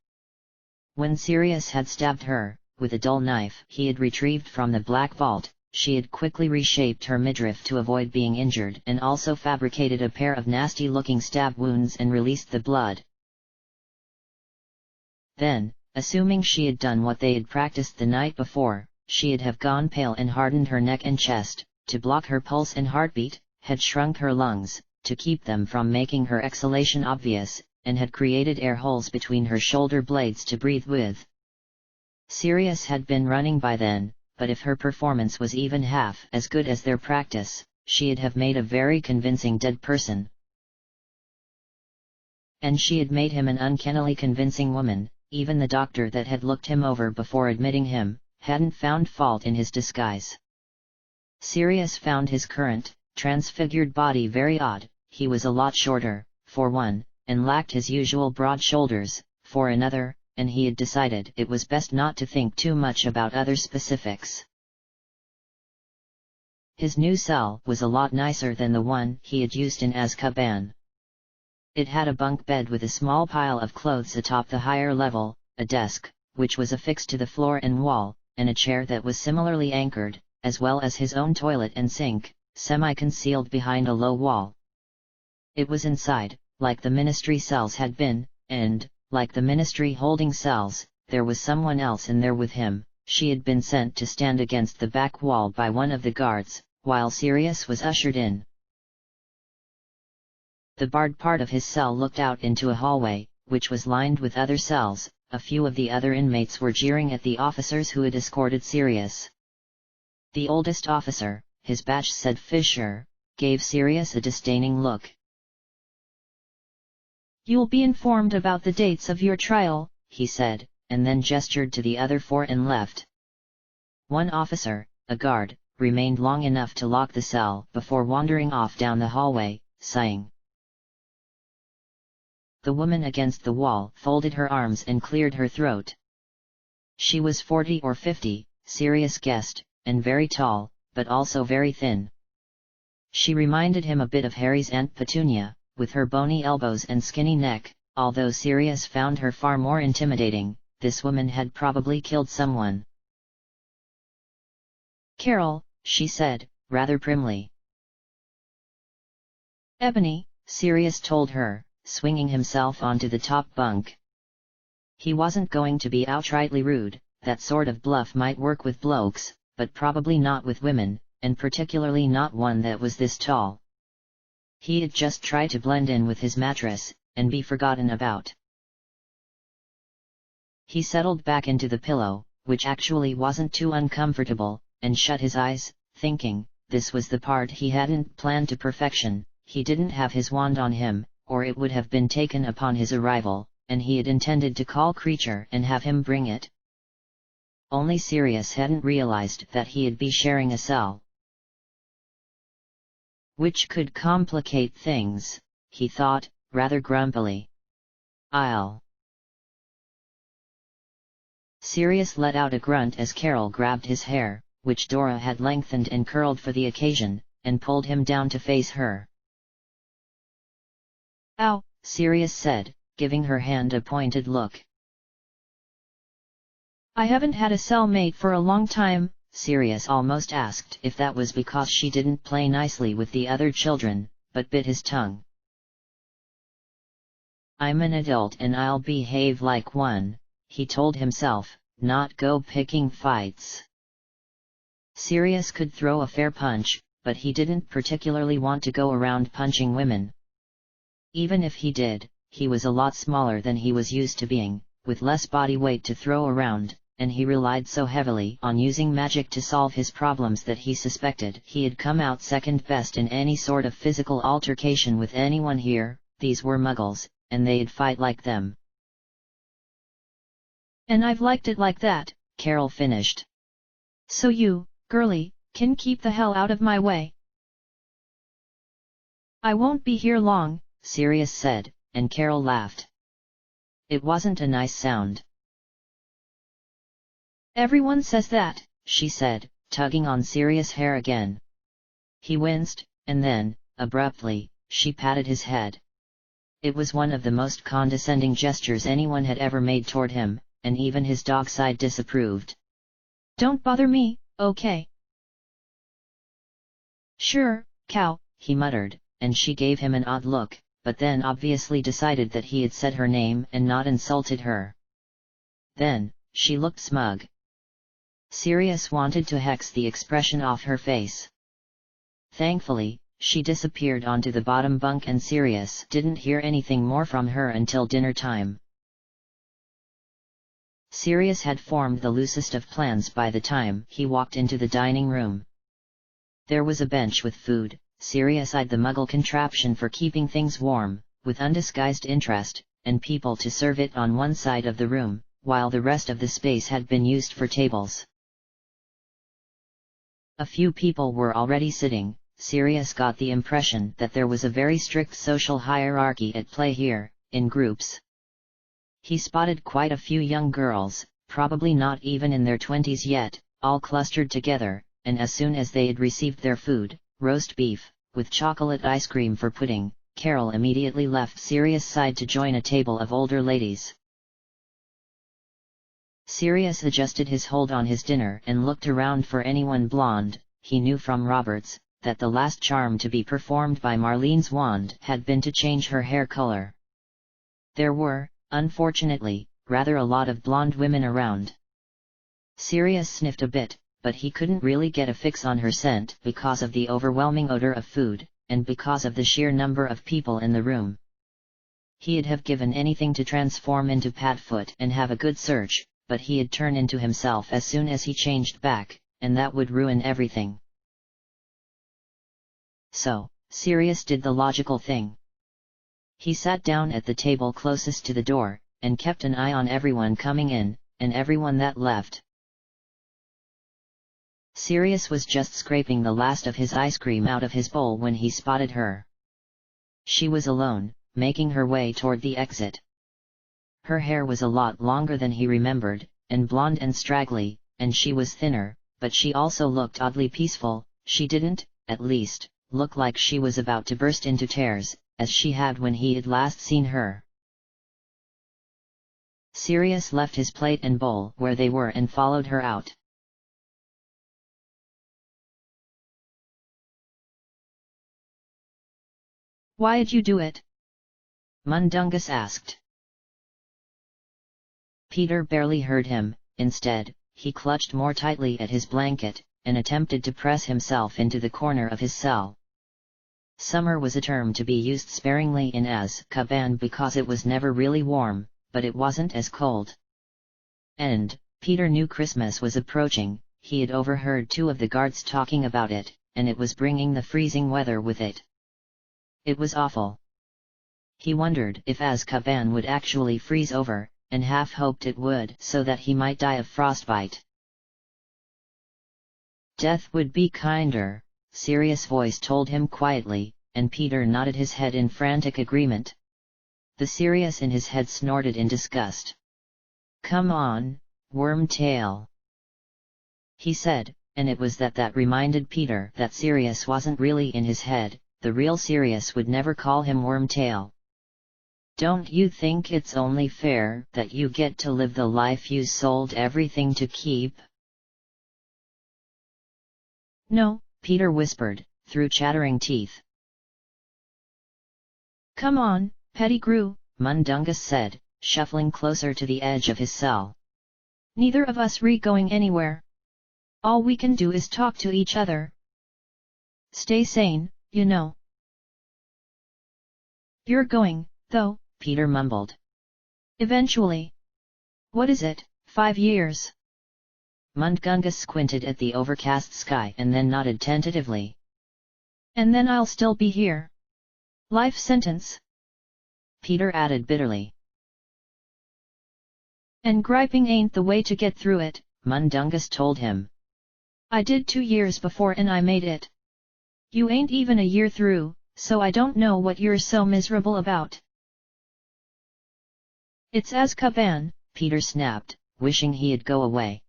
When Sirius had stabbed her, with a dull knife he had retrieved from the black vault, she had quickly reshaped her midriff to avoid being injured and also fabricated a pair of nasty-looking stab wounds and released the blood. Then, assuming she had done what they had practiced the night before, she'd have gone pale and hardened her neck and chest, to block her pulse and heartbeat, had shrunk her lungs, to keep them from making her exhalation obvious, and had created air holes between her shoulder blades to breathe with. Sirius had been running by then, but if her performance was even half as good as their practice, she'd have made a very convincing dead person. And she had made him an uncannily convincing woman. Even the doctor that had looked him over before admitting him, hadn't found fault in his disguise. Sirius found his current, transfigured body very odd. He was a lot shorter, for one, and lacked his usual broad shoulders, for another, and he had decided it was best not to think too much about other specifics. His new cell was a lot nicer than the one he had used in Azkaban. It had a bunk bed with a small pile of clothes atop the higher level, a desk, which was affixed to the floor and wall, and a chair that was similarly anchored, as well as his own toilet and sink, semi-concealed behind a low wall. It was inside, like the ministry cells had been, and, like the ministry holding cells, there was someone else in there with him. She had been sent to stand against the back wall by one of the guards, while Sirius was ushered in. The barred part of his cell looked out into a hallway, which was lined with other cells. A few of the other inmates were jeering at the officers who had escorted Sirius. The oldest officer, his badge said Fisher, gave Sirius a disdaining look. You'll be informed about the dates of your trial, he said, and then gestured to the other four and left. One officer, a guard, remained long enough to lock the cell before wandering off down the hallway, sighing. The woman against the wall folded her arms and cleared her throat. She was 40 or 50, Sirius guessed, and very tall, but also very thin. She reminded him a bit of Harry's Aunt Petunia, with her bony elbows and skinny neck. Although Sirius found her far more intimidating, this woman had probably killed someone. Carol, she said, rather primly. Ebony, Sirius told her, swinging himself onto the top bunk. He wasn't going to be outrightly rude. That sort of bluff might work with blokes, but probably not with women, and particularly not one that was this tall. He'd just try to blend in with his mattress, and be forgotten about. He settled back into the pillow, which actually wasn't too uncomfortable, and shut his eyes, thinking, this was the part he hadn't planned to perfection. He didn't have his wand on him, or it would have been taken upon his arrival, and he had intended to call Creature and have him bring it. Only Sirius hadn't realized that he'd be sharing a cell. Which could complicate things, he thought, rather grumpily. Sirius let out a grunt as Carol grabbed his hair, which Dora had lengthened and curled for the occasion, and pulled him down to face her. Ow, Sirius said, giving her hand a pointed look. I haven't had a cellmate for a long time, Sirius almost asked if that was because she didn't play nicely with the other children, but bit his tongue. "I'm an adult and I'll behave like one," he told himself, "not go picking fights." Sirius could throw a fair punch, but he didn't particularly want to go around punching women. Even if he did, he was a lot smaller than he was used to being, with less body weight to throw around, and he relied so heavily on using magic to solve his problems that he suspected he had come out second best in any sort of physical altercation with anyone here. These were Muggles, and they'd fight like them. "And I've liked it like that," Carol finished. "So you, girlie, can keep the hell out of my way. I won't be here long," Sirius said, and Carol laughed. It wasn't a nice sound. "Everyone says that," she said, tugging on Sirius' hair again. He winced, and then, abruptly, she patted his head. It was one of the most condescending gestures anyone had ever made toward him, and even his dog side disapproved. "Don't bother me, okay?" "Sure, cow," he muttered, and she gave him an odd look, but then obviously decided that he had said her name and not insulted her. Then, she looked smug. Sirius wanted to hex the expression off her face. Thankfully, she disappeared onto the bottom bunk and Sirius didn't hear anything more from her until dinner time. Sirius had formed the loosest of plans by the time he walked into the dining room. There was a bench with food. Sirius eyed the Muggle contraption for keeping things warm, with undisguised interest, and people to serve it on one side of the room, while the rest of the space had been used for tables. A few people were already sitting. Sirius got the impression that there was a very strict social hierarchy at play here, in groups. He spotted quite a few young girls, probably not even in their 20s yet, all clustered together, and as soon as they had received their food, roast beef, with chocolate ice cream for pudding, Carol immediately left Sirius' side to join a table of older ladies. Sirius adjusted his hold on his dinner and looked around for anyone blonde. He knew from Roberts that the last charm to be performed by Marlene's wand had been to change her hair color. There were, unfortunately, rather a lot of blonde women around. Sirius sniffed a bit, but he couldn't really get a fix on her scent because of the overwhelming odor of food, and because of the sheer number of people in the room. He'd have given anything to transform into Padfoot and have a good search, but he'd turn into himself as soon as he changed back, and that would ruin everything. So, Sirius did the logical thing. He sat down at the table closest to the door, and kept an eye on everyone coming in, and everyone that left. Sirius was just scraping the last of his ice cream out of his bowl when he spotted her. She was alone, making her way toward the exit. Her hair was a lot longer than he remembered, and blonde and straggly, and she was thinner, but she also looked oddly peaceful. She didn't, at least, look like she was about to burst into tears, as she had when he had last seen her. Sirius left his plate and bowl where they were and followed her out. "Why'd you do it?" Mundungus asked. Peter barely heard him. Instead, he clutched more tightly at his blanket, and attempted to press himself into the corner of his cell. Summer was a term to be used sparingly in Azkaban because it was never really warm, but it wasn't as cold. And, Peter knew Christmas was approaching. He had overheard two of the guards talking about it, and it was bringing the freezing weather with it. It was awful. He wondered if Azkaban would actually freeze over, and half hoped it would so that he might die of frostbite. "Death would be kinder," Sirius' voice told him quietly, and Peter nodded his head in frantic agreement. The Sirius in his head snorted in disgust. "Come on, Wormtail," he said, and it was that reminded Peter that Sirius wasn't really in his head. The real Sirius would never call him Wormtail. "Don't you think it's only fair that you get to live the life you sold everything to keep?" No, Peter whispered, through chattering teeth. Come on, Pettigrew, Mundungus said, shuffling closer to the edge of his cell. Neither of us going anywhere. All we can do is talk to each other. Stay sane, you know. You're going, though, Peter mumbled. Eventually. What is it, 5 years? Mundungus squinted at the overcast sky and then nodded tentatively. And then I'll still be here. Life sentence. Peter added bitterly. And griping ain't the way to get through it, Mundungus told him. I did 2 years before and I made it. You ain't even a year through, so I don't know what you're so miserable about. It's Azkaban, Peter snapped, wishing he'd go away.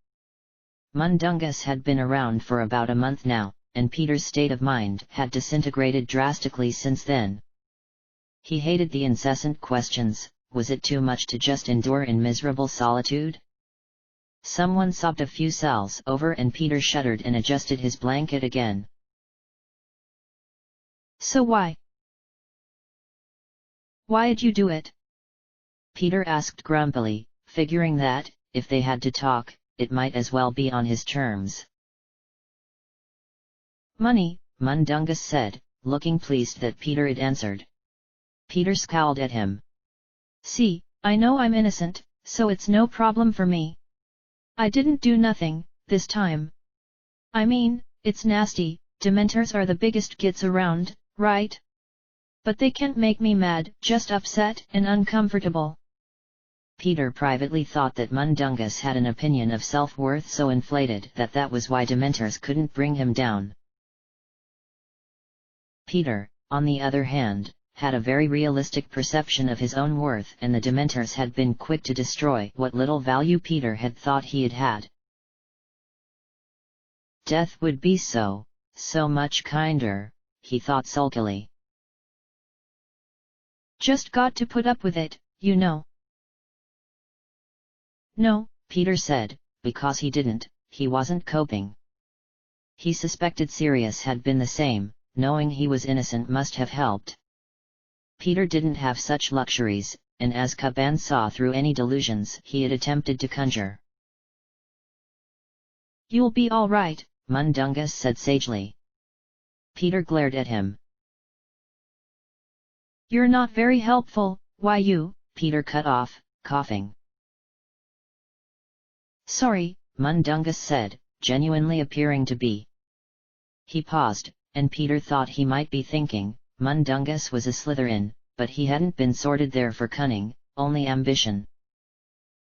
Mundungus had been around for about a month now, and Peter's state of mind had disintegrated drastically since then. He hated the incessant questions. Was it too much to just endure in miserable solitude? Someone sobbed a few cells over and Peter shuddered and adjusted his blanket again. So why? Why'd you do it? Peter asked grumpily, figuring that, if they had to talk, it might as well be on his terms. Money, Mundungus said, looking pleased that Peter had answered. Peter scowled at him. See, I know I'm innocent, so it's no problem for me. I didn't do nothing, this time. I mean, it's nasty, Dementors are the biggest gits around, right? But they can't make me mad, just upset and uncomfortable. Peter privately thought that Mundungus had an opinion of self-worth so inflated that was why Dementors couldn't bring him down. Peter, on the other hand, had a very realistic perception of his own worth, and the Dementors had been quick to destroy what little value Peter had thought he had. Death would be so much kinder, he thought sulkily. Just got to put up with it, you know. No, Peter said, because he wasn't coping. He suspected Sirius had been the same, knowing he was innocent must have helped. Peter didn't have such luxuries, and Azkaban saw through any delusions he had attempted to conjure. You'll be all right, Mundungus said sagely. Peter glared at him. You're not very helpful, why you? Peter cut off, coughing. Sorry, Mundungus said, genuinely appearing to be. He paused, and Peter thought he might be thinking, Mundungus was a Slytherin, but he hadn't been sorted there for cunning, only ambition.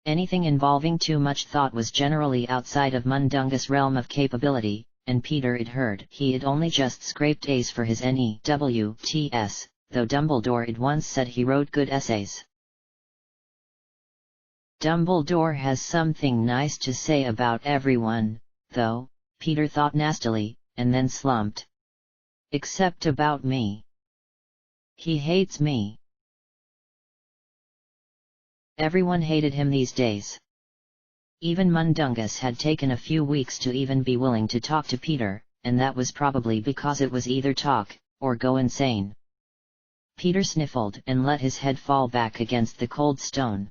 Anything involving too much thought was generally outside of Mundungus' realm of capability, and Peter had heard he had only just scraped A's for his NEWTS, though Dumbledore had once said he wrote good essays. Dumbledore has something nice to say about everyone, though, Peter thought nastily, and then slumped. Except about me. He hates me. Everyone hated him these days. Even Mundungus had taken a few weeks to even be willing to talk to Peter, and that was probably because it was either talk, or go insane. Peter sniffled and let his head fall back against the cold stone.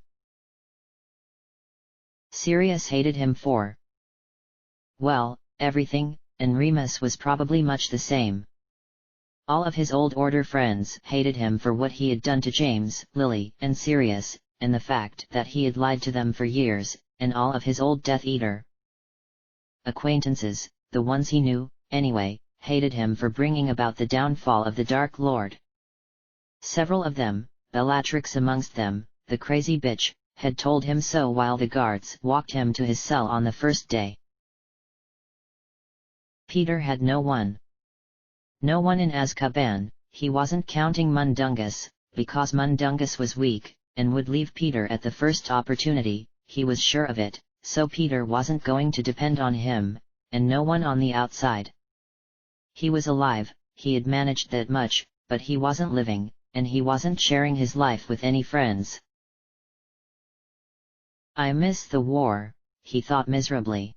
Sirius hated him for, well, everything, and Remus was probably much the same. All of his old Order friends hated him for what he had done to James, Lily, and Sirius, and the fact that he had lied to them for years, and all of his old Death Eater acquaintances, the ones he knew, anyway, hated him for bringing about the downfall of the Dark Lord. Several of them, Bellatrix amongst them, the crazy bitch, had told him so while the guards walked him to his cell on the first day. Peter had no one. No one in Azkaban. He wasn't counting Mundungus, because Mundungus was weak, and would leave Peter at the first opportunity, he was sure of it, so Peter wasn't going to depend on him, and no one on the outside. He was alive, he had managed that much, but he wasn't living, and he wasn't sharing his life with any friends. I miss the war, he thought miserably.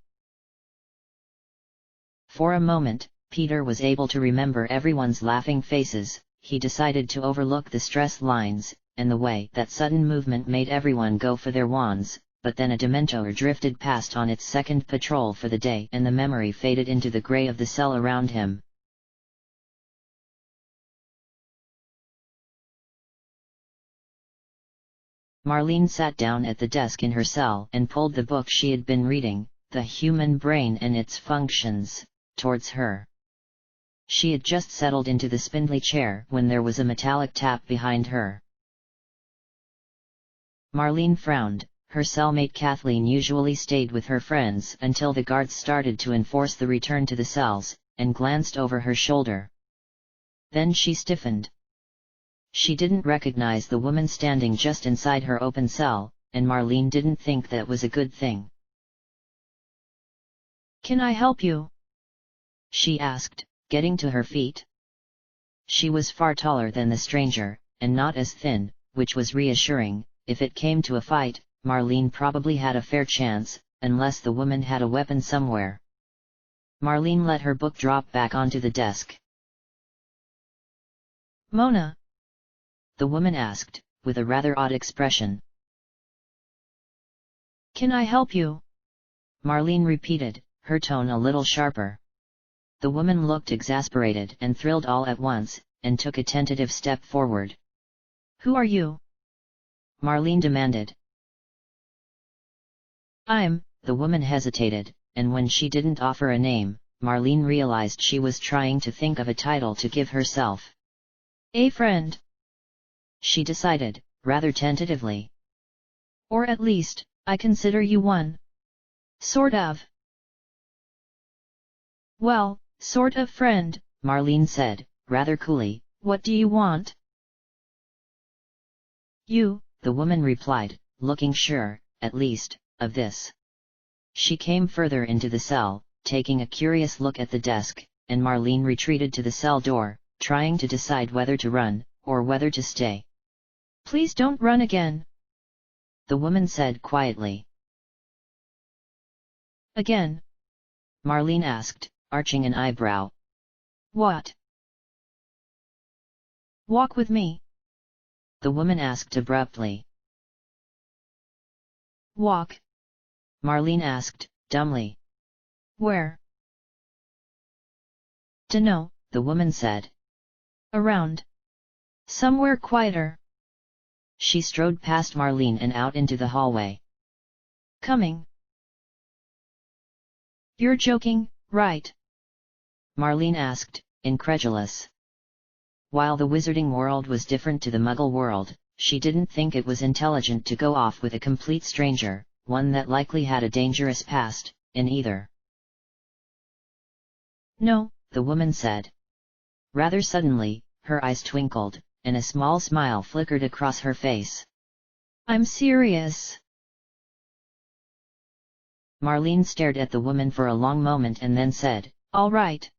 For a moment, Peter was able to remember everyone's laughing faces. He decided to overlook the stress lines, and the way that sudden movement made everyone go for their wands, but then a Dementor drifted past on its second patrol for the day and the memory faded into the grey of the cell around him. Marlene sat down at the desk in her cell and pulled the book she had been reading, The Human Brain and Its Functions, towards her. She had just settled into the spindly chair when there was a metallic tap behind her. Marlene frowned. Her cellmate Kathleen usually stayed with her friends until the guards started to enforce the return to the cells, and glanced over her shoulder. Then she stiffened. She didn't recognize the woman standing just inside her open cell, and Marlene didn't think that was a good thing. "Can I help you?" she asked, getting to her feet. She was far taller than the stranger, and not as thin, which was reassuring. If it came to a fight, Marlene probably had a fair chance, unless the woman had a weapon somewhere. Marlene let her book drop back onto the desk. "Mona?" the woman asked, with a rather odd expression. "Can I help you?" Marlene repeated, her tone a little sharper. The woman looked exasperated and thrilled all at once, and took a tentative step forward. "Who are you?" Marlene demanded. The woman hesitated, and when she didn't offer a name, Marlene realized she was trying to think of a title to give herself. "A friend," she decided, rather tentatively. "Or at least, I consider you one. Sort of." "Well, sort of friend," Marlene said, rather coolly. "What do you want?" "You," the woman replied, looking sure, at least, of this. She came further into the cell, taking a curious look at the desk, and Marlene retreated to the cell door, trying to decide whether to run, or whether to stay. "Please don't run again," the woman said quietly. "Again?" Marlene asked, arching an eyebrow. "What?" "Walk with me," the woman asked abruptly. "Walk?" Marlene asked, dumbly. "Where?" "Dunno," the woman said. "Around. Somewhere quieter." She strode past Marlene and out into the hallway. "Coming." "You're joking, right?" Marlene asked, incredulous. While the wizarding world was different to the Muggle world, she didn't think it was intelligent to go off with a complete stranger, one that likely had a dangerous past, in either. "No," the woman said. Rather suddenly, her eyes twinkled, and a small smile flickered across her face. "I'm serious." Marlene stared at the woman for a long moment and then said, "All right."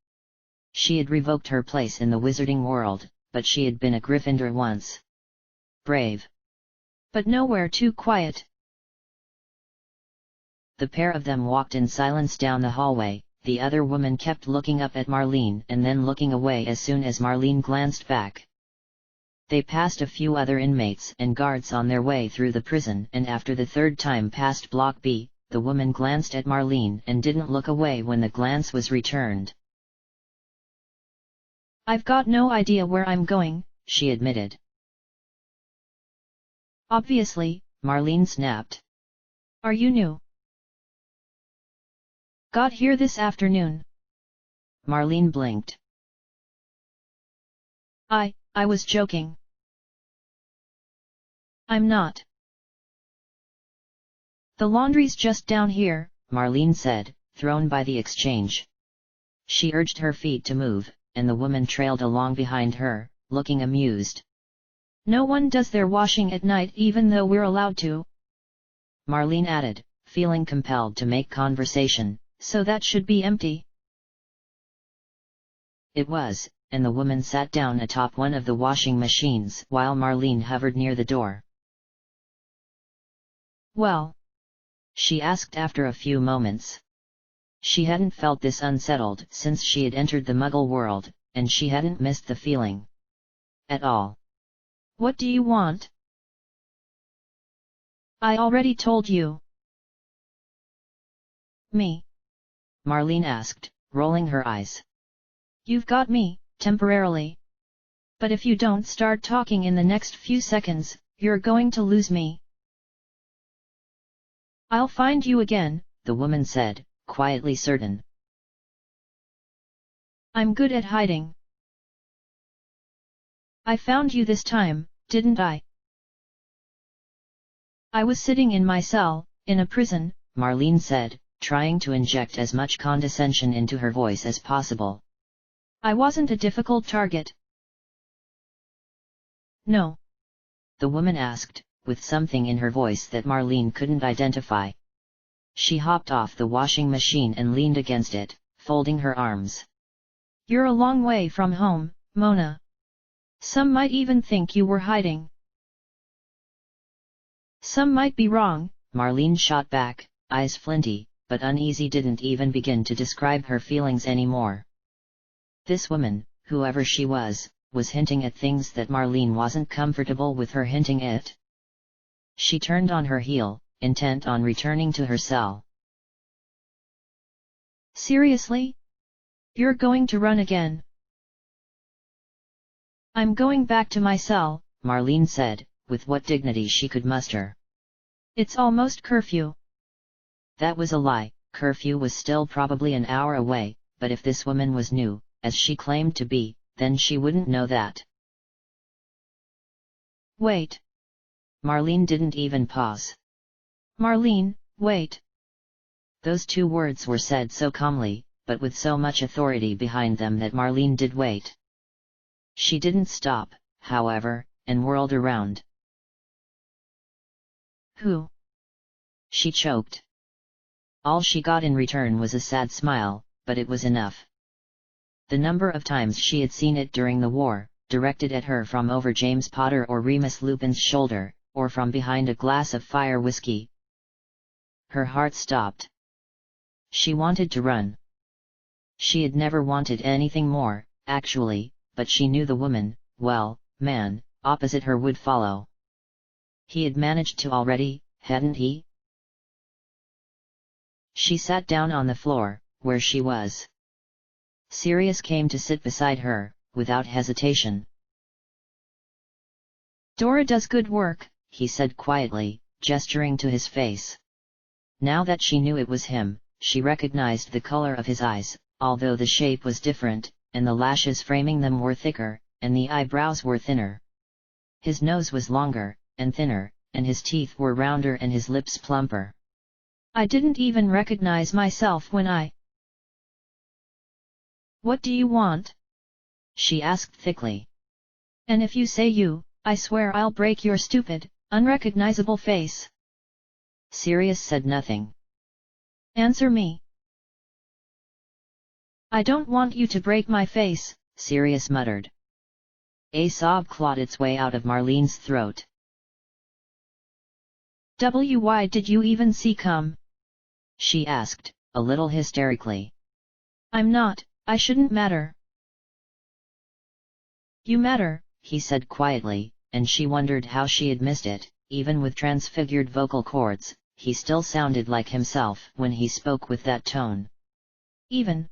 She had revoked her place in the wizarding world, but she had been a Gryffindor once. Brave. But nowhere too quiet. The pair of them walked in silence down the hallway. The other woman kept looking up at Marlene and then looking away as soon as Marlene glanced back. They passed a few other inmates and guards on their way through the prison, and after the third time past Block B, the woman glanced at Marlene and didn't look away when the glance was returned. "I've got no idea where I'm going," she admitted. "Obviously," Marlene snapped. "Are you new?" "Got here this afternoon." Marlene blinked. I was joking." "I'm not." "The laundry's just down here," Marlene said, thrown by the exchange. She urged her feet to move, and the woman trailed along behind her, looking amused. "No one does their washing at night even though we're allowed to," Marlene added, feeling compelled to make conversation. "So that should be empty." It was, and the woman sat down atop one of the washing machines while Marlene hovered near the door. "Well?" she asked after a few moments. She hadn't felt this unsettled since she had entered the Muggle world, and she hadn't missed the feeling at all. What do you want? I already told you. Me? Marlene asked, rolling her eyes. You've got me, temporarily. But if you don't start talking in the next few seconds, you're going to lose me. I'll find you again, the woman said, quietly certain. I'm good at hiding. I found you this time, didn't I? I was sitting in my cell, in a prison, Marlene said, trying to inject as much condescension into her voice as possible. I wasn't a difficult target. No. The woman asked, with something in her voice that Marlene couldn't identify. She hopped off the washing machine and leaned against it, folding her arms. You're a long way from home, Mona. Some might even think you were hiding. Some might be wrong, Marlene shot back, eyes flinty, but uneasy, didn't even begin to describe her feelings anymore. This woman, whoever she was hinting at things that Marlene wasn't comfortable with her hinting at. She turned on her heel, intent on returning to her cell. Seriously? You're going to run again? I'm going back to my cell, Marlene said, with what dignity she could muster. It's almost curfew. That was a lie. Curfew was still probably an hour away, but if this woman was new, as she claimed to be, then she wouldn't know that. Wait. Marlene didn't even pause. Marlene, wait. Those two words were said so calmly, but with so much authority behind them that Marlene did wait. She didn't stop, however, and whirled around. Who? She choked. All she got in return was a sad smile, but it was enough. The number of times she had seen it during the war, directed at her from over James Potter or Remus Lupin's shoulder, or from behind a glass of fire whiskey. Her heart stopped. She wanted to run. She had never wanted anything more, actually, but she knew the woman, well, man, opposite her would follow. He had managed to already, hadn't he? She sat down on the floor, where she was. Sirius came to sit beside her, without hesitation. Dora does good work, he said quietly, gesturing to his face. Now that she knew it was him, she recognized the color of his eyes, although the shape was different, and the lashes framing them were thicker, and the eyebrows were thinner. His nose was longer, and thinner, and his teeth were rounder and his lips plumper. I didn't even recognize myself when I... What do you want? She asked thickly. And if you say you, I swear I'll break your stupid, unrecognizable face. Sirius said nothing. Answer me. I don't want you to break my face, Sirius muttered. A sob clawed its way out of Marlene's throat. Why did you even see come? She asked, a little hysterically. I'm not, I shouldn't matter. You matter, he said quietly, and she wondered how she had missed it. Even with transfigured vocal cords, he still sounded like himself when he spoke with that tone. Even.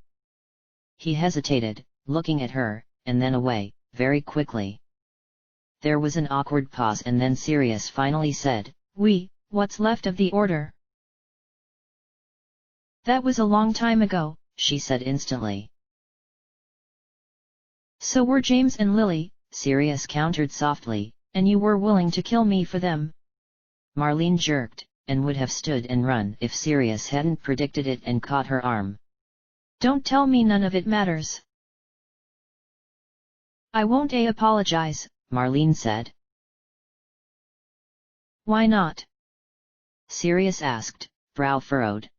He hesitated, looking at her, and then away, very quickly. There was an awkward pause and then Sirius finally said, What's left of the order? That was a long time ago, she said instantly. So were James and Lily, Sirius countered softly, and you were willing to kill me for them. Marlene jerked, and would have stood and run if Sirius hadn't predicted it and caught her arm. Don't tell me none of it matters. I won't apologize, Marlene said. Why not? Sirius asked, brow furrowed.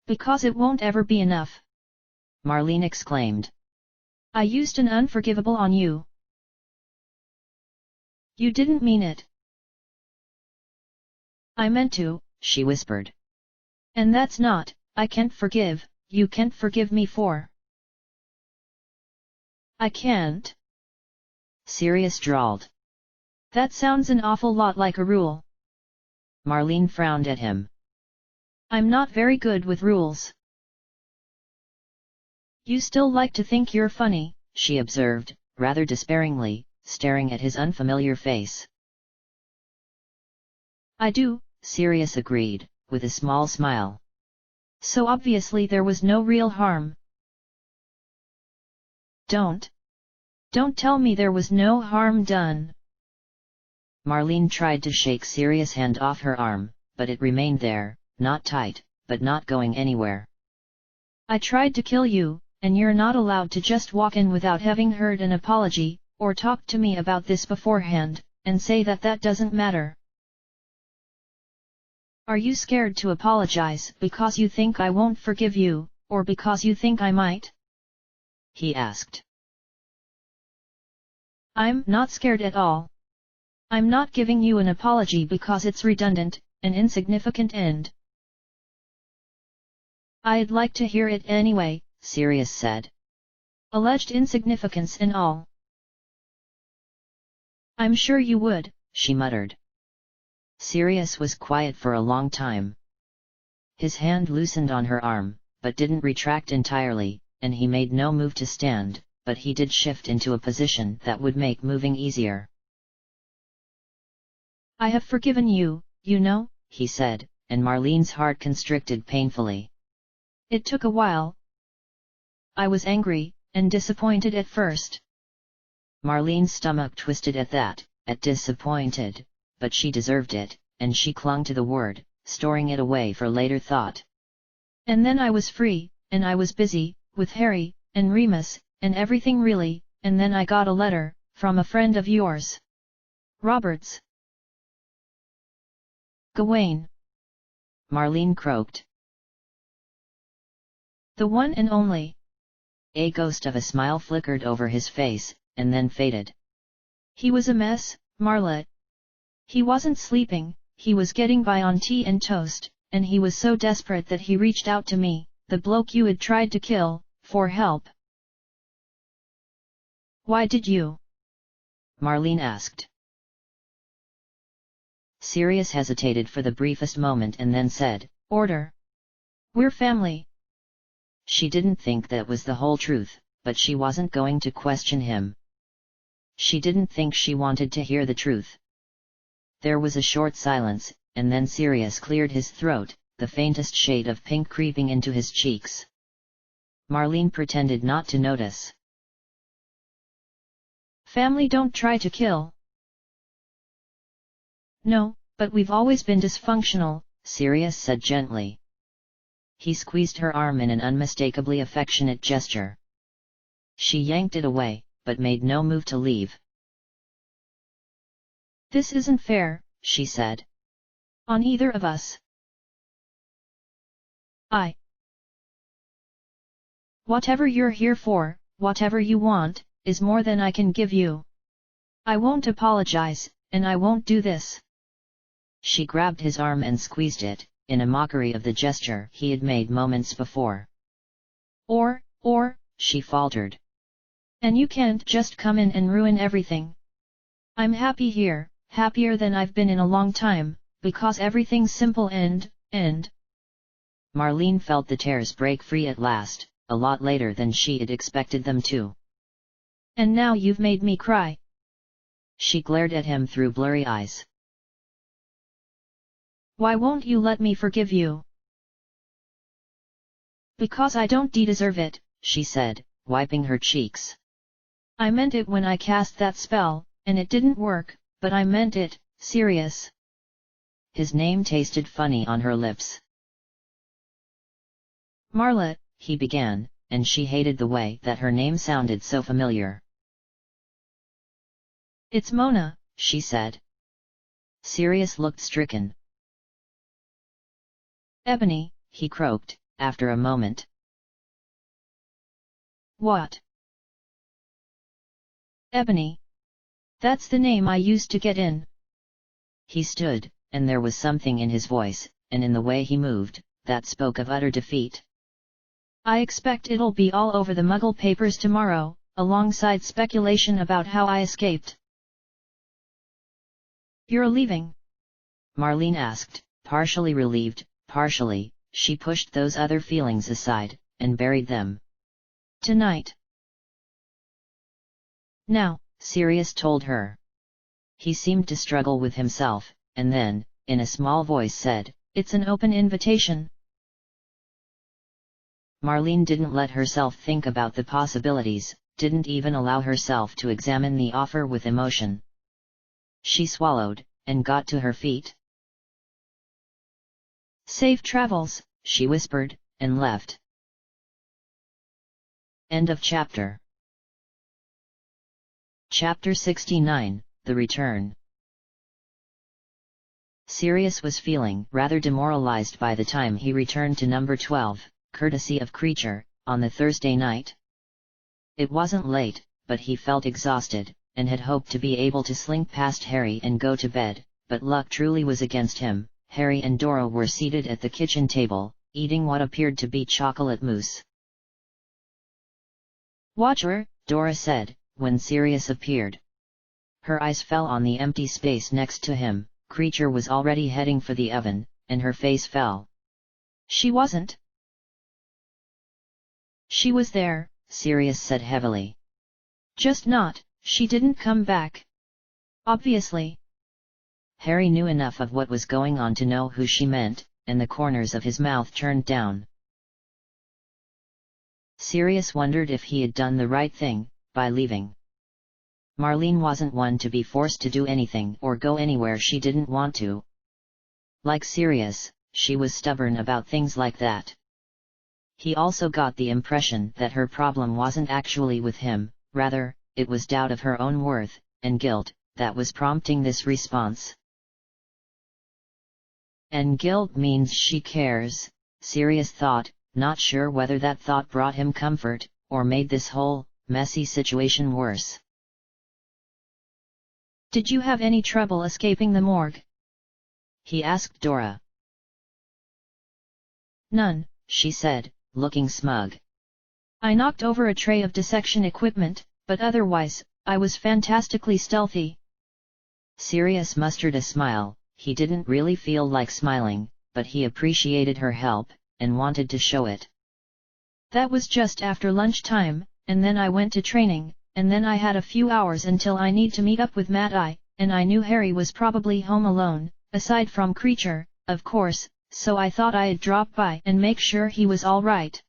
Because it won't ever be enough. Marlene exclaimed. I used an unforgivable on you. You didn't mean it. I meant to, she whispered. And that's not, I can't forgive, you can't forgive me for. I can't. Sirius drawled. That sounds an awful lot like a rule. Marlene frowned at him. I'm not very good with rules. You still like to think you're funny, she observed, rather despairingly, staring at his unfamiliar face. I do, Sirius agreed, with a small smile. So obviously there was no real harm. Don't tell me there was no harm done. Marlene tried to shake Sirius' hand off her arm, but it remained there, not tight, but not going anywhere. I tried to kill you, and you're not allowed to just walk in without having heard an apology, or talk to me about this beforehand, and say that that doesn't matter. Are you scared to apologize because you think I won't forgive you, or because you think I might? He asked. I'm not scared at all. I'm not giving you an apology because it's redundant, an insignificant end. I'd like to hear it anyway, Sirius said. Alleged insignificance and all. I'm sure you would, she muttered. Sirius was quiet for a long time. His hand loosened on her arm, but didn't retract entirely, and he made no move to stand, but he did shift into a position that would make moving easier. I have forgiven you, you know, he said, and Marlene's heart constricted painfully. It took a while. I was angry, and disappointed at first. Marlene's stomach twisted at that, at disappointed, but she deserved it, and she clung to the word, storing it away for later thought. And then I was free, and I was busy, with Harry, and Remus, and everything really, and then I got a letter, from a friend of yours. Robert's. Gawain. Marlene croaked. The one and only. A ghost of a smile flickered over his face, and then faded. He was a mess, Marla. He wasn't sleeping, he was getting by on tea and toast, and he was so desperate that he reached out to me, the bloke you had tried to kill, for help. Why did you? Marlene asked. Sirius hesitated for the briefest moment and then said, Order. We're family. She didn't think that was the whole truth, but she wasn't going to question him. She didn't think she wanted to hear the truth. There was a short silence, and then Sirius cleared his throat, the faintest shade of pink creeping into his cheeks. Marlene pretended not to notice. Family don't try to kill. No, but we've always been dysfunctional, Sirius said gently. He squeezed her arm in an unmistakably affectionate gesture. She yanked it away, but made no move to leave. This isn't fair, she said. On either of us. Whatever you're here for, whatever you want, is more than I can give you. I won't apologize, and I won't do this. She grabbed his arm and squeezed it, in a mockery of the gesture he had made moments before. Or, she faltered. And you can't just come in and ruin everything. I'm happy here, happier than I've been in a long time, because everything's simple and. Marlene felt the tears break free at last, a lot later than she had expected them to. And now you've made me cry. She glared at him through blurry eyes. Why won't you let me forgive you? Because I don't deserve it, she said, wiping her cheeks. I meant it when I cast that spell, and it didn't work, but I meant it, Sirius. His name tasted funny on her lips. Marla, he began, and she hated the way that her name sounded so familiar. It's Mona, she said. Sirius looked stricken. Ebony, he croaked, after a moment. What? Ebony. That's the name I used to get in. He stood, and there was something in his voice, and in the way he moved, that spoke of utter defeat. I expect it'll be all over the Muggle papers tomorrow, alongside speculation about how I escaped. You're leaving? Marlene asked, partially relieved, partially. She pushed those other feelings aside, and buried them. Tonight. Now, Sirius told her. He seemed to struggle with himself, and then, in a small voice said, "It's an open invitation." Marlene didn't let herself think about the possibilities, didn't even allow herself to examine the offer with emotion. She swallowed, and got to her feet. "Safe travels," she whispered, and left. End of chapter. Chapter 69, The Return. Sirius was feeling rather demoralized by the time he returned to number 12, courtesy of Creature, on the Thursday night. It wasn't late, but he felt exhausted, and had hoped to be able to slink past Harry and go to bed, but luck truly was against him. Harry and Dora were seated at the kitchen table, eating what appeared to be chocolate mousse. "Watcher," Dora said, when Sirius appeared. Her eyes fell on the empty space next to him. Creature was already heading for the oven, and her face fell. "She wasn't." "She was there," Sirius said heavily. "Just not, she didn't come back. Obviously." Harry knew enough of what was going on to know who she meant, and the corners of his mouth turned down. Sirius wondered if he had done the right thing, by leaving. Marlene wasn't one to be forced to do anything or go anywhere she didn't want to. Like Sirius, she was stubborn about things like that. He also got the impression that her problem wasn't actually with him, rather, it was doubt of her own worth, and guilt, that was prompting this response. And guilt means she cares, Sirius thought, not sure whether that thought brought him comfort, or made this whole, messy situation worse. "Did you have any trouble escaping the morgue?" he asked Dora. "None," she said, looking smug. "I knocked over a tray of dissection equipment, but otherwise, I was fantastically stealthy." Sirius mustered a smile. He didn't really feel like smiling, but he appreciated her help, and wanted to show it. "That was just after lunchtime, and then I went to training, and then I had a few hours until I need to meet up with Mad-Eye, and I knew Harry was probably home alone, aside from Creature, of course, so I thought I'd drop by and make sure he was all right."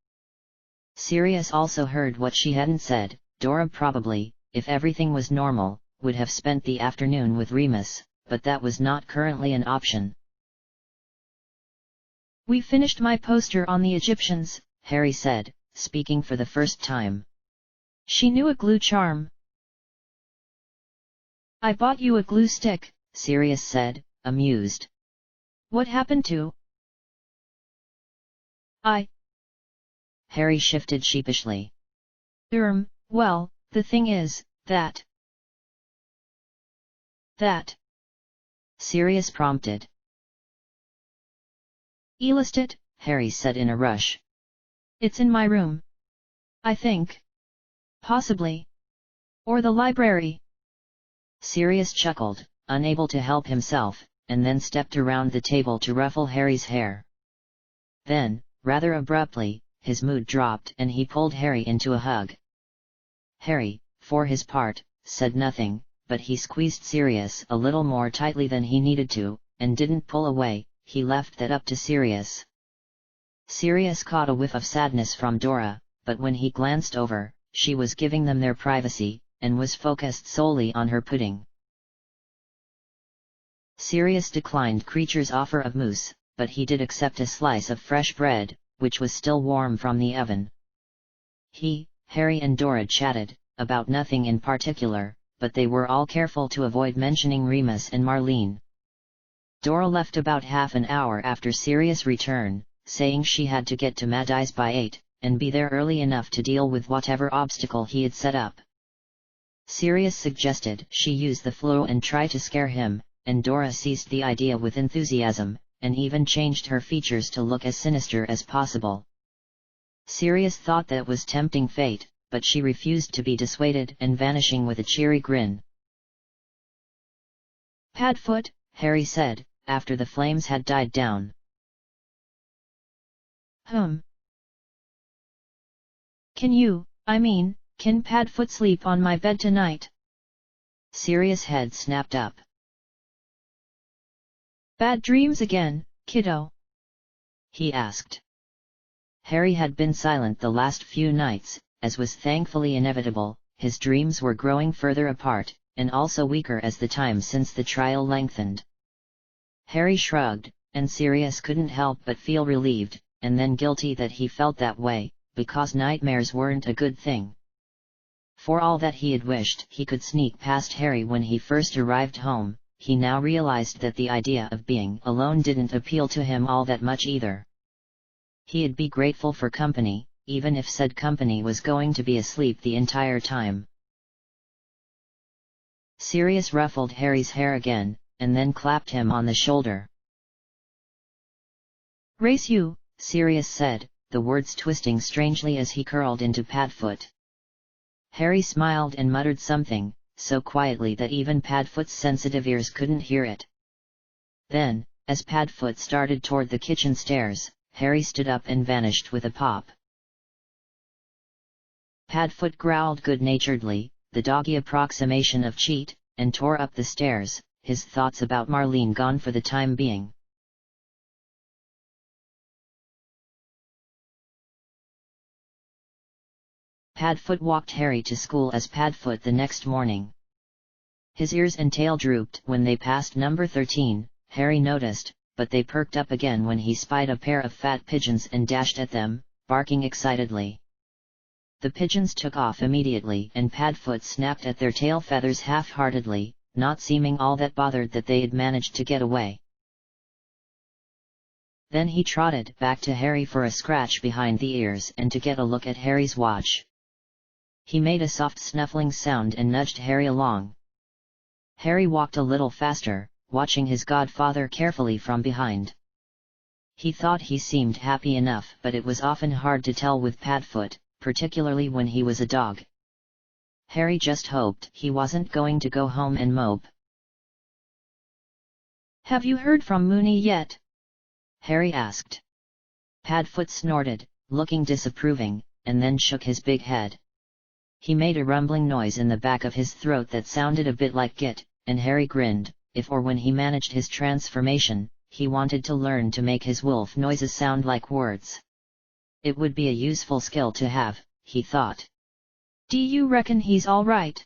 Sirius also heard what she hadn't said. Dora probably, if everything was normal, would have spent the afternoon with Remus, but that was not currently an option. "We finished my poster on the Egyptians," Harry said, speaking for the first time. "She knew a glue charm." "I bought you a glue stick," Sirius said, amused. "What happened to Harry shifted sheepishly. Well, the thing is, that Sirius prompted. "E-list it," Harry said in a rush. "It's in my room. I think. Possibly. Or the library." Sirius chuckled, unable to help himself, and then stepped around the table to ruffle Harry's hair. Then, rather abruptly, his mood dropped and he pulled Harry into a hug. Harry, for his part, said nothing, but he squeezed Sirius a little more tightly than he needed to, and didn't pull away. He left that up to Sirius. Sirius caught a whiff of sadness from Dora, but when he glanced over, she was giving them their privacy, and was focused solely on her pudding. Sirius declined Creature's offer of mousse, but he did accept a slice of fresh bread, which was still warm from the oven. Harry and Dora chatted, about nothing in particular, but they were all careful to avoid mentioning Remus and Marlene. Dora left about half an hour after Sirius' return, saying she had to get to Mad-Eye's by 8, and be there early enough to deal with whatever obstacle he had set up. Sirius suggested she use the flu and try to scare him, and Dora seized the idea with enthusiasm, and even changed her features to look as sinister as possible. Sirius thought that was tempting fate, but she refused to be dissuaded and vanishing with a cheery grin. Padfoot, Harry said, after the flames had died down. Can Padfoot sleep on my bed tonight? Sirius' head snapped up. Bad dreams again, kiddo? He asked. Harry had been silent the last few nights, as was thankfully inevitable. His dreams were growing further apart, and also weaker as the time since the trial lengthened. Harry shrugged, and Sirius couldn't help but feel relieved, and then guilty that he felt that way, because nightmares weren't a good thing. For all that he had wished he could sneak past Harry when he first arrived home, he now realized that the idea of being alone didn't appeal to him all that much either. He'd be grateful for company, even if said company was going to be asleep the entire time. Sirius ruffled Harry's hair again, and then clapped him on the shoulder. Race you, Sirius said, the words twisting strangely as he curled into Padfoot. Harry smiled and muttered something, so quietly that even Padfoot's sensitive ears couldn't hear it. Then, as Padfoot started toward the kitchen stairs, Harry stood up and vanished with a pop. Padfoot growled good-naturedly, the doggy approximation of cheat, and tore up the stairs, his thoughts about Marlene gone for the time being. Padfoot walked Harry to school as Padfoot the next morning. His ears and tail drooped when they passed number 13, Harry noticed, but they perked up again when he spied a pair of fat pigeons and dashed at them, barking excitedly. The pigeons took off immediately and Padfoot snapped at their tail feathers half-heartedly, not seeming all that bothered that they had managed to get away. Then he trotted back to Harry for a scratch behind the ears and to get a look at Harry's watch. He made a soft snuffling sound and nudged Harry along. Harry walked a little faster, watching his godfather carefully from behind. He thought he seemed happy enough, but it was often hard to tell with Padfoot, particularly when he was a dog. Harry just hoped he wasn't going to go home and mope. Have you heard from Mooney yet? Harry asked. Padfoot snorted, looking disapproving, and then shook his big head. He made a rumbling noise in the back of his throat that sounded a bit like git, and Harry grinned. If or when he managed his transformation, he wanted to learn to make his wolf noises sound like words. It would be a useful skill to have, he thought. Do you reckon he's all right?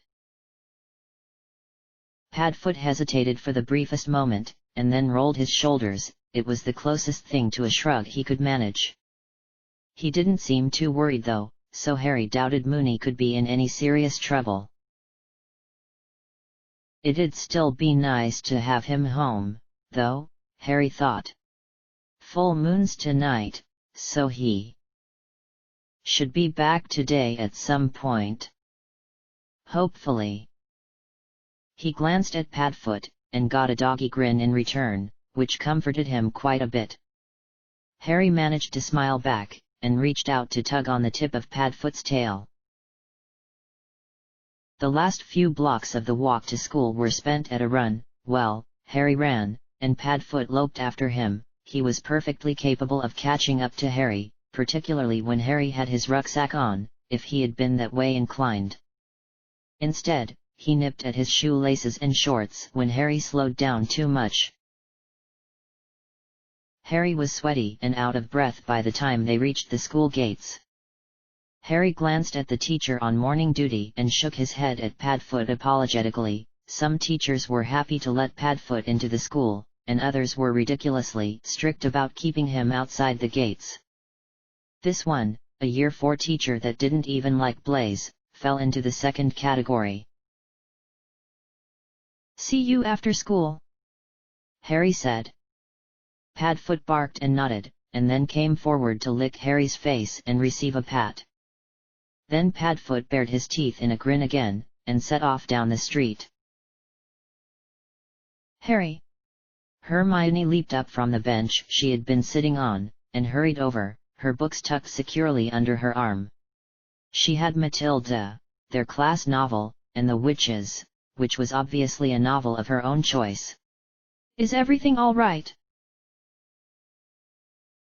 Padfoot hesitated for the briefest moment, and then rolled his shoulders. It was the closest thing to a shrug he could manage. He didn't seem too worried though, so Harry doubted Mooney could be in any serious trouble. It'd still be nice to have him home, though, Harry thought. Full moon's tonight, so he should be back today at some point. Hopefully. He glanced at Padfoot, and got a doggy grin in return, which comforted him quite a bit. Harry managed to smile back, and reached out to tug on the tip of Padfoot's tail. The last few blocks of the walk to school were spent at a run. Well, Harry ran, and Padfoot loped after him. He was perfectly capable of catching up to Harry, particularly when Harry had his rucksack on, if he had been that way inclined. Instead, he nipped at his shoelaces and shorts when Harry slowed down too much. Harry was sweaty and out of breath by the time they reached the school gates. Harry glanced at the teacher on morning duty and shook his head at Padfoot apologetically. Some teachers were happy to let Padfoot into the school, and others were ridiculously strict about keeping him outside the gates. This one, a Year 4 teacher that didn't even like Blaze, fell into the second category. See you after school, Harry said. Padfoot barked and nodded, and then came forward to lick Harry's face and receive a pat. Then Padfoot bared his teeth in a grin again, and set off down the street. Harry Hermione leaped up from the bench she had been sitting on, and hurried over, her books tucked securely under her arm. She had Matilda, their class novel, and The Witches, which was obviously a novel of her own choice. Is everything all right?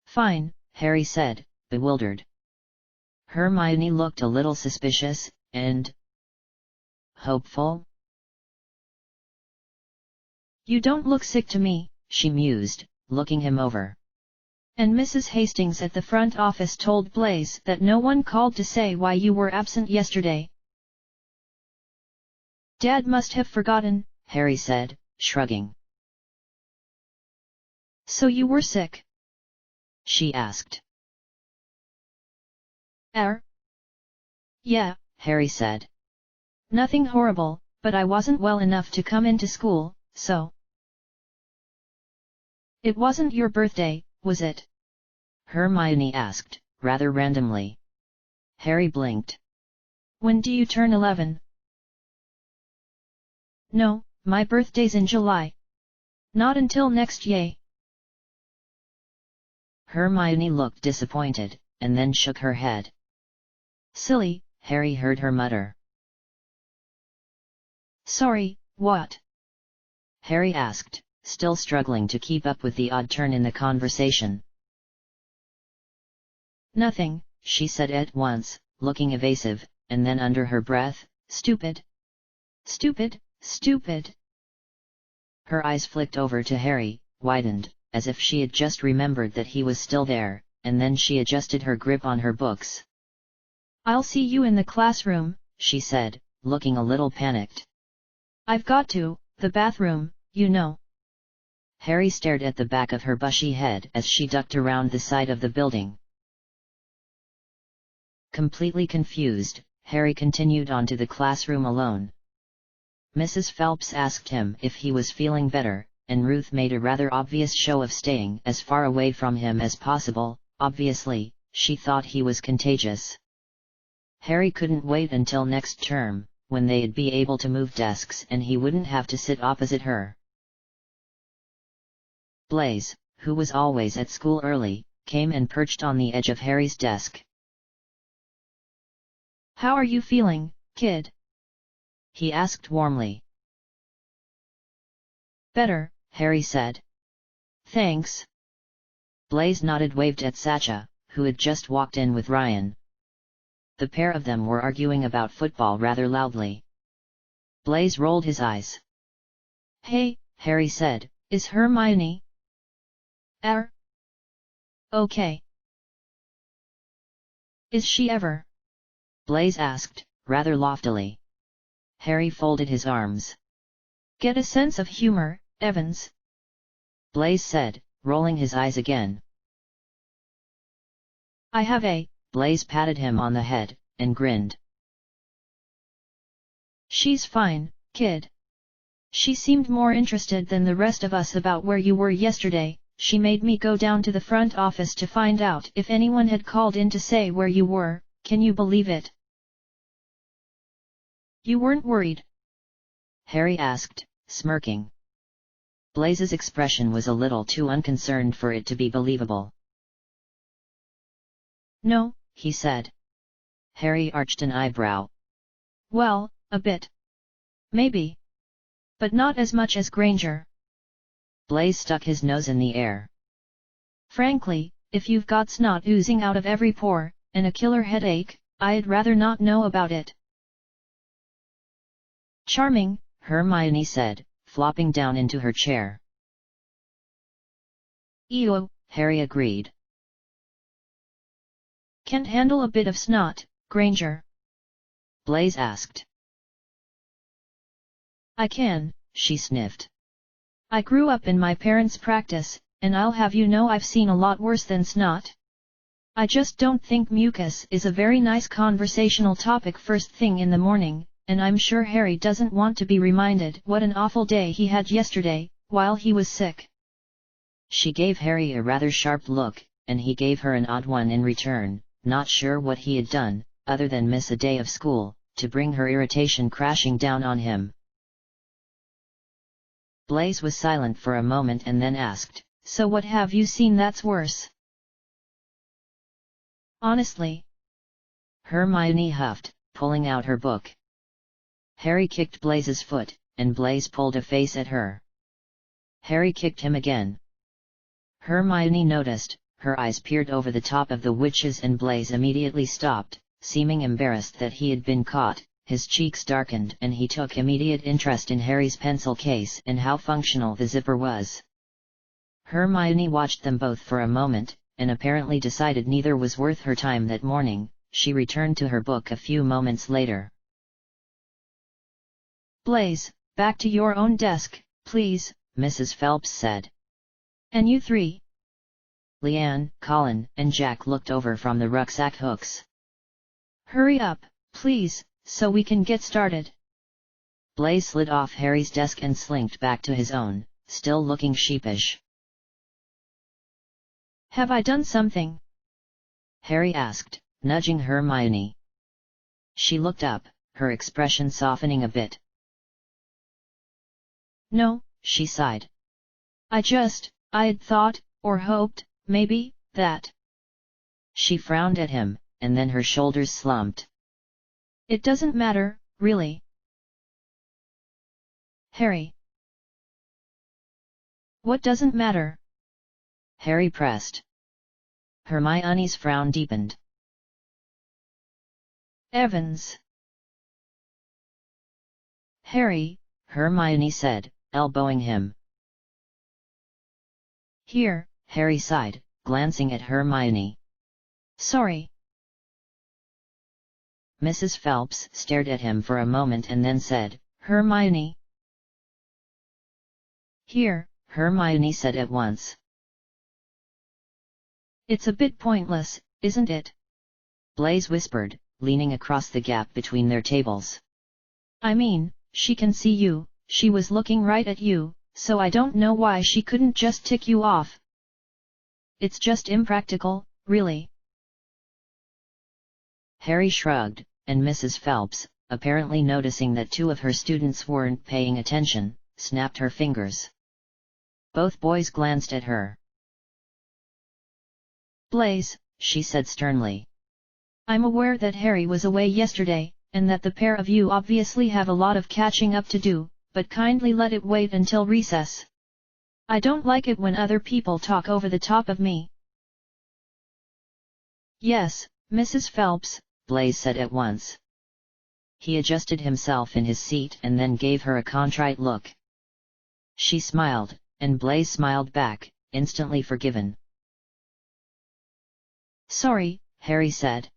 Fine, Harry said, bewildered. Hermione looked a little suspicious, and hopeful. You don't look sick to me, she mused, looking him over. And Mrs. Hastings at the front office told Blaise that no one called to say why you were absent yesterday. Dad must have forgotten, Harry said, shrugging. So you were sick? She asked. Yeah, Harry said. Nothing horrible, but I wasn't well enough to come into school, so. It wasn't your birthday, was it? Hermione asked, rather randomly. Harry blinked. When do you turn 11? No, my birthday's in July. Not until next year. Hermione looked disappointed, and then shook her head. Silly, Harry heard her mutter. Sorry, what? Harry asked, still struggling to keep up with the odd turn in the conversation. Nothing, she said at once, looking evasive, and then under her breath, stupid. Stupid, stupid. Her eyes flicked over to Harry, widened, as if she had just remembered that he was still there, and then she adjusted her grip on her books. I'll see you in the classroom, she said, looking a little panicked. I've got to, the bathroom, you know. Harry stared at the back of her bushy head as she ducked around the side of the building. Completely confused, Harry continued on to the classroom alone. Mrs. Phelps asked him if he was feeling better, and Ruth made a rather obvious show of staying as far away from him as possible. Obviously, she thought he was contagious. Harry couldn't wait until next term, when they'd be able to move desks and he wouldn't have to sit opposite her. Blaise, who was always at school early, came and perched on the edge of Harry's desk. How are you feeling, kid? He asked warmly. Better, Harry said. Thanks. Blaise nodded, waved at Sacha, who had just walked in with Ryan. The pair of them were arguing about football rather loudly. Blaise rolled his eyes. Hey, Harry said, is Hermione? Okay. Is she ever? Blaise asked, rather loftily. Harry folded his arms. Get a sense of humor, Evans. Blaise said, rolling his eyes again. I have a. Blaise patted him on the head, and grinned. She's fine, kid. She seemed more interested than the rest of us about where you were yesterday. She made me go down to the front office to find out if anyone had called in to say where you were. Can you believe it? You weren't worried? Harry asked, smirking. Blaise's expression was a little too unconcerned for it to be believable. No, he said. Harry arched an eyebrow. Well, a bit. Maybe. But not as much as Granger. Blaise stuck his nose in the air. Frankly, if you've got snot oozing out of every pore, and a killer headache, I'd rather not know about it. Charming, Hermione said, flopping down into her chair. Ew, Harry agreed. Can't handle a bit of snot, Granger? Blaise asked. I can, she sniffed. I grew up in my parents' practice, and I'll have you know I've seen a lot worse than snot. I just don't think mucus is a very nice conversational topic first thing in the morning, and I'm sure Harry doesn't want to be reminded what an awful day he had yesterday, while he was sick. She gave Harry a rather sharp look, and he gave her an odd one in return, not sure what he had done, other than miss a day of school, to bring her irritation crashing down on him. Blaze was silent for a moment and then asked, "So what have you seen that's worse?" "Honestly," Hermione huffed, pulling out her book. Harry kicked Blaze's foot, and Blaze pulled a face at her. Harry kicked him again. Hermione noticed, her eyes peered over the top of the witches, and Blaze immediately stopped, seeming embarrassed that he had been caught. His cheeks darkened and he took immediate interest in Harry's pencil case and how functional the zipper was. Hermione watched them both for a moment, and apparently decided neither was worth her time that morning. She returned to her book a few moments later. "Blaze, back to your own desk, please," Mrs. Phelps said. "And you three." Leanne, Colin, and Jack looked over from the rucksack hooks. "Hurry up, please, so we can get started." Blaze slid off Harry's desk and slinked back to his own, still looking sheepish. "Have I done something?" Harry asked, nudging Hermione. She looked up, her expression softening a bit. "No," she sighed. I'd thought, or hoped, maybe, that." She frowned at him, and then her shoulders slumped. "It doesn't matter, really." "Harry." "What doesn't matter?" Harry pressed. Hermione's frown deepened. "Evans." "Harry," Hermione said, elbowing him. "Here," Harry sighed, glancing at Hermione. "Sorry." Mrs. Phelps stared at him for a moment and then said, "Hermione." "Here," Hermione said at once. "It's a bit pointless, isn't it?" Blaze whispered, leaning across the gap between their tables. "I mean, she can see you, she was looking right at you, so I don't know why she couldn't just tick you off. It's just impractical, really." Harry shrugged, and Mrs. Phelps, apparently noticing that two of her students weren't paying attention, snapped her fingers. Both boys glanced at her. "Blaze," she said sternly. "I'm aware that Harry was away yesterday, and that the pair of you obviously have a lot of catching up to do, but kindly let it wait until recess. I don't like it when other people talk over the top of me." "Yes, Mrs. Phelps," Blaze said at once. He adjusted himself in his seat and then gave her a contrite look. She smiled, and Blaze smiled back, instantly forgiven. "Sorry," Harry said.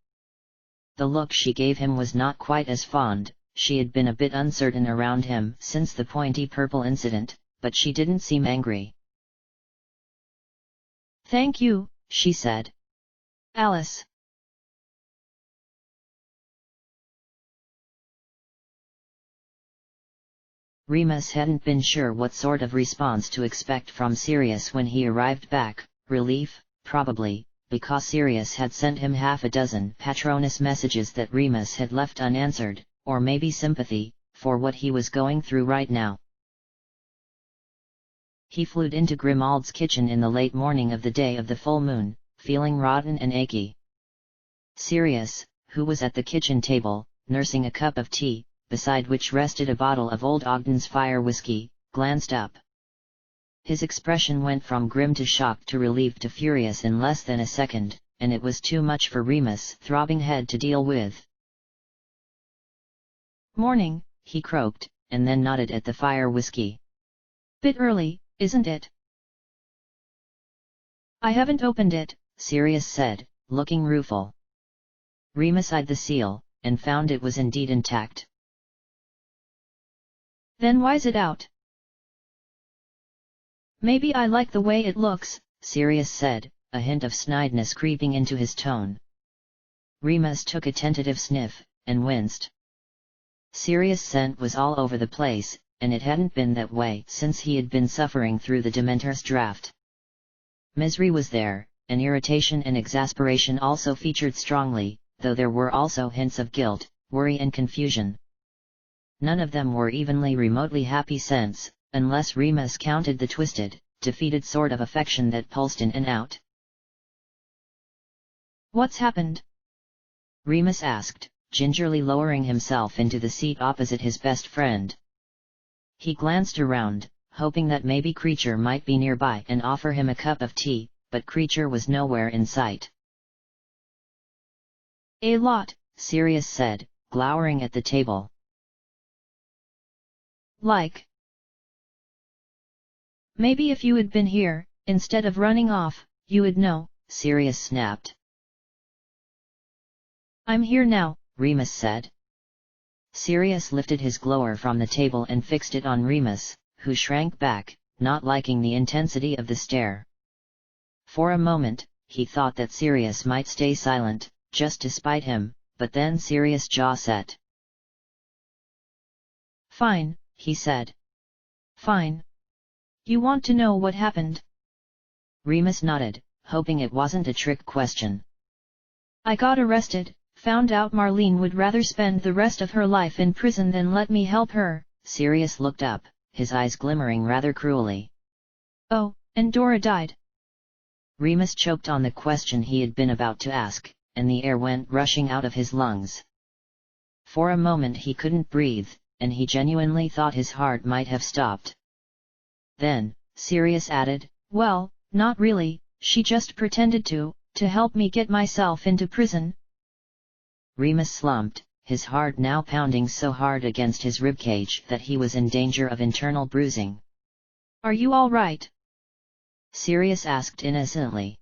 The look she gave him was not quite as fond. She had been a bit uncertain around him since the pointy purple incident, but she didn't seem angry. "Thank you," she said. "Alice." Remus hadn't been sure what sort of response to expect from Sirius when he arrived back. Relief, probably, because Sirius had sent him half a dozen Patronus messages that Remus had left unanswered, or maybe sympathy, for what he was going through right now. He flew into Grimald's kitchen in the late morning of the day of the full moon, feeling rotten and achy. Sirius, who was at the kitchen table, nursing a cup of tea, beside which rested a bottle of Old Ogden's fire whiskey, glanced up. His expression went from grim to shocked to relieved to furious in less than a second, and it was too much for Remus' throbbing head to deal with. "Morning," he croaked, and then nodded at the fire whiskey. "Bit early, isn't it?" "I haven't opened it," Sirius said, looking rueful. Remus eyed the seal, and found it was indeed intact. "Then why's it out?" "Maybe I like the way it looks," Sirius said, a hint of snideness creeping into his tone. Remus took a tentative sniff, and winced. Sirius' scent was all over the place, and it hadn't been that way since he had been suffering through the Dementor's draft. Misery was there, and irritation and exasperation also featured strongly, though there were also hints of guilt, worry and confusion. None of them were evenly remotely happy scents, unless Remus counted the twisted, defeated sort of affection that pulsed in and out. What's happened? Remus asked, gingerly lowering himself into the seat opposite his best friend. He glanced around, hoping that maybe Creature might be nearby and offer him a cup of tea, but Creature was nowhere in sight. A lot, Sirius said, glowering at the table. Like. Maybe if you had been here, instead of running off, you would know, Sirius snapped. I'm here now, Remus said. Sirius lifted his glower from the table and fixed it on Remus, who shrank back, not liking the intensity of the stare. For a moment, he thought that Sirius might stay silent, just to spite him, but then Sirius' jaw set. Fine, he said. Fine. You want to know what happened? Remus nodded, hoping it wasn't a trick question. I got arrested, found out Marlene would rather spend the rest of her life in prison than let me help her. Sirius looked up, his eyes glimmering rather cruelly. Oh, and Dora died. Remus choked on the question he had been about to ask, and the air went rushing out of his lungs. For a moment he couldn't breathe, and he genuinely thought his heart might have stopped. Then, Sirius added, well, not really, she just pretended to help me get myself into prison. Remus slumped, his heart now pounding so hard against his ribcage that he was in danger of internal bruising. Are you all right? Sirius asked innocently.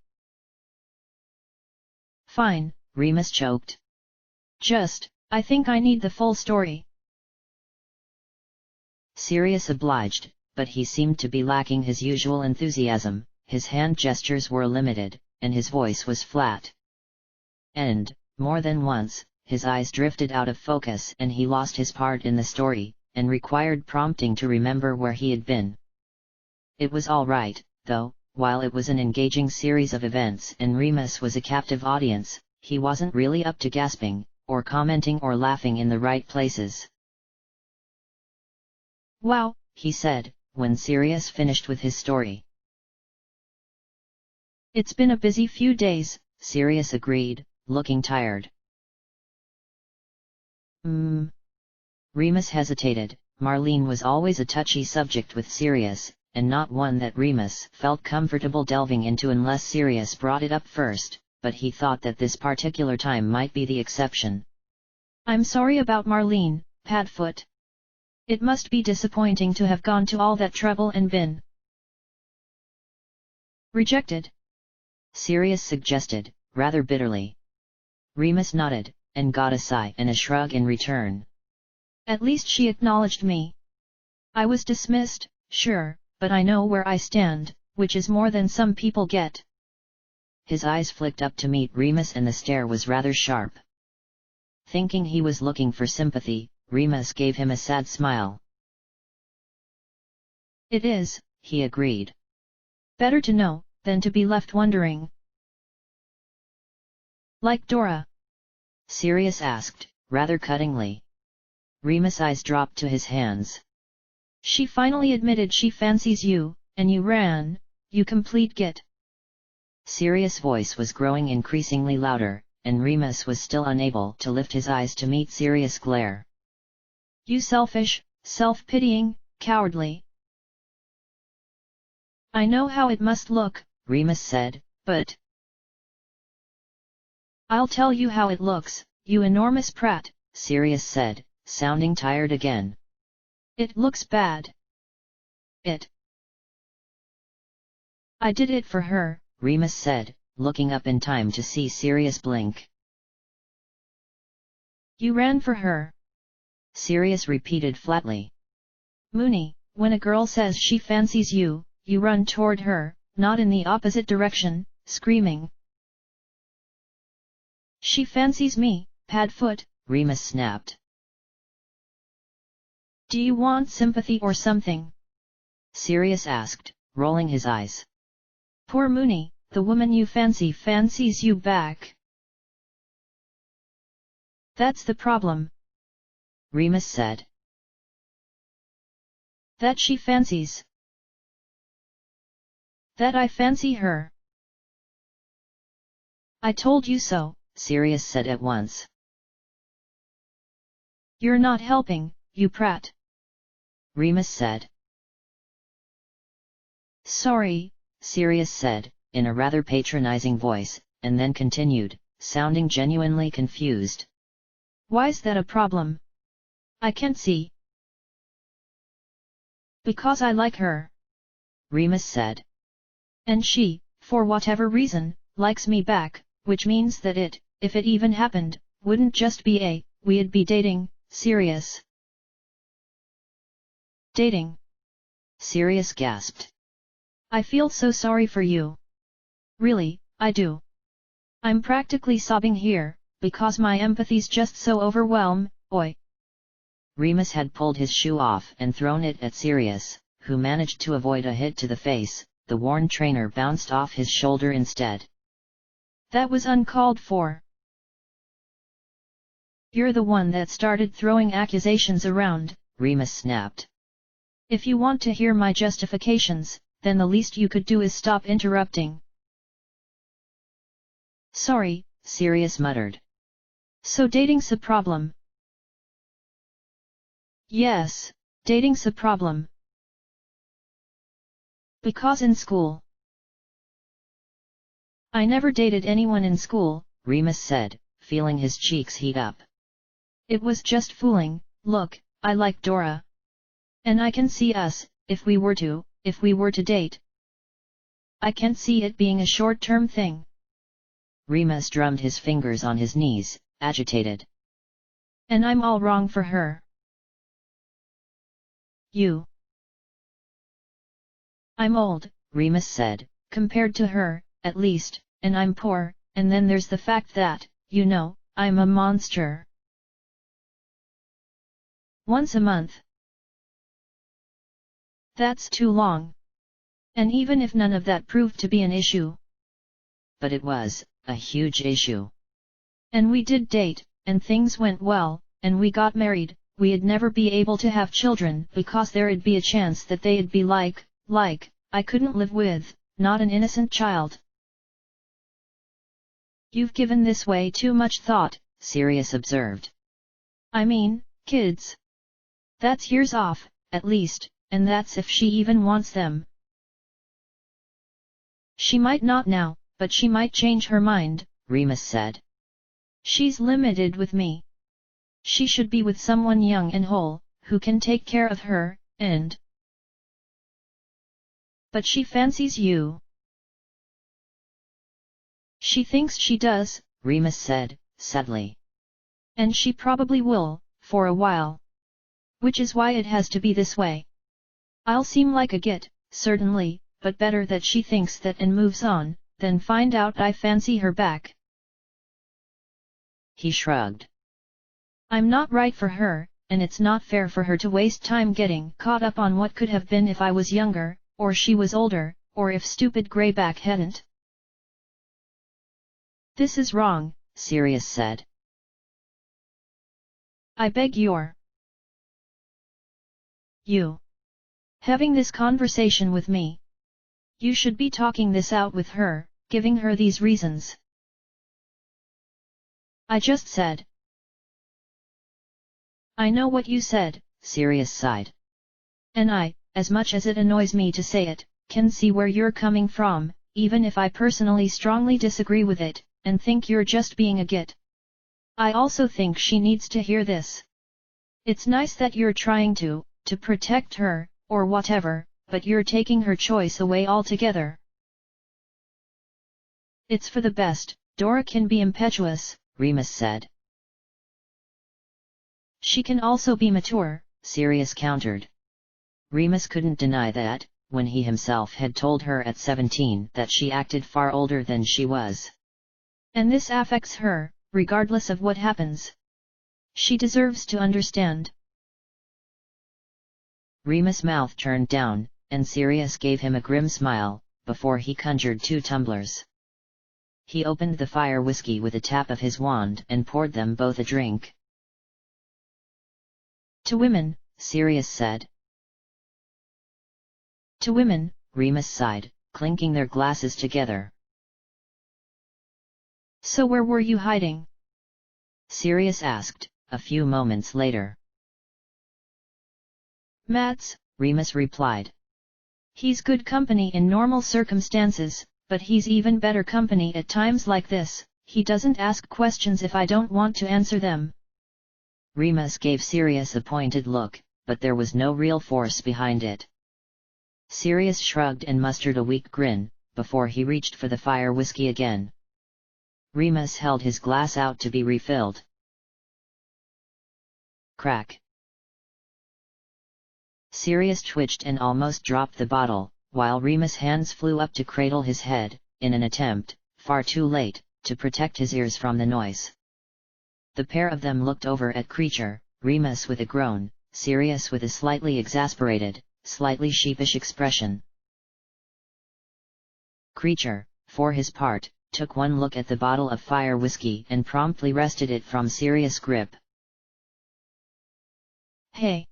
Fine, Remus choked. I think I need the full story. Sirius obliged, but he seemed to be lacking his usual enthusiasm, his hand gestures were limited, and his voice was flat. And, more than once, his eyes drifted out of focus and he lost his part in the story, and required prompting to remember where he had been. It was all right, though, while it was an engaging series of events and Remus was a captive audience, he wasn't really up to gasping, or commenting or laughing in the right places. Wow, he said, when Sirius finished with his story. It's been a busy few days, Sirius agreed, looking tired. Remus hesitated. Marlene was always a touchy subject with Sirius, and not one that Remus felt comfortable delving into unless Sirius brought it up first, but he thought that this particular time might be the exception. I'm sorry about Marlene, Padfoot. It must be disappointing to have gone to all that trouble and been rejected, Sirius suggested, rather bitterly. Remus nodded, and got a sigh and a shrug in return. At least she acknowledged me. I was dismissed, sure, but I know where I stand, which is more than some people get. His eyes flicked up to meet Remus and the stare was rather sharp. Thinking he was looking for sympathy, Remus gave him a sad smile. It is, he agreed. Better to know, than to be left wondering. Like Dora? Sirius asked, rather cuttingly. Remus' eyes dropped to his hands. She finally admitted she fancies you, and you ran, you complete git. Sirius' voice was growing increasingly louder, and Remus was still unable to lift his eyes to meet Sirius' glare. You selfish, self-pitying, cowardly. I know how it must look, Remus said, but... I'll tell you how it looks, you enormous prat, Sirius said, sounding tired again. It looks bad. I did it for her, Remus said, looking up in time to see Sirius blink. You ran for her. Sirius repeated flatly. Moony, when a girl says she fancies you, you run toward her, not in the opposite direction, screaming. She fancies me, Padfoot, Remus snapped. Do you want sympathy or something? Sirius asked, rolling his eyes. Poor Moony, the woman you fancy fancies you back. That's the problem, Remus said. That she fancies. That I fancy her. I told you so, Sirius said at once. You're not helping, you prat, Remus said. Sorry, Sirius said, in a rather patronizing voice, and then continued, sounding genuinely confused. Why's that a problem? I can't see. Because I like her, Remus said. And she, for whatever reason, likes me back, which means that it, if it even happened, wouldn't just be we'd be dating, Sirius. Dating? Sirius gasped. I feel so sorry for you. Really, I do. I'm practically sobbing here, because my empathy's just so overwhelmed, oi. Remus had pulled his shoe off and thrown it at Sirius, who managed to avoid a hit to the face. The worn trainer bounced off his shoulder instead. That was uncalled for. You're the one that started throwing accusations around, Remus snapped. If you want to hear my justifications, then the least you could do is stop interrupting. Sorry, Sirius muttered. So dating's a problem? Yes, dating's a problem. Because in school. I never dated anyone in school, Remus said, feeling his cheeks heat up. It was just fooling. Look, I like Dora. And I can see us, if we were to date. I can't see it being a short-term thing. Remus drummed his fingers on his knees, agitated. And I'm all wrong for her. You. I'm old, Remus said. Compared to her, at least, and I'm poor, and then there's the fact that, you know, I'm a monster. Once a month. That's too long. And even if none of that proved to be an issue. But it was a huge issue. And we did date, and things went well, and we got married. We'd never be able to have children because there'd be a chance that they'd be like, I couldn't live with, not an innocent child. You've given this way too much thought, Sirius observed. I mean, kids. That's years off, at least, and that's if she even wants them. She might not now, but she might change her mind, Remus said. She's limited with me. She should be with someone young and whole, who can take care of her, and... But she fancies you. She thinks she does, Remus said, sadly. And she probably will, for a while. Which is why it has to be this way. I'll seem like a git, certainly, but better that she thinks that and moves on, than find out I fancy her back. He shrugged. I'm not right for her, and it's not fair for her to waste time getting caught up on what could have been if I was younger, or she was older, or if stupid Greyback hadn't. This is wrong, Sirius said. I beg your... You. Having this conversation with me. You should be talking this out with her, giving her these reasons. I just said. I know what you said, Sirius sighed. And I, as much as it annoys me to say it, can see where you're coming from, even if I personally strongly disagree with it, and think you're just being a git. I also think she needs to hear this. It's nice that you're trying to protect her, or whatever, but you're taking her choice away altogether. It's for the best. Dora can be impetuous, Remus said. She can also be mature, Sirius countered. Remus couldn't deny that, when he himself had told her at 17 that she acted far older than she was. And this affects her, regardless of what happens. She deserves to understand. Remus' mouth turned down, and Sirius gave him a grim smile, before he conjured 2 tumblers. He opened the fire whiskey with a tap of his wand and poured them both a drink. To women, Sirius said. To women, Remus sighed, clinking their glasses together. So where were you hiding? Sirius asked, a few moments later. Matt's, Remus replied. He's good company in normal circumstances, but he's even better company at times like this. He doesn't ask questions if I don't want to answer them. Remus gave Sirius a pointed look, but there was no real force behind it. Sirius shrugged and mustered a weak grin, before he reached for the fire whiskey again. Remus held his glass out to be refilled. Crack! Sirius twitched and almost dropped the bottle, while Remus' hands flew up to cradle his head, in an attempt, far too late, to protect his ears from the noise. The pair of them looked over at Creature, Remus with a groan, Sirius with a slightly exasperated, slightly sheepish expression. Creature, for his part, took one look at the bottle of fire whiskey and promptly wrested it from Sirius' grip. Hey!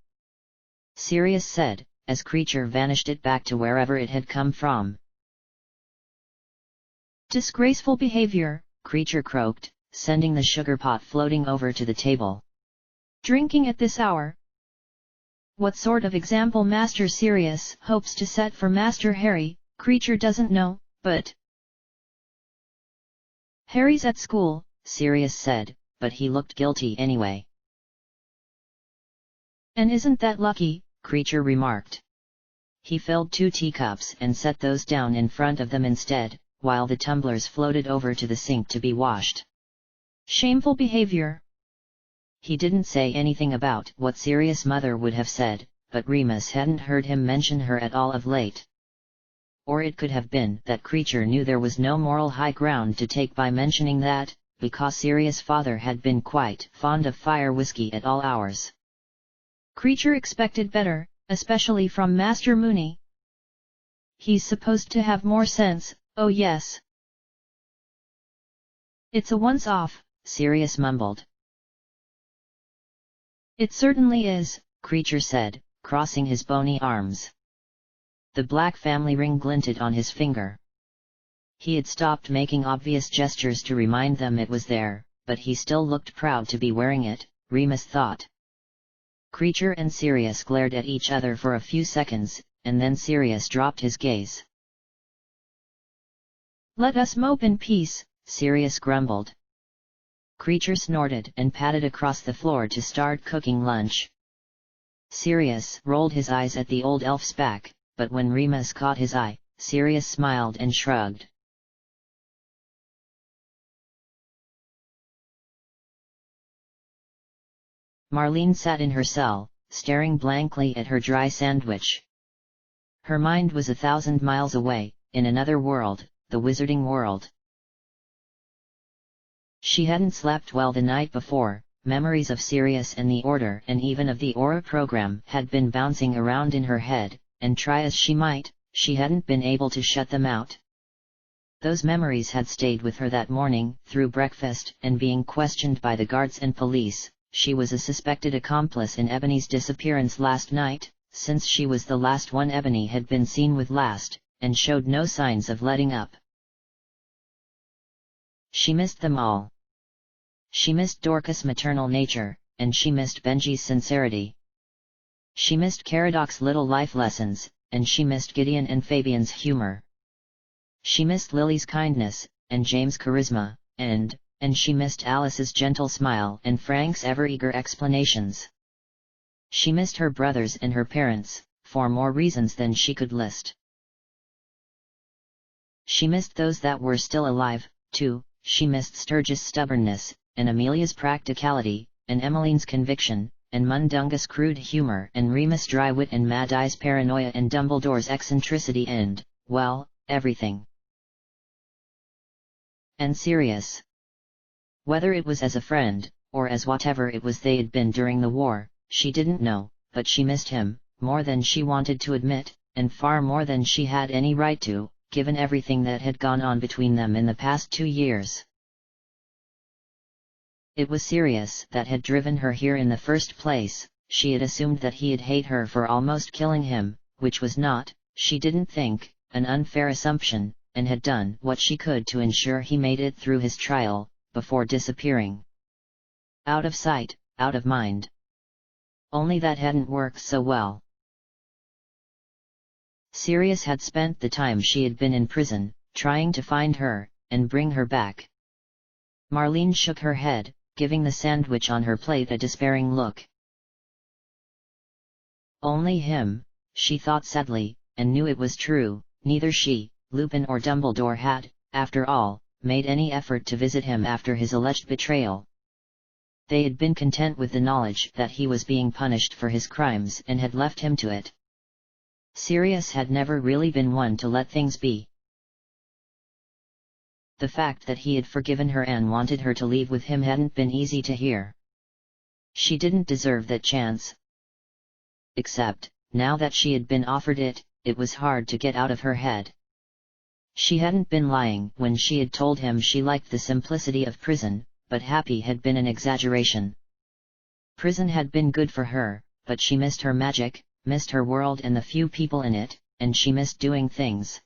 Sirius said, as Creature vanished it back to wherever it had come from. Disgraceful behavior, Creature croaked, sending the sugar pot floating over to the table. Drinking at this hour? What sort of example Master Sirius hopes to set for Master Harry, Creature doesn't know, but... Harry's at school, Sirius said, but he looked guilty anyway. And isn't that lucky? Creature remarked. He filled 2 teacups and set those down in front of them instead, while the tumblers floated over to the sink to be washed. Shameful behavior. He didn't say anything about what Sirius' mother would have said, but Remus hadn't heard him mention her at all of late. Or it could have been that Creature knew there was no moral high ground to take by mentioning that, because Sirius' father had been quite fond of fire whiskey at all hours. Creature expected better, especially from Master Mooney. He's supposed to have more sense, oh yes. It's a once-off, Sirius mumbled. It certainly is, Creature said, crossing his bony arms. The black family ring glinted on his finger. He had stopped making obvious gestures to remind them it was there, but he still looked proud to be wearing it, Remus thought. Creature and Sirius glared at each other for a few seconds, and then Sirius dropped his gaze. Let us mope in peace, Sirius grumbled. Creature snorted and padded across the floor to start cooking lunch. Sirius rolled his eyes at the old elf's back, but when Remus caught his eye, Sirius smiled and shrugged. Marlene sat in her cell, staring blankly at her dry sandwich. Her mind was 1,000 miles away, in another world, the wizarding world. She hadn't slept well the night before, memories of Sirius and the Order and even of the Aura program had been bouncing around in her head, and try as she might, she hadn't been able to shut them out. Those memories had stayed with her that morning, through breakfast and being questioned by the guards and police. She was a suspected accomplice in Ebony's disappearance last night, since she was the last one Ebony had been seen with last, and showed no signs of letting up. She missed them all. She missed Dorcas' maternal nature, and she missed Benji's sincerity. She missed Caradoc's little life lessons, and she missed Gideon and Fabian's humor. She missed Lily's kindness, and James' charisma, and she missed Alice's gentle smile and Frank's ever-eager explanations. She missed her brothers and her parents, for more reasons than she could list. She missed those that were still alive, too. She missed Sturgis' stubbornness, and Amelia's practicality, and Emmeline's conviction, and Mundungus' crude humor, and Remus' dry wit, and Mad Eye's paranoia, and Dumbledore's eccentricity, and, well, everything. And Sirius. Whether it was as a friend, or as whatever it was they'd been during the war, she didn't know, but she missed him, more than she wanted to admit, and far more than she had any right to, given everything that had gone on between them in the past 2 years. It was Sirius that had driven her here in the first place. She had assumed that he'd hate her for almost killing him, which was not, she didn't think, an unfair assumption, and had done what she could to ensure he made it through his trial, before disappearing. Out of sight, out of mind. Only that hadn't worked so well. Sirius had spent the time she had been in prison, trying to find her, and bring her back. Marlene shook her head, giving the sandwich on her plate a despairing look. Only him, she thought sadly, and knew it was true, neither she, Lupin or Dumbledore had, after all, made any effort to visit him after his alleged betrayal. They had been content with the knowledge that he was being punished for his crimes and had left him to it. Sirius had never really been one to let things be. The fact that he had forgiven her and wanted her to leave with him hadn't been easy to hear. She didn't deserve that chance. Except, now that she had been offered it, it was hard to get out of her head. She hadn't been lying when she had told him she liked the simplicity of prison, but happy had been an exaggeration. Prison had been good for her, but she missed her magic, missed her world and the few people in it, and she missed doing things.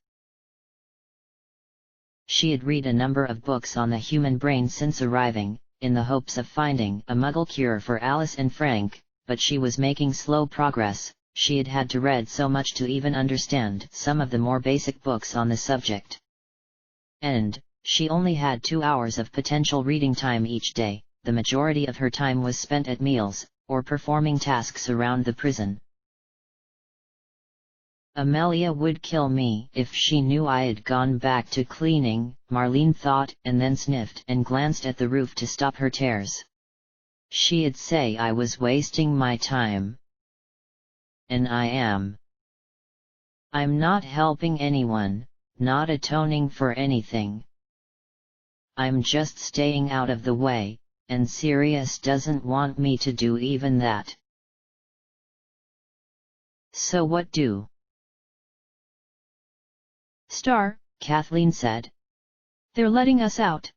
She had read a number of books on the human brain since arriving, in the hopes of finding a Muggle cure for Alice and Frank, but she was making slow progress. She had had to read so much to even understand some of the more basic books on the subject. And, she only had 2 hours of potential reading time each day. The majority of her time was spent at meals, or performing tasks around the prison. Amelia would kill me if she knew I had gone back to cleaning, Marlene thought, and then sniffed and glanced at the roof to stop her tears. She'd say I was wasting my time. And I am. I'm not helping anyone, not atoning for anything. I'm just staying out of the way, and Sirius doesn't want me to do even that. So what do? Star, Kathleen said. They're letting us out.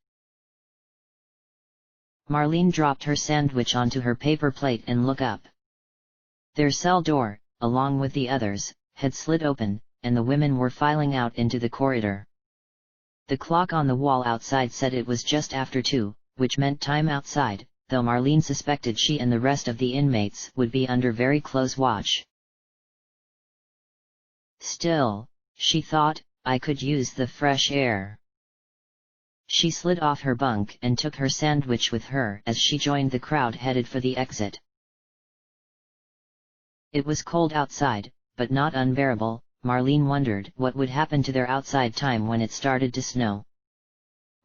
Marlene dropped her sandwich onto her paper plate and looked up. Their cell door, along with the others, had slid open, and the women were filing out into the corridor. The clock on the wall outside said it was just after 2, which meant time outside, though Marlene suspected she and the rest of the inmates would be under very close watch. Still, she thought, I could use the fresh air. She slid off her bunk and took her sandwich with her as she joined the crowd headed for the exit. It was cold outside, but not unbearable. Marlene wondered what would happen to their outside time when it started to snow.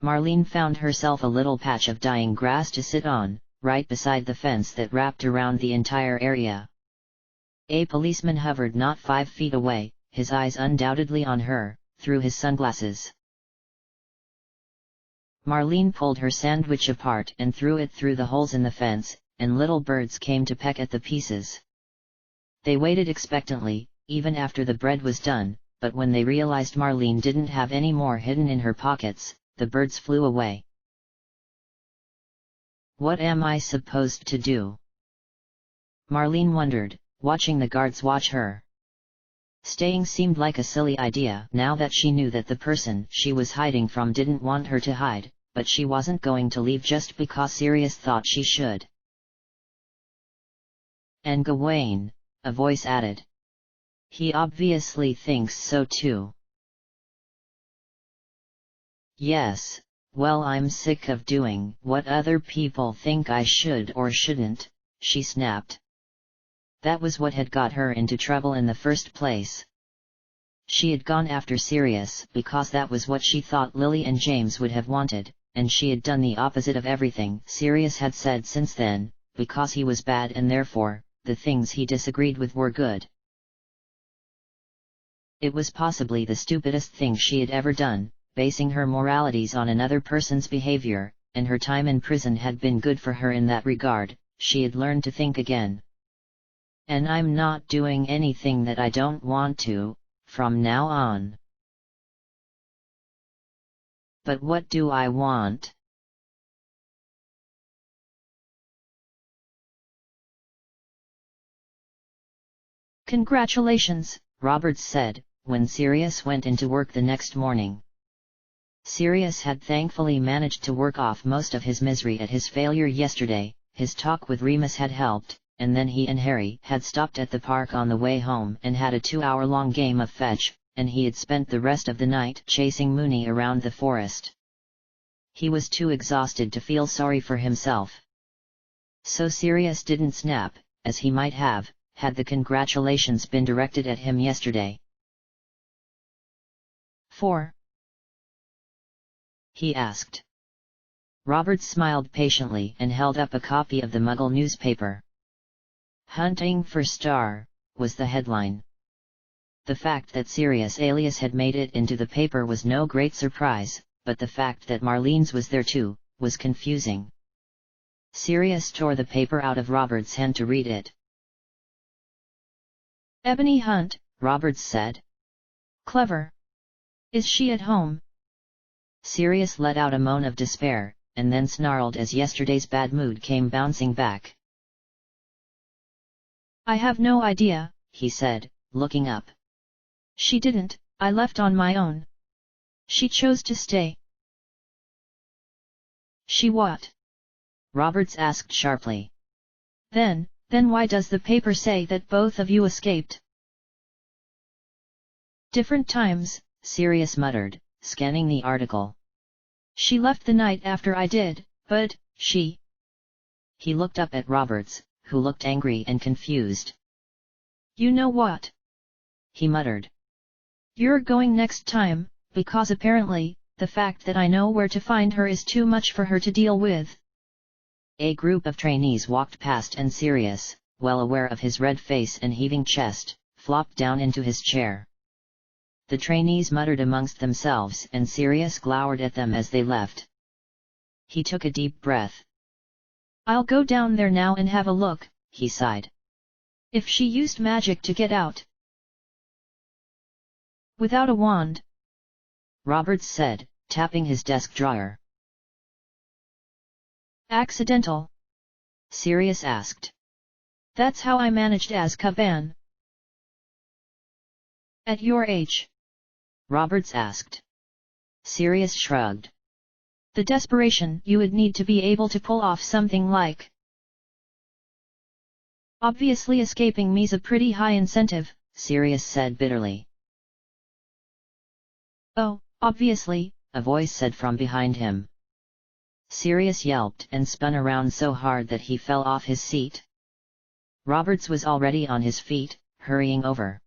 Marlene found herself a little patch of dying grass to sit on, right beside the fence that wrapped around the entire area. A policeman hovered not 5 feet away, his eyes undoubtedly on her, through his sunglasses. Marlene pulled her sandwich apart and threw it through the holes in the fence, and little birds came to peck at the pieces. They waited expectantly, even after the bread was done, but when they realized Marlene didn't have any more hidden in her pockets, the birds flew away. What am I supposed to do? Marlene wondered, watching the guards watch her. Staying seemed like a silly idea now that she knew that the person she was hiding from didn't want her to hide, but she wasn't going to leave just because Sirius thought she should. And Gawain, a voice added. He obviously thinks so too. Yes, well, I'm sick of doing what other people think I should or shouldn't, she snapped. That was what had got her into trouble in the first place. She had gone after Sirius because that was what she thought Lily and James would have wanted, and she had done the opposite of everything Sirius had said since then, because he was bad and therefore, the things he disagreed with were good. It was possibly the stupidest thing she had ever done, basing her moralities on another person's behavior, and her time in prison had been good for her in that regard. She had learned to think again. And I'm not doing anything that I don't want to, from now on. But what do I want? Congratulations, Roberts said, when Sirius went into work the next morning. Sirius had thankfully managed to work off most of his misery at his failure yesterday. His talk with Remus had helped, and then he and Harry had stopped at the park on the way home and had a 2-hour-long game of fetch, and he had spent the rest of the night chasing Moony around the forest. He was too exhausted to feel sorry for himself. So Sirius didn't snap, as he might have, had the congratulations been directed at him yesterday. 4. He asked. Robert smiled patiently and held up a copy of the Muggle newspaper. "Hunting for Star," was the headline. The fact that Sirius alias had made it into the paper was no great surprise, but the fact that Marlene's was there too, was confusing. Sirius tore the paper out of Robert's hand to read it. "Ebony Hunt," Roberts said. "Clever. Is she at home?" Sirius let out a moan of despair, and then snarled as yesterday's bad mood came bouncing back. "I have no idea," he said, looking up. "She didn't, I left on my own. She chose to stay." "She what?" Roberts asked sharply. Then why does the paper say that both of you escaped?" "Different times," Sirius muttered, scanning the article. "She left the night after I did, but she..." He looked up at Roberts, who looked angry and confused. "You know what?" he muttered. "You're going next time, because apparently, the fact that I know where to find her is too much for her to deal with." A group of trainees walked past and Sirius, well aware of his red face and heaving chest, flopped down into his chair. The trainees muttered amongst themselves and Sirius glowered at them as they left. He took a deep breath. "I'll go down there now and have a look," he sighed. "If she used magic to get out." "Without a wand," Roberts said, tapping his desk drawer. "Accidental?" Sirius asked. "That's how I managed Azkaban." "At your age?" Roberts asked. Sirius shrugged. "The desperation you would need to be able to pull off something like..." "Obviously escaping me's a pretty high incentive," Sirius said bitterly. "Oh, obviously," a voice said from behind him. Sirius yelped and spun around so hard that he fell off his seat. Roberts was already on his feet, hurrying over.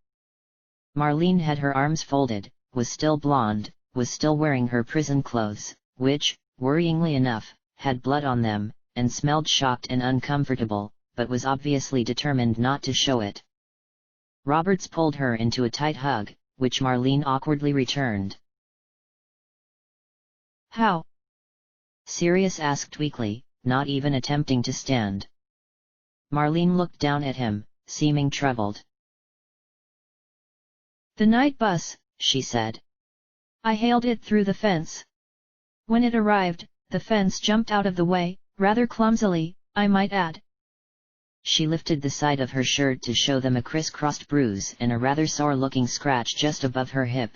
Marlene had her arms folded, was still blonde, was still wearing her prison clothes, which, worryingly enough, had blood on them, and smelled shocked and uncomfortable, but was obviously determined not to show it. Roberts pulled her into a tight hug, which Marlene awkwardly returned. "How?" Sirius asked weakly, not even attempting to stand. Marlene looked down at him, seeming troubled. "The night bus," she said. "I hailed it through the fence. When it arrived, the fence jumped out of the way, rather clumsily, I might add." She lifted the side of her shirt to show them a criss-crossed bruise and a rather sore-looking scratch just above her hip.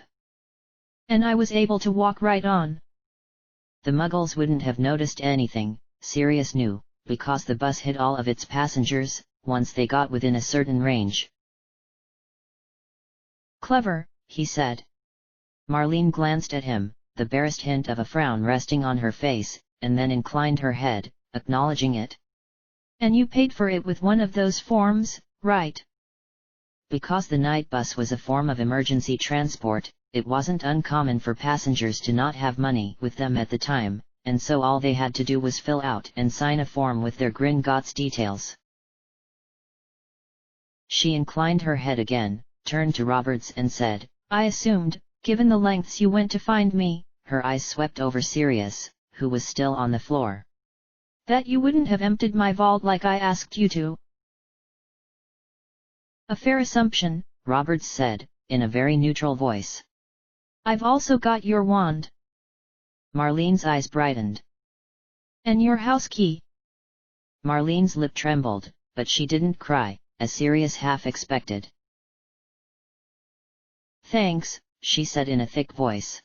"And I was able to walk right on." The Muggles wouldn't have noticed anything, Sirius knew, because the bus hid all of its passengers, once they got within a certain range. "Clever," he said. Marlene glanced at him, the barest hint of a frown resting on her face, and then inclined her head, acknowledging it. "And you paid for it with one of those forms, right?" Because the night bus was a form of emergency transport, it wasn't uncommon for passengers to not have money with them at the time, and so all they had to do was fill out and sign a form with their Gringotts details. She inclined her head again, turned to Roberts and said, "I assumed, given the lengths you went to find me," her eyes swept over Sirius, who was still on the floor, "that you wouldn't have emptied my vault like I asked you to." "A fair assumption," Roberts said, in a very neutral voice. "I've also got your wand." Marlene's eyes brightened. "And your house key." Marlene's lip trembled, but she didn't cry, as Sirius half expected. Thanks, she said in a thick voice.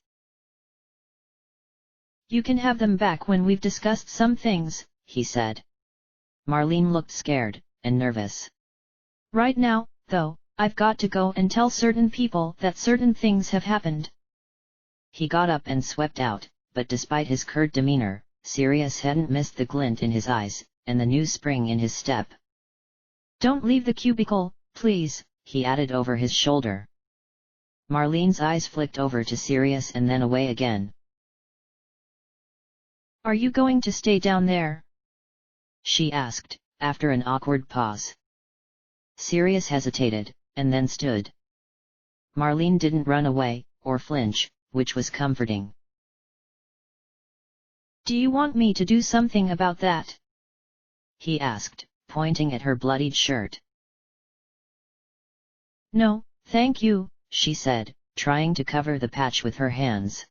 You can have them back when we've discussed some things, he said. Marlene looked scared and nervous. Right now, though, I've got to go and tell certain people that certain things have happened. He got up and swept out, but despite his curt demeanor, Sirius hadn't missed the glint in his eyes, and the new spring in his step. Don't leave the cubicle, please, he added over his shoulder. Marlene's eyes flicked over to Sirius and then away again. Are you going to stay down there? She asked, after an awkward pause. Sirius hesitated, and then stood. Marlene didn't run away, or flinch, which was comforting. Do you want me to do something about that? He asked, pointing at her bloodied shirt. No, thank you, she said, trying to cover the patch with her hands.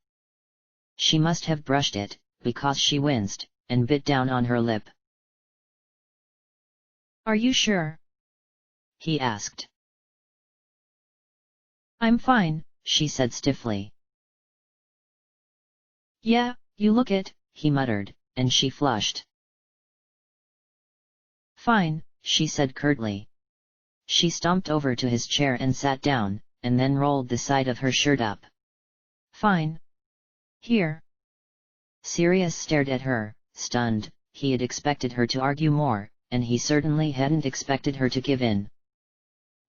She must have brushed it, because she winced, and bit down on her lip. Are you sure? He asked. I'm fine, she said stiffly. Yeah, you look it, he muttered, and she flushed. Fine, she said curtly. She stomped over to his chair and sat down, and then rolled the side of her shirt up. Fine. Here. Sirius stared at her, stunned. He had expected her to argue more, and he certainly hadn't expected her to give in.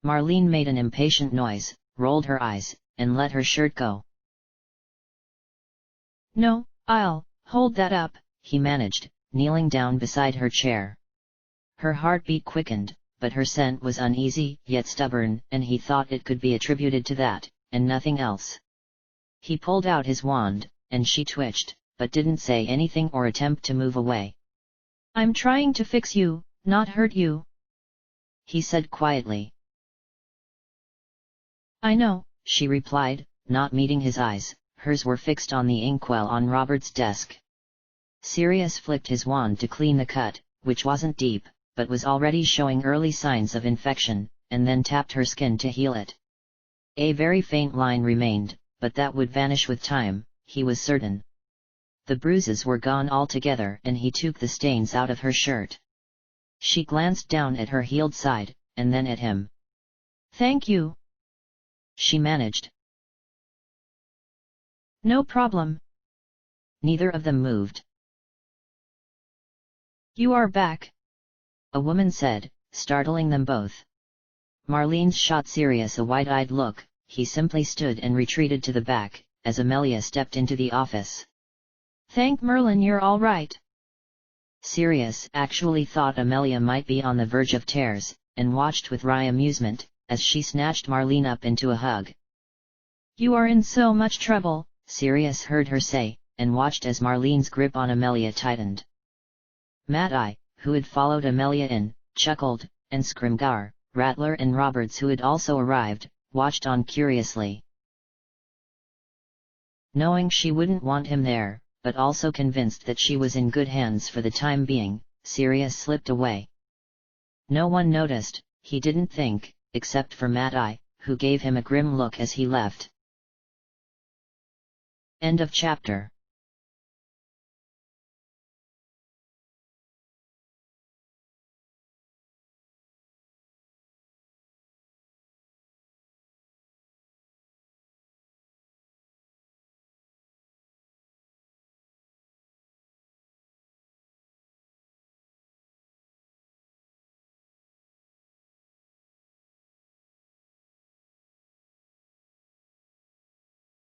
Marlene made an impatient noise, rolled her eyes, and let her shirt go. No, I'll hold that up, he managed, kneeling down beside her chair. Her heartbeat quickened, but her scent was uneasy yet stubborn, and he thought it could be attributed to that, and nothing else. He pulled out his wand, and she twitched, but didn't say anything or attempt to move away. I'm trying to fix you, not hurt you, he said quietly. I know, she replied, not meeting his eyes. Hers were fixed on the inkwell on Robert's desk. Sirius flicked his wand to clean the cut, which wasn't deep, but was already showing early signs of infection, and then tapped her skin to heal it. A very faint line remained, but that would vanish with time, he was certain. The bruises were gone altogether, and he took the stains out of her shirt. She glanced down at her healed side, and then at him. Thank you, she managed. No problem. Neither of them moved. You are back, a woman said, startling them both. Marlene shot Sirius a wide-eyed look. He simply stood and retreated to the back, as Amelia stepped into the office. Thank Merlin you're all right. Sirius actually thought Amelia might be on the verge of tears, and watched with wry amusement, as she snatched Marlene up into a hug. You are in so much trouble, Sirius heard her say, and watched as Marlene's grip on Amelia tightened. Mad-Eye, who had followed Amelia in, chuckled, and Scrimgar, Rattler and Roberts, who had also arrived, watched on curiously. Knowing she wouldn't want him there, but also convinced that she was in good hands for the time being, Sirius slipped away. No one noticed, he didn't think, except for Mad-Eye, who gave him a grim look as he left. End of chapter.